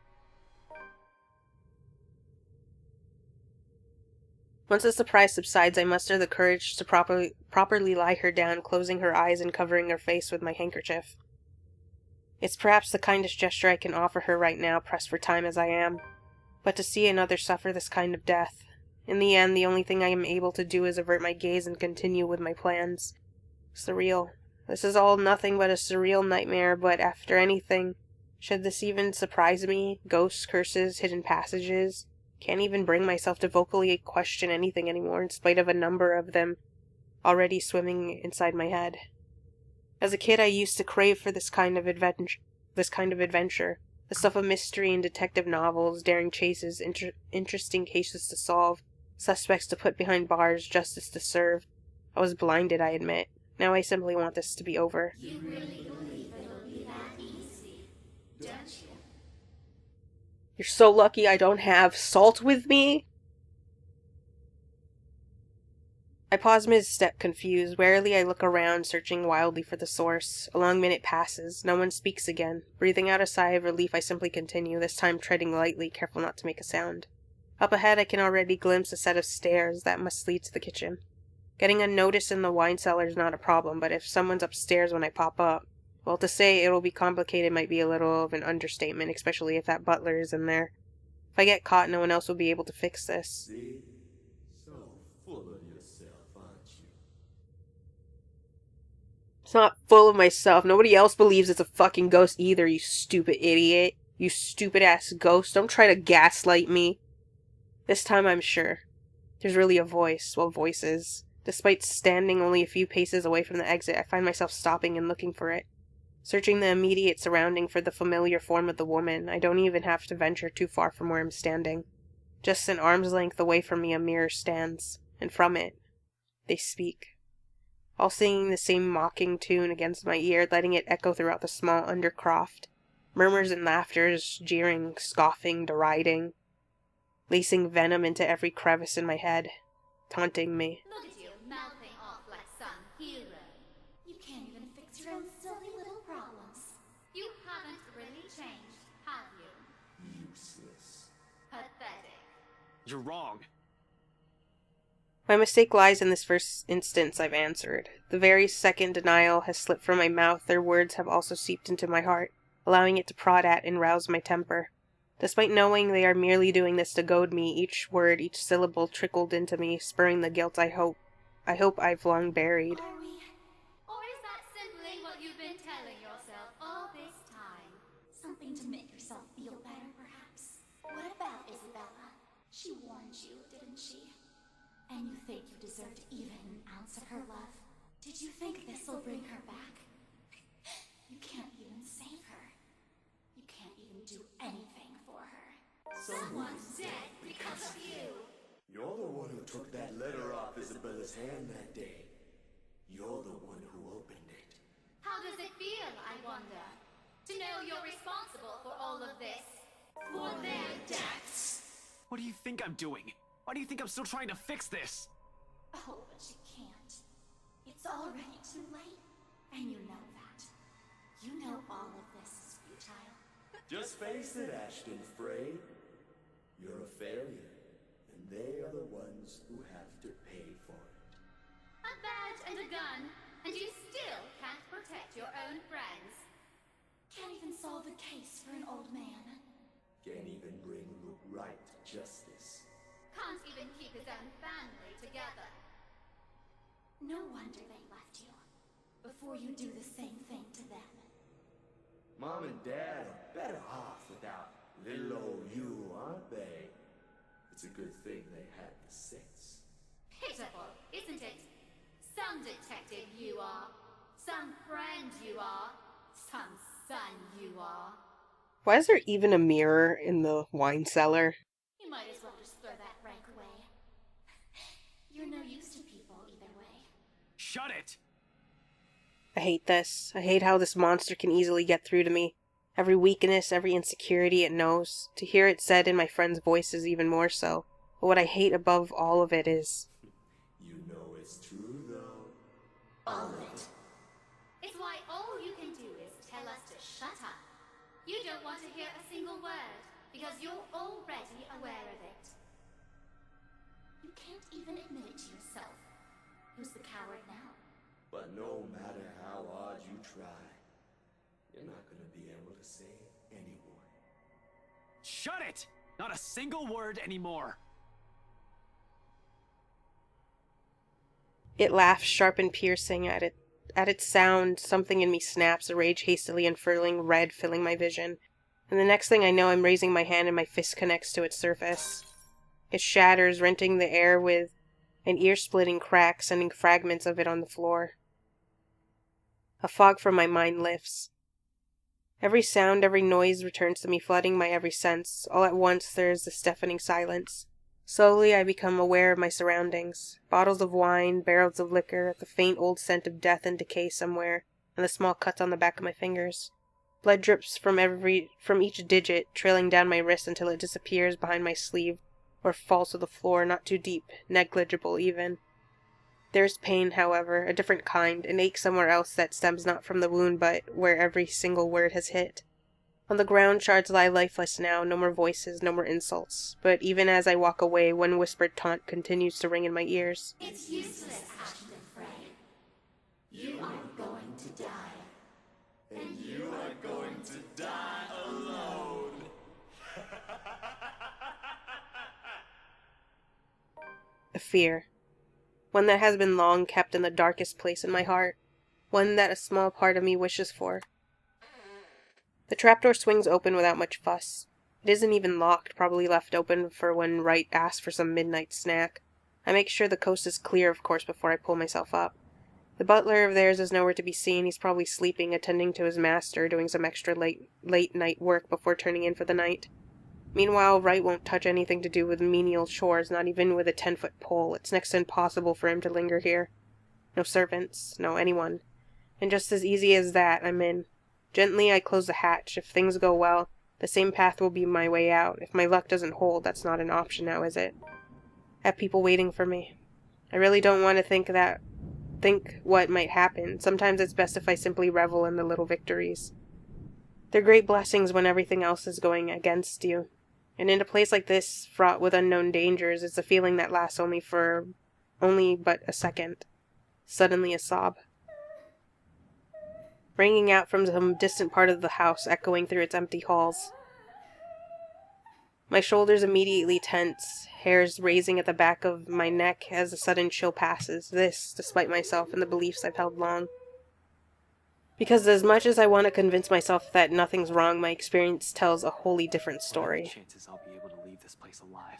Once the surprise subsides, I muster the courage to properly lie her down, closing her eyes and covering her face with my handkerchief. It's perhaps the kindest gesture I can offer her right now, pressed for time as I am. But to see another suffer this kind of death. In the end, the only thing I am able to do is avert my gaze and continue with my plans. Surreal. This is all nothing but a surreal nightmare, but after anything, should this even surprise me? Ghosts, curses, hidden passages? Can't even bring myself to vocally question anything anymore, in spite of a number of them already swimming inside my head. As a kid, I used to crave for this kind of adventure. The stuff of mystery and detective novels, daring chases, interesting cases to solve, suspects to put behind bars, justice to serve. I was blinded, I admit. Now I simply want this to be over. You really believe it'll be that easy, don't you? You're so lucky I don't have salt with me. I pause mid-step, confused. Warily I look around, searching wildly for the source. A long minute passes. No one speaks again. Breathing out a sigh of relief, I simply continue, this time treading lightly, careful not to make a sound. Up ahead, I can already glimpse a set of stairs that must lead to the kitchen. Getting unnoticed in the wine cellar is not a problem, but if someone's upstairs when I pop up, well, to say it'll be complicated might be a little of an understatement, especially if that butler is in there. If I get caught, no one else will be able to fix this. See? So full of yourself, aren't you? It's not full of myself. Nobody else believes it's a fucking ghost either, you stupid idiot. You stupid ass ghost. Don't try to gaslight me. This time I'm sure. There's really a voice. Well, voices. Despite standing only a few paces away from the exit, I find myself stopping and looking for it. Searching the immediate surrounding for the familiar form of the woman, I don't even have to venture too far from where I'm standing. Just an arm's length away from me a mirror stands, and from it, they speak. All singing the same mocking tune against my ear, letting it echo throughout the small undercroft. Murmurs and laughters, jeering, scoffing, deriding, lacing venom into every crevice in my head, taunting me. Look at you, mouthing off like some hero. You can't even fix your own silly little problems. You haven't really changed, have you? Useless. Pathetic. You're wrong. My mistake lies in this first instance I've answered. The very second denial has slipped from my mouth, their words have also seeped into my heart, allowing it to prod at and rouse my temper. Despite knowing they are merely doing this to goad me, each word, each syllable trickled into me, spurring the guilt I hope I've long buried. Are we? Or is that simply what you've been telling yourself all this time? Something to make yourself feel better, perhaps? What about Isabella? She warned you, didn't she? And you think you deserved even an ounce of her love? Did you think this'll bring her back? You can't even save her. You can't even do anything for her. Someone's dead because of you. You're the one who took that letter off Isabella's hand that day. You're the one who opened it. How does it feel, I wonder? To know you're responsible for all of this. For their deaths. What do you think I'm doing? Why do you think I'm still trying to fix this? Oh, but you can't. It's already too late. And you know that. You know all of this is futile. Just face it, Ashton Frey. You're a failure, and they are the ones who have to pay for it. A badge and a gun, and you still can't protect your own friends. Can't even solve a case for an old man. Can't even bring Luke right to justice. Can't even keep his own family together. No wonder they left you. Before you do the same thing to them. Mom and Dad are better off without little old you, aren't they? It's a good thing they had the sense. Pitiful, isn't it? Some detective you are. Some friend you are. Some son you are. Why is there even a mirror in the wine cellar? You might as well just throw that rank away. You're no use to people either way. Shut it! I hate this. I hate how this monster can easily get through to me. Every weakness, every insecurity it knows. To hear it said in my friends' voices even more so. But what I hate above all of it is... You know it's true, though. All of it. It's why all you can do is tell us to shut up. You don't want to hear a single word, because you're already aware of it. You can't even admit it to yourself. Who's the coward now? But no matter how hard you try, you're not gonna be able to save anyone. Shut it! Not a single word anymore. It laughs, sharp and piercing at At its sound, something in me snaps, a rage hastily unfurling, red filling my vision. And the next thing I know, I'm raising my hand and my fist connects to its surface. It shatters, renting the air with an ear-splitting crack, sending fragments of it on the floor. A fog from my mind lifts. Every sound, every noise returns to me, flooding my every sense. All at once, there is this deafening silence. Slowly, I become aware of my surroundings. Bottles of wine, barrels of liquor, the faint old scent of death and decay somewhere, and the small cuts on the back of my fingers. Blood drips from each digit, trailing down my wrist until it disappears behind my sleeve, or falls to the floor, not too deep, negligible even. There is pain, however, a different kind, an ache somewhere else that stems not from the wound but where every single word has hit. On the ground, shards lie lifeless now, no more voices, no more insults. But even as I walk away, one whispered taunt continues to ring in my ears. It's useless acting afraid. You are going to die. And you are going to die alone. A fear. One that has been long kept in the darkest place in my heart. One that a small part of me wishes for. The trapdoor swings open without much fuss. It isn't even locked, probably left open for when Wright asks for some midnight snack. I make sure the coast is clear, of course, before I pull myself up. The butler of theirs is nowhere to be seen. He's probably sleeping, attending to his master, doing some extra late night work before turning in for the night. Meanwhile, Wright won't touch anything to do with menial chores, not even with a 10-foot pole. It's next to impossible for him to linger here. No servants, no anyone. And just as easy as that, I'm in. Gently, I close the hatch. If things go well, the same path will be my way out. If my luck doesn't hold, that's not an option now, is it? I have people waiting for me. I really don't want to think what might happen. Sometimes it's best if I simply revel in the little victories. They're great blessings when everything else is going against you. And in a place like this, fraught with unknown dangers, it's a feeling that lasts only but a second. Suddenly a sob. Ringing out from some distant part of the house, echoing through its empty halls. My shoulders immediately tense, hairs raising at the back of my neck as a sudden chill passes. This, despite myself and the beliefs I've held long. Because as much as I want to convince myself that nothing's wrong, my experience tells a wholly different story. Chances I'll be able to leave this place alive.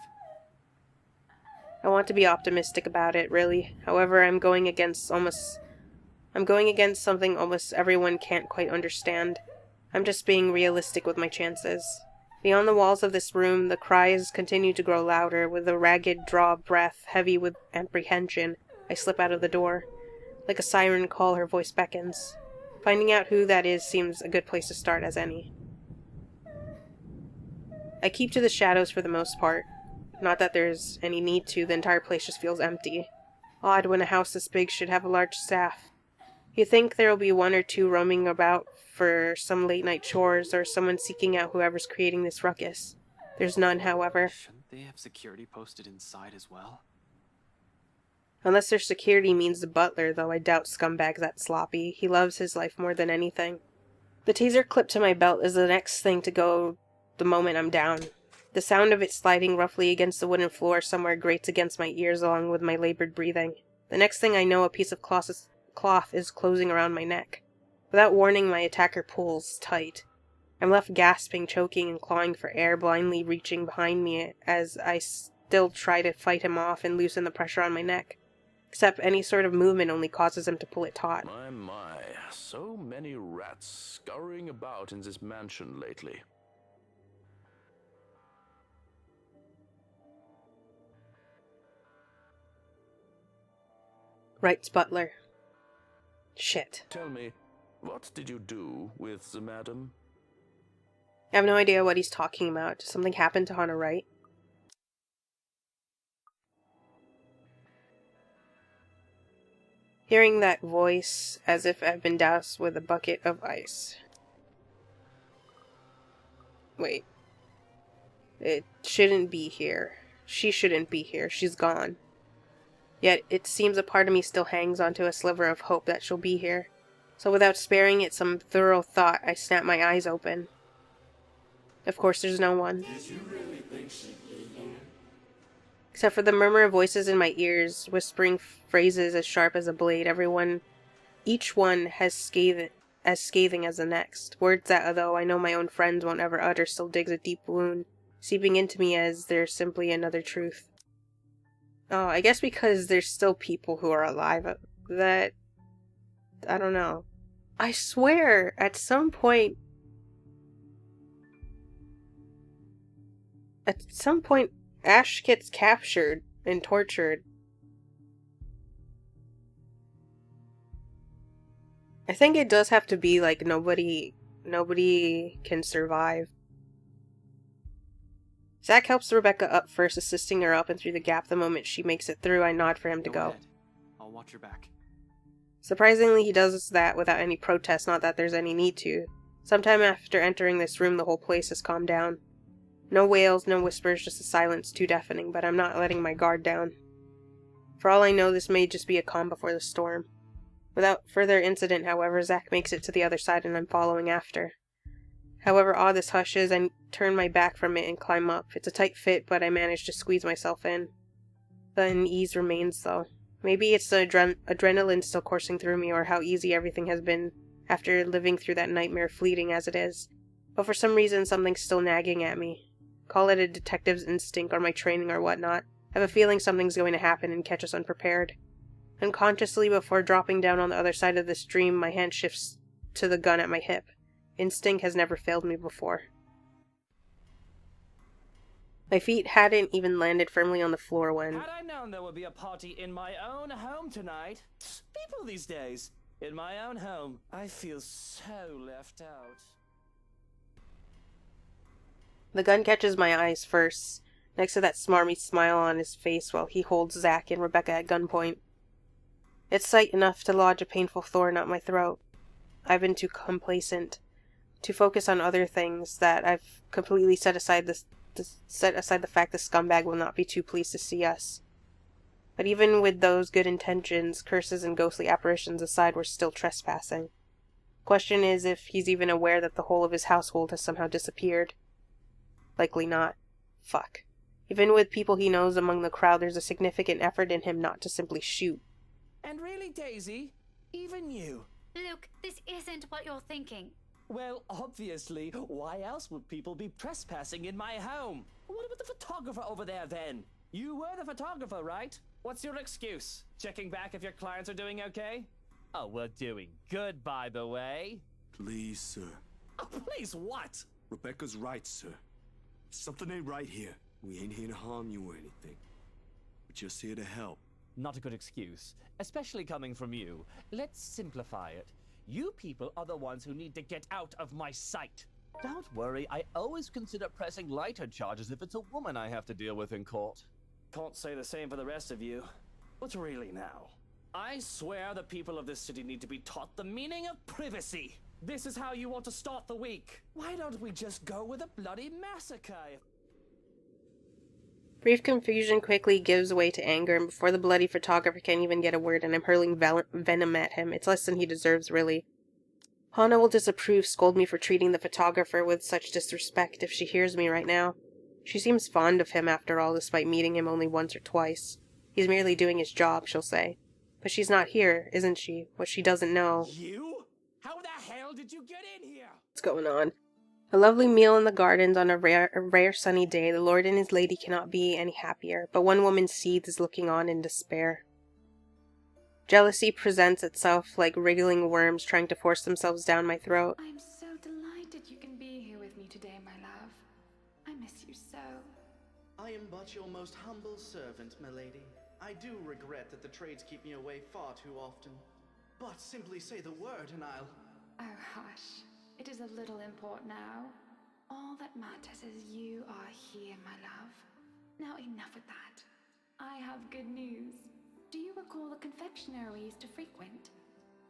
I want to be optimistic about it, really. However, I'm going against something almost everyone can't quite understand. I'm just being realistic with my chances. Beyond the walls of this room, the cries continue to grow louder. With a ragged draw of breath, heavy with apprehension, I slip out of the door. Like a siren call, her voice beckons. Finding out who that is seems a good place to start as any. I keep to the shadows for the most part. Not that there's any need to, the entire place just feels empty. Odd when a house this big should have a large staff. You think there will be one or two roaming about for some late-night chores, or someone seeking out whoever's creating this ruckus. There's none, however. Shouldn't they have security posted inside as well? Unless their security means the butler, though I doubt scumbag's that sloppy. He loves his life more than anything. The taser clipped to my belt is the next thing to go the moment I'm down. The sound of it sliding roughly against the wooden floor somewhere grates against my ears along with my labored breathing. The next thing I know, a piece of cloth is closing around my neck. Without warning, my attacker pulls tight. I'm left gasping, choking, and clawing for air, blindly reaching behind me as I still try to fight him off and loosen the pressure on my neck. Except any sort of movement only causes him to pull it taut. My, so many rats scurrying about in this mansion lately. Wright's butler. Shit. Tell me, what did you do with the madam? I have no idea what he's talking about. Did something happen to Hannah Wright? Hearing that voice, as if I've been doused with a bucket of ice. Wait. It shouldn't be here. She shouldn't be here. She's gone. Yet it seems a part of me still hangs onto a sliver of hope that she'll be here. So without sparing it some thorough thought, I snap my eyes open. Of course there's no one. Did you really think she'd be here? Except for the murmur of voices in my ears, whispering phrases as sharp as a blade. Everyone each one as scathing as the next. Words that, although I know my own friends won't ever utter, still digs a deep wound, seeping into me as they're simply another truth. Oh, I guess because there's still people who are alive that... I don't know. I swear, at some point, Ash gets captured and tortured. I think it does have to be like nobody can survive. Zach helps Rebecca up first, assisting her up and through the gap. The moment she makes it through, I nod for him to go. Ahead. I'll watch your back. Surprisingly, he does that without any protest, not that there's any need to. Sometime after entering this room, the whole place has calmed down. No wails, no whispers, just a silence too deafening, but I'm not letting my guard down. For all I know, this may just be a calm before the storm. Without further incident, however, Zach makes it to the other side and I'm following after. However odd this hush is, I turn my back from it and climb up. It's a tight fit, but I manage to squeeze myself in. The unease remains, though. Maybe it's the adrenaline still coursing through me, or how easy everything has been after living through that nightmare, fleeting as it is. But for some reason, something's still nagging at me. Call it a detective's instinct or my training or whatnot. I have a feeling something's going to happen and catch us unprepared. Unconsciously, before dropping down on the other side of this dream, my hand shifts to the gun at my hip. Instinct has never failed me before. My feet hadn't even landed firmly on the floor when... Had I known there would be a party in my own home tonight... People these days, in my own home, I feel so left out. The gun catches my eyes first, next to that smarmy smile on his face while he holds Zach and Rebecca at gunpoint. It's sight enough to lodge a painful thorn up my throat. I've been too complacent, too focused on other things, that I've completely set aside the fact the scumbag will not be too pleased to see us. But even with those good intentions, curses and ghostly apparitions aside, we're still trespassing. Question is if he's even aware that the whole of his household has somehow disappeared. Likely not. Fuck. Even with people he knows among the crowd, there's a significant effort in him not to simply shoot. And really, Daisy, even you. Luke, this isn't what you're thinking. Well, obviously, why else would people be trespassing in my home? What about the photographer over there, then? You were the photographer, right? What's your excuse? Checking back if your clients are doing okay? Oh, we're doing good, by the way. Please, sir. Oh, please what? Rebecca's right, sir. Something ain't right here. We ain't here to harm you or anything. We're just here to help. Not a good excuse, especially coming from you. Let's simplify it. You people are the ones who need to get out of my sight. Don't worry, I always consider pressing lighter charges if it's a woman I have to deal with in court. Can't say the same for the rest of you. But really now, I swear the people of this city need to be taught the meaning of privacy. This is how you want to start the week. Why don't we just go with a bloody massacre? Brief confusion quickly gives way to anger, and before the bloody photographer can even get a word in, I'm hurling venom at him. It's less than he deserves, really. Hana will disapprove, scold me for treating the photographer with such disrespect if she hears me right now. She seems fond of him after all, despite meeting him only once or twice. He's merely doing his job, she'll say. But she's not here, isn't she? What she doesn't know. You? How the hell did you get in here? What's going on? A lovely meal in the gardens on a rare sunny day. The Lord and his lady cannot be any happier, but one woman seethes looking on in despair. Jealousy presents itself like wriggling worms trying to force themselves down my throat. I'm so delighted you can be here with me today, my love. I miss you so. I am but your most humble servant, milady. I do regret that the trades keep me away far too often. But simply say the word and I'll... Oh, hush. It is a little import now. All that matters is you are here, my love. Now enough with that. I have good news. Do you recall the confectionery we used to frequent?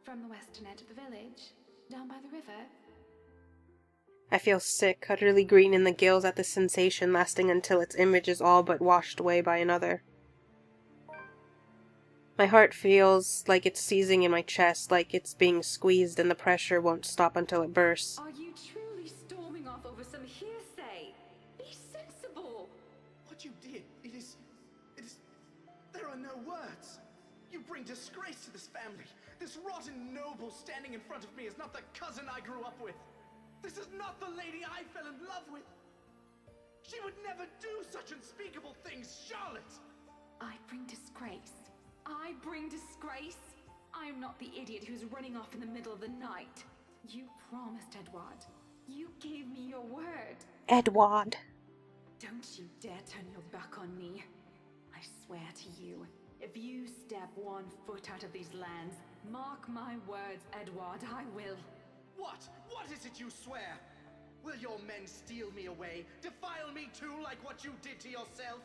From the western edge of the village, down by the river? I feel sick, utterly green in the gills at this sensation lasting until its image is all but washed away by another. My heart feels like it's seizing in my chest, like it's being squeezed and the pressure won't stop until it bursts. Are you truly storming off over some hearsay? Be sensible! What you did, it is... There are no words. You bring disgrace to this family. This rotten noble standing in front of me is not the cousin I grew up with. This is not the lady I fell in love with. She would never do such unspeakable things, Charlotte! I bring disgrace. I bring disgrace. I'm not the idiot who's running off in the middle of the night. You promised, Edward. You gave me your word. Edward. Don't you dare turn your back on me. I swear to you, if you step 1 foot out of these lands, mark my words, Edward, I will. What? What is it you swear? Will your men steal me away, defile me too, like what you did to yourself?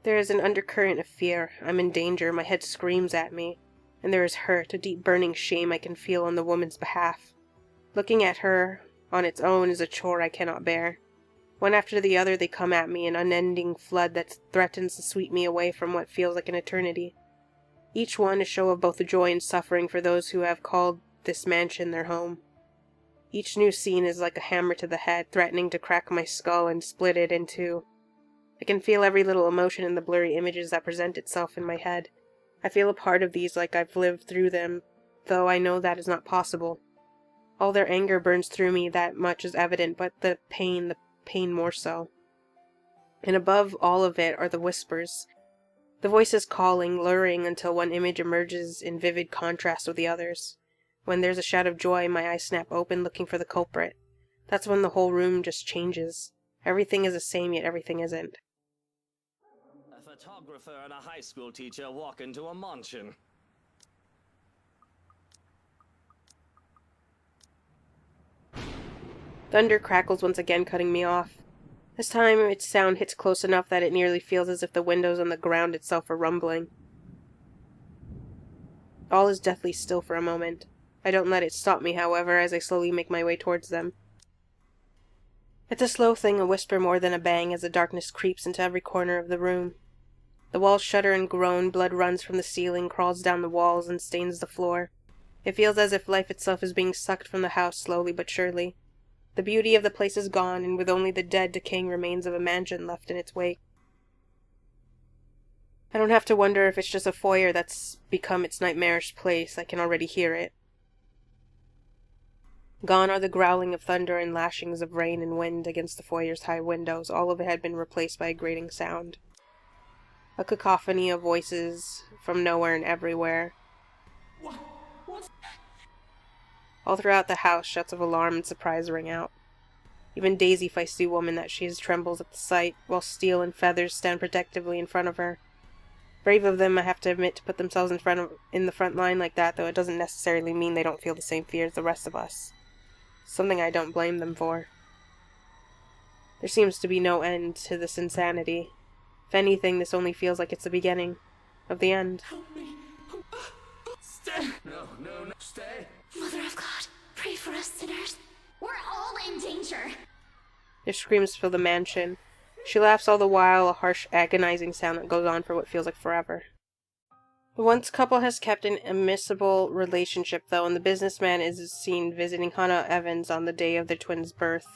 There is an undercurrent of fear. I'm in danger, my head screams at me. And there is hurt, a deep burning shame I can feel on the woman's behalf. Looking at her on its own is a chore I cannot bear. One after the other they come at me, an unending flood that threatens to sweep me away from what feels like an eternity. Each one a show of both joy and suffering for those who have called this mansion their home. Each new scene is like a hammer to the head, threatening to crack my skull and split it in two. I can feel every little emotion in the blurry images that present itself in my head. I feel a part of these like I've lived through them, though I know that is not possible. All their anger burns through me, that much is evident, but the pain more so. And above all of it are the whispers. The voices calling, luring, until one image emerges in vivid contrast with the others. When there's a shout of joy, my eyes snap open, looking for the culprit. That's when the whole room just changes. Everything is the same, yet everything isn't. A photographer and a high school teacher walk into a mansion. Thunder crackles once again, cutting me off. This time its sound hits close enough that it nearly feels as if the windows on the ground itself are rumbling. All is deathly still for a moment. I don't let it stop me, however, as I slowly make my way towards them. It's a slow thing, a whisper more than a bang, as the darkness creeps into every corner of the room. The walls shudder and groan, blood runs from the ceiling, crawls down the walls, and stains the floor. It feels as if life itself is being sucked from the house slowly but surely. The beauty of the place is gone, and with only the dead, decaying remains of a mansion left in its wake. I don't have to wonder if it's just a foyer that's become its nightmarish place. I can already hear it. Gone are the growling of thunder and lashings of rain and wind against the foyer's high windows. All of it had been replaced by a grating sound. A cacophony of voices from nowhere and everywhere. All throughout the house, shouts of alarm and surprise ring out. Even Daisy, feisty woman that she is, trembles at the sight, while Steel and Feathers stand protectively in front of her. Brave of them, I have to admit, to put themselves in the front line like that, though it doesn't necessarily mean they don't feel the same fear as the rest of us. Something I don't blame them for. There seems to be no end to this insanity. If anything, this only feels like it's the beginning of the end. Help me. Stay. No, stay. Mother of God, pray for us sinners. We're all in danger. Their screams fill the mansion. She laughs all the while, a harsh, agonizing sound that goes on for what feels like forever. The once couple has kept an amicable relationship, though, and the businessman is seen visiting Hannah Evans on the day of their twins' birth.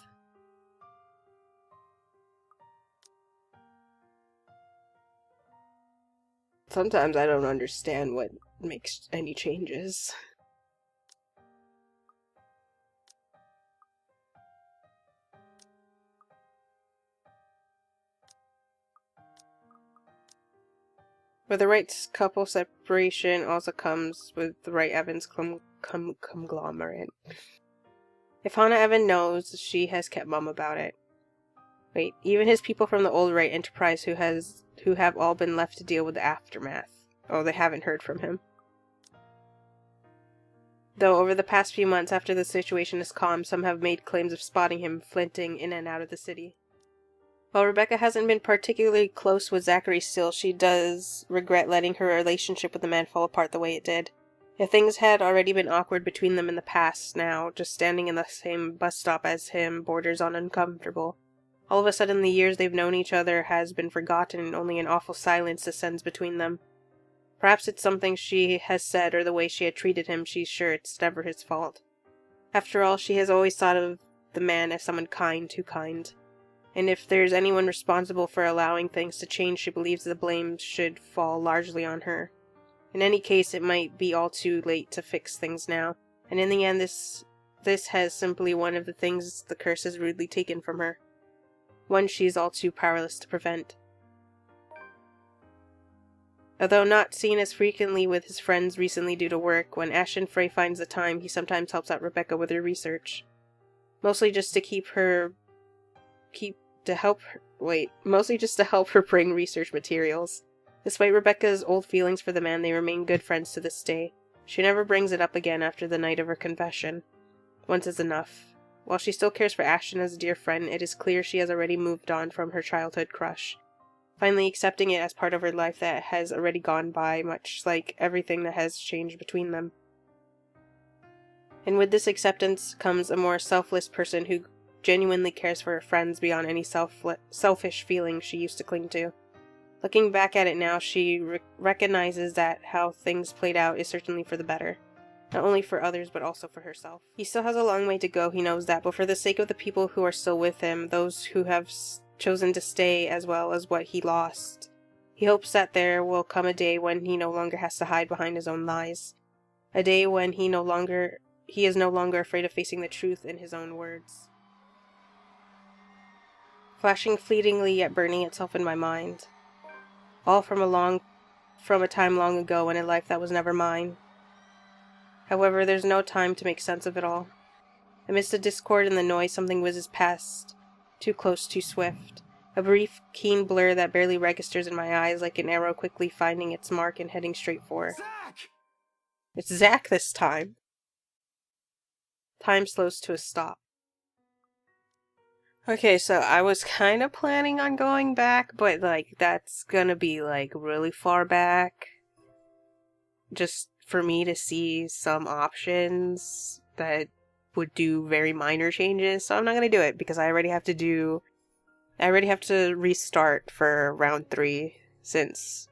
Sometimes I don't understand what makes any changes. With the right couple separation also comes with the right Evans conglomerate. If Hannah Evan knows, she has kept mum about it. Wait, even his people from the old Wright Enterprise who have all been left to deal with the aftermath. Oh, they haven't heard from him. Though over the past few months after the situation is calm, some have made claims of spotting him flinting in and out of the city. While Rebecca hasn't been particularly close with Zachary still, she does regret letting her relationship with the man fall apart the way it did. If things had already been awkward between them in the past, now, just standing in the same bus stop as him borders on uncomfortable. All of a sudden, the years they've known each other has been forgotten, and only an awful silence descends between them. Perhaps it's something she has said, or the way she had treated him. She's sure it's never his fault. After all, she has always thought of the man as someone kind, too kind. And if there's anyone responsible for allowing things to change, she believes the blame should fall largely on her. In any case, it might be all too late to fix things now, and in the end this has simply one of the things the curse has rudely taken from her. One she is all too powerless to prevent. Although not seen as frequently with his friends recently due to work, when Ashton Frey finds the time, he sometimes helps out Rebecca with her research. Mostly just to help her bring research materials. Despite Rebecca's old feelings for the man, they remain good friends to this day. She never brings it up again after the night of her confession. Once is enough. While she still cares for Ashton as a dear friend, it is clear she has already moved on from her childhood crush, finally accepting it as part of her life that has already gone by, much like everything that has changed between them. And with this acceptance comes a more selfless person who genuinely cares for her friends beyond any selfish feelings she used to cling to. Looking back at it now, she recognizes that how things played out is certainly for the better. Not only for others, but also for herself. He still has a long way to go, he knows that, but for the sake of the people who are still with him, those who have chosen to stay as well as what he lost, he hopes that there will come a day when he no longer has to hide behind his own lies. A day when he is no longer afraid of facing the truth in his own words. Flashing fleetingly yet burning itself in my mind. All from a time long ago in a life that was never mine. However, there's no time to make sense of it all. Amidst the discord and the noise, something whizzes past, too close, too swift. A brief, keen blur that barely registers in my eyes, like an arrow quickly finding its mark and heading straight for it. Zach! It's Zach this time. Time slows to a stop. Okay, so I was kind of planning on going back, but, like, that's gonna be, like, really far back. Just for me to see some options that would do very minor changes, so I'm not gonna do it, because I already have to restart for round 3, since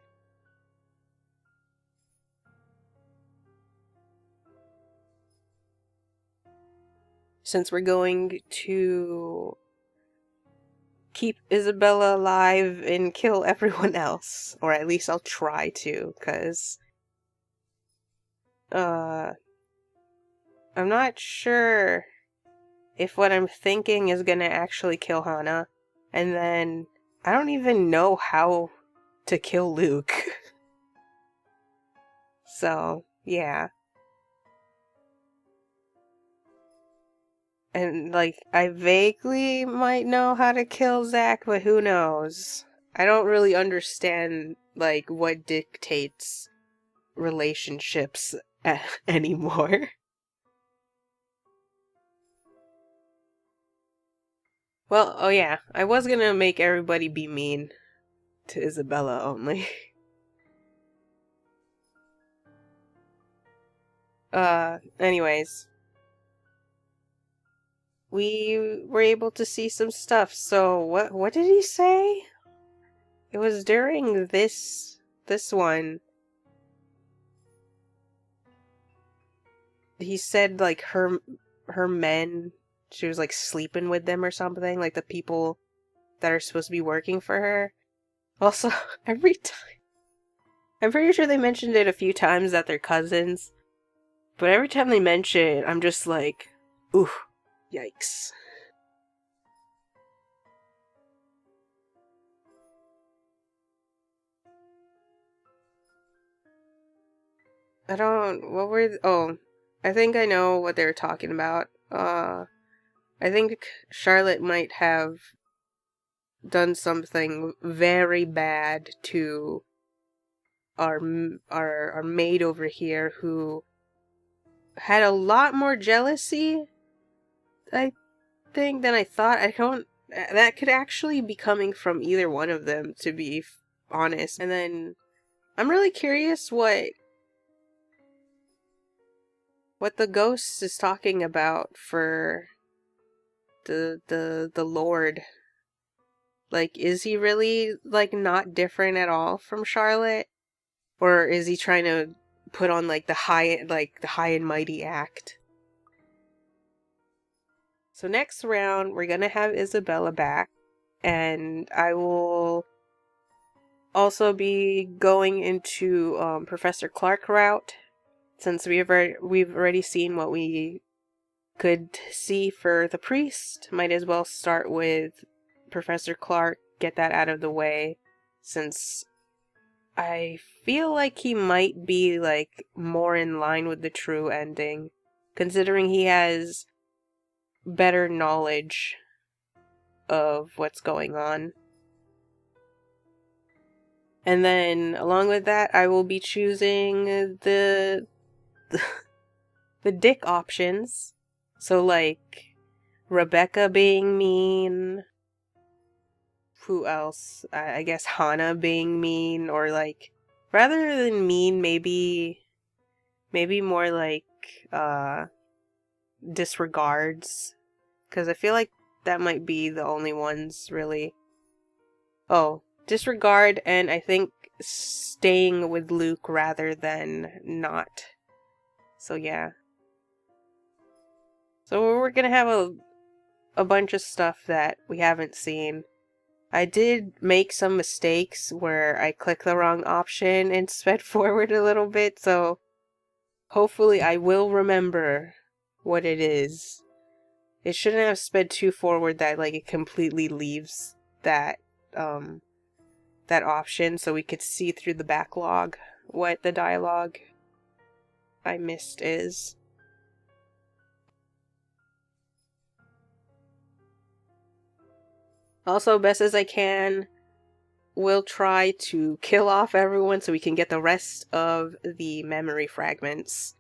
we're going to keep Isabella alive and kill everyone else. Or at least I'll try to, because I'm not sure if what I'm thinking is gonna actually kill Hannah. And then I don't even know how to kill Luke. So, yeah. And, like, I vaguely might know how to kill Zach, but who knows? I don't really understand, like, what dictates relationships anymore. Well, oh yeah, I was gonna make everybody be mean to Isabella only. Anyways. We were able to see some stuff, so what did he say? It was during this one. He said, like, her men, she was, like, sleeping with them or something, like the people that are supposed to be working for her. Also, every time, I'm pretty sure they mentioned it a few times that they're cousins, but every time they mention it, I'm just like, ooh, yikes. I think I know what they were talking about. I think Charlotte might have done something very bad to our maid over here, who had a lot more jealousy, I think, than I thought. That could actually be coming from either one of them, to be honest. And then I'm really curious what the ghost is talking about for the Lord. Like, is he really, like, not different at all from Charlotte? Or is he trying to put on, like, the high and mighty act? So next round, we're gonna have Isabella back. and I will also be going into Professor Clark route, since we've already seen what we could see for the priest. Might as well start with Professor Clark, get that out of the way, since I feel like he might be like more in line with the true ending, considering he has better knowledge of what's going on. And then along with that, I will be choosing the dick options. So like Rebecca being mean, who else? I guess Hana being mean, or like rather than mean, maybe more like disregards, because I feel like that might be the only ones really. Oh, disregard, and I think staying with Luke rather than not. So yeah. So we're gonna have a bunch of stuff that we haven't seen. I did make some mistakes where I clicked the wrong option and sped forward a little bit, so hopefully I will remember what it is. It shouldn't have sped too forward that like it completely leaves that that option, so we could see through the backlog what the dialogue I missed is. Also, best as I can, we'll try to kill off everyone so we can get the rest of the memory fragments.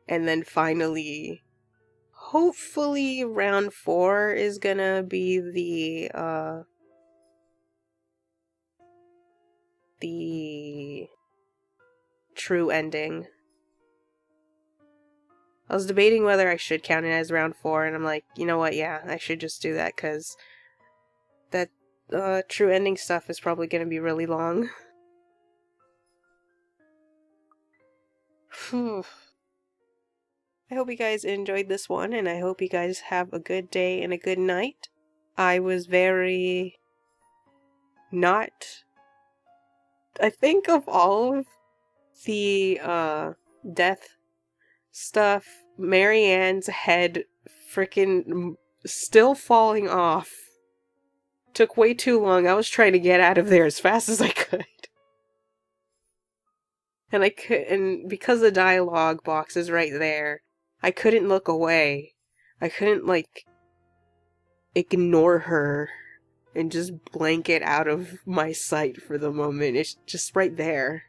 And then finally, hopefully round 4 is gonna be the true ending. I was debating whether I should count it as round 4, and I'm like, you know what, yeah, I should just do that, because that true ending stuff is probably going to be really long. I hope you guys enjoyed this one, and I hope you guys have a good day and a good night. I was very not... I think of all of the death stuff, Marianne's head freaking still falling off took way too long. I was trying to get out of there as fast as I could. And because the dialogue box is right there, I couldn't look away. I couldn't, like, ignore her and just blank it out of my sight for the moment. It's just right there.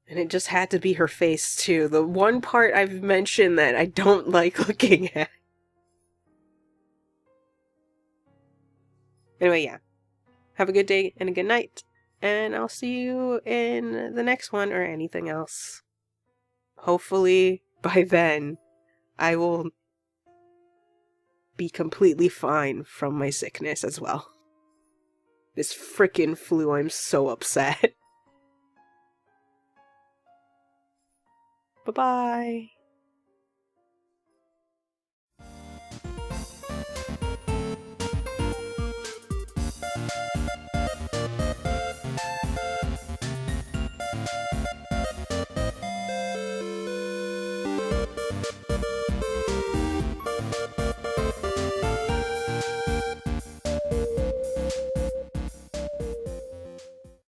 And it just had to be her face, too. The one part I've mentioned that I don't like looking at. Anyway, yeah. Have a good day and a good night. And I'll see you in the next one or anything else. Hopefully, by then, I will be completely fine from my sickness as well. This frickin' flu, I'm so upset. Bye-bye.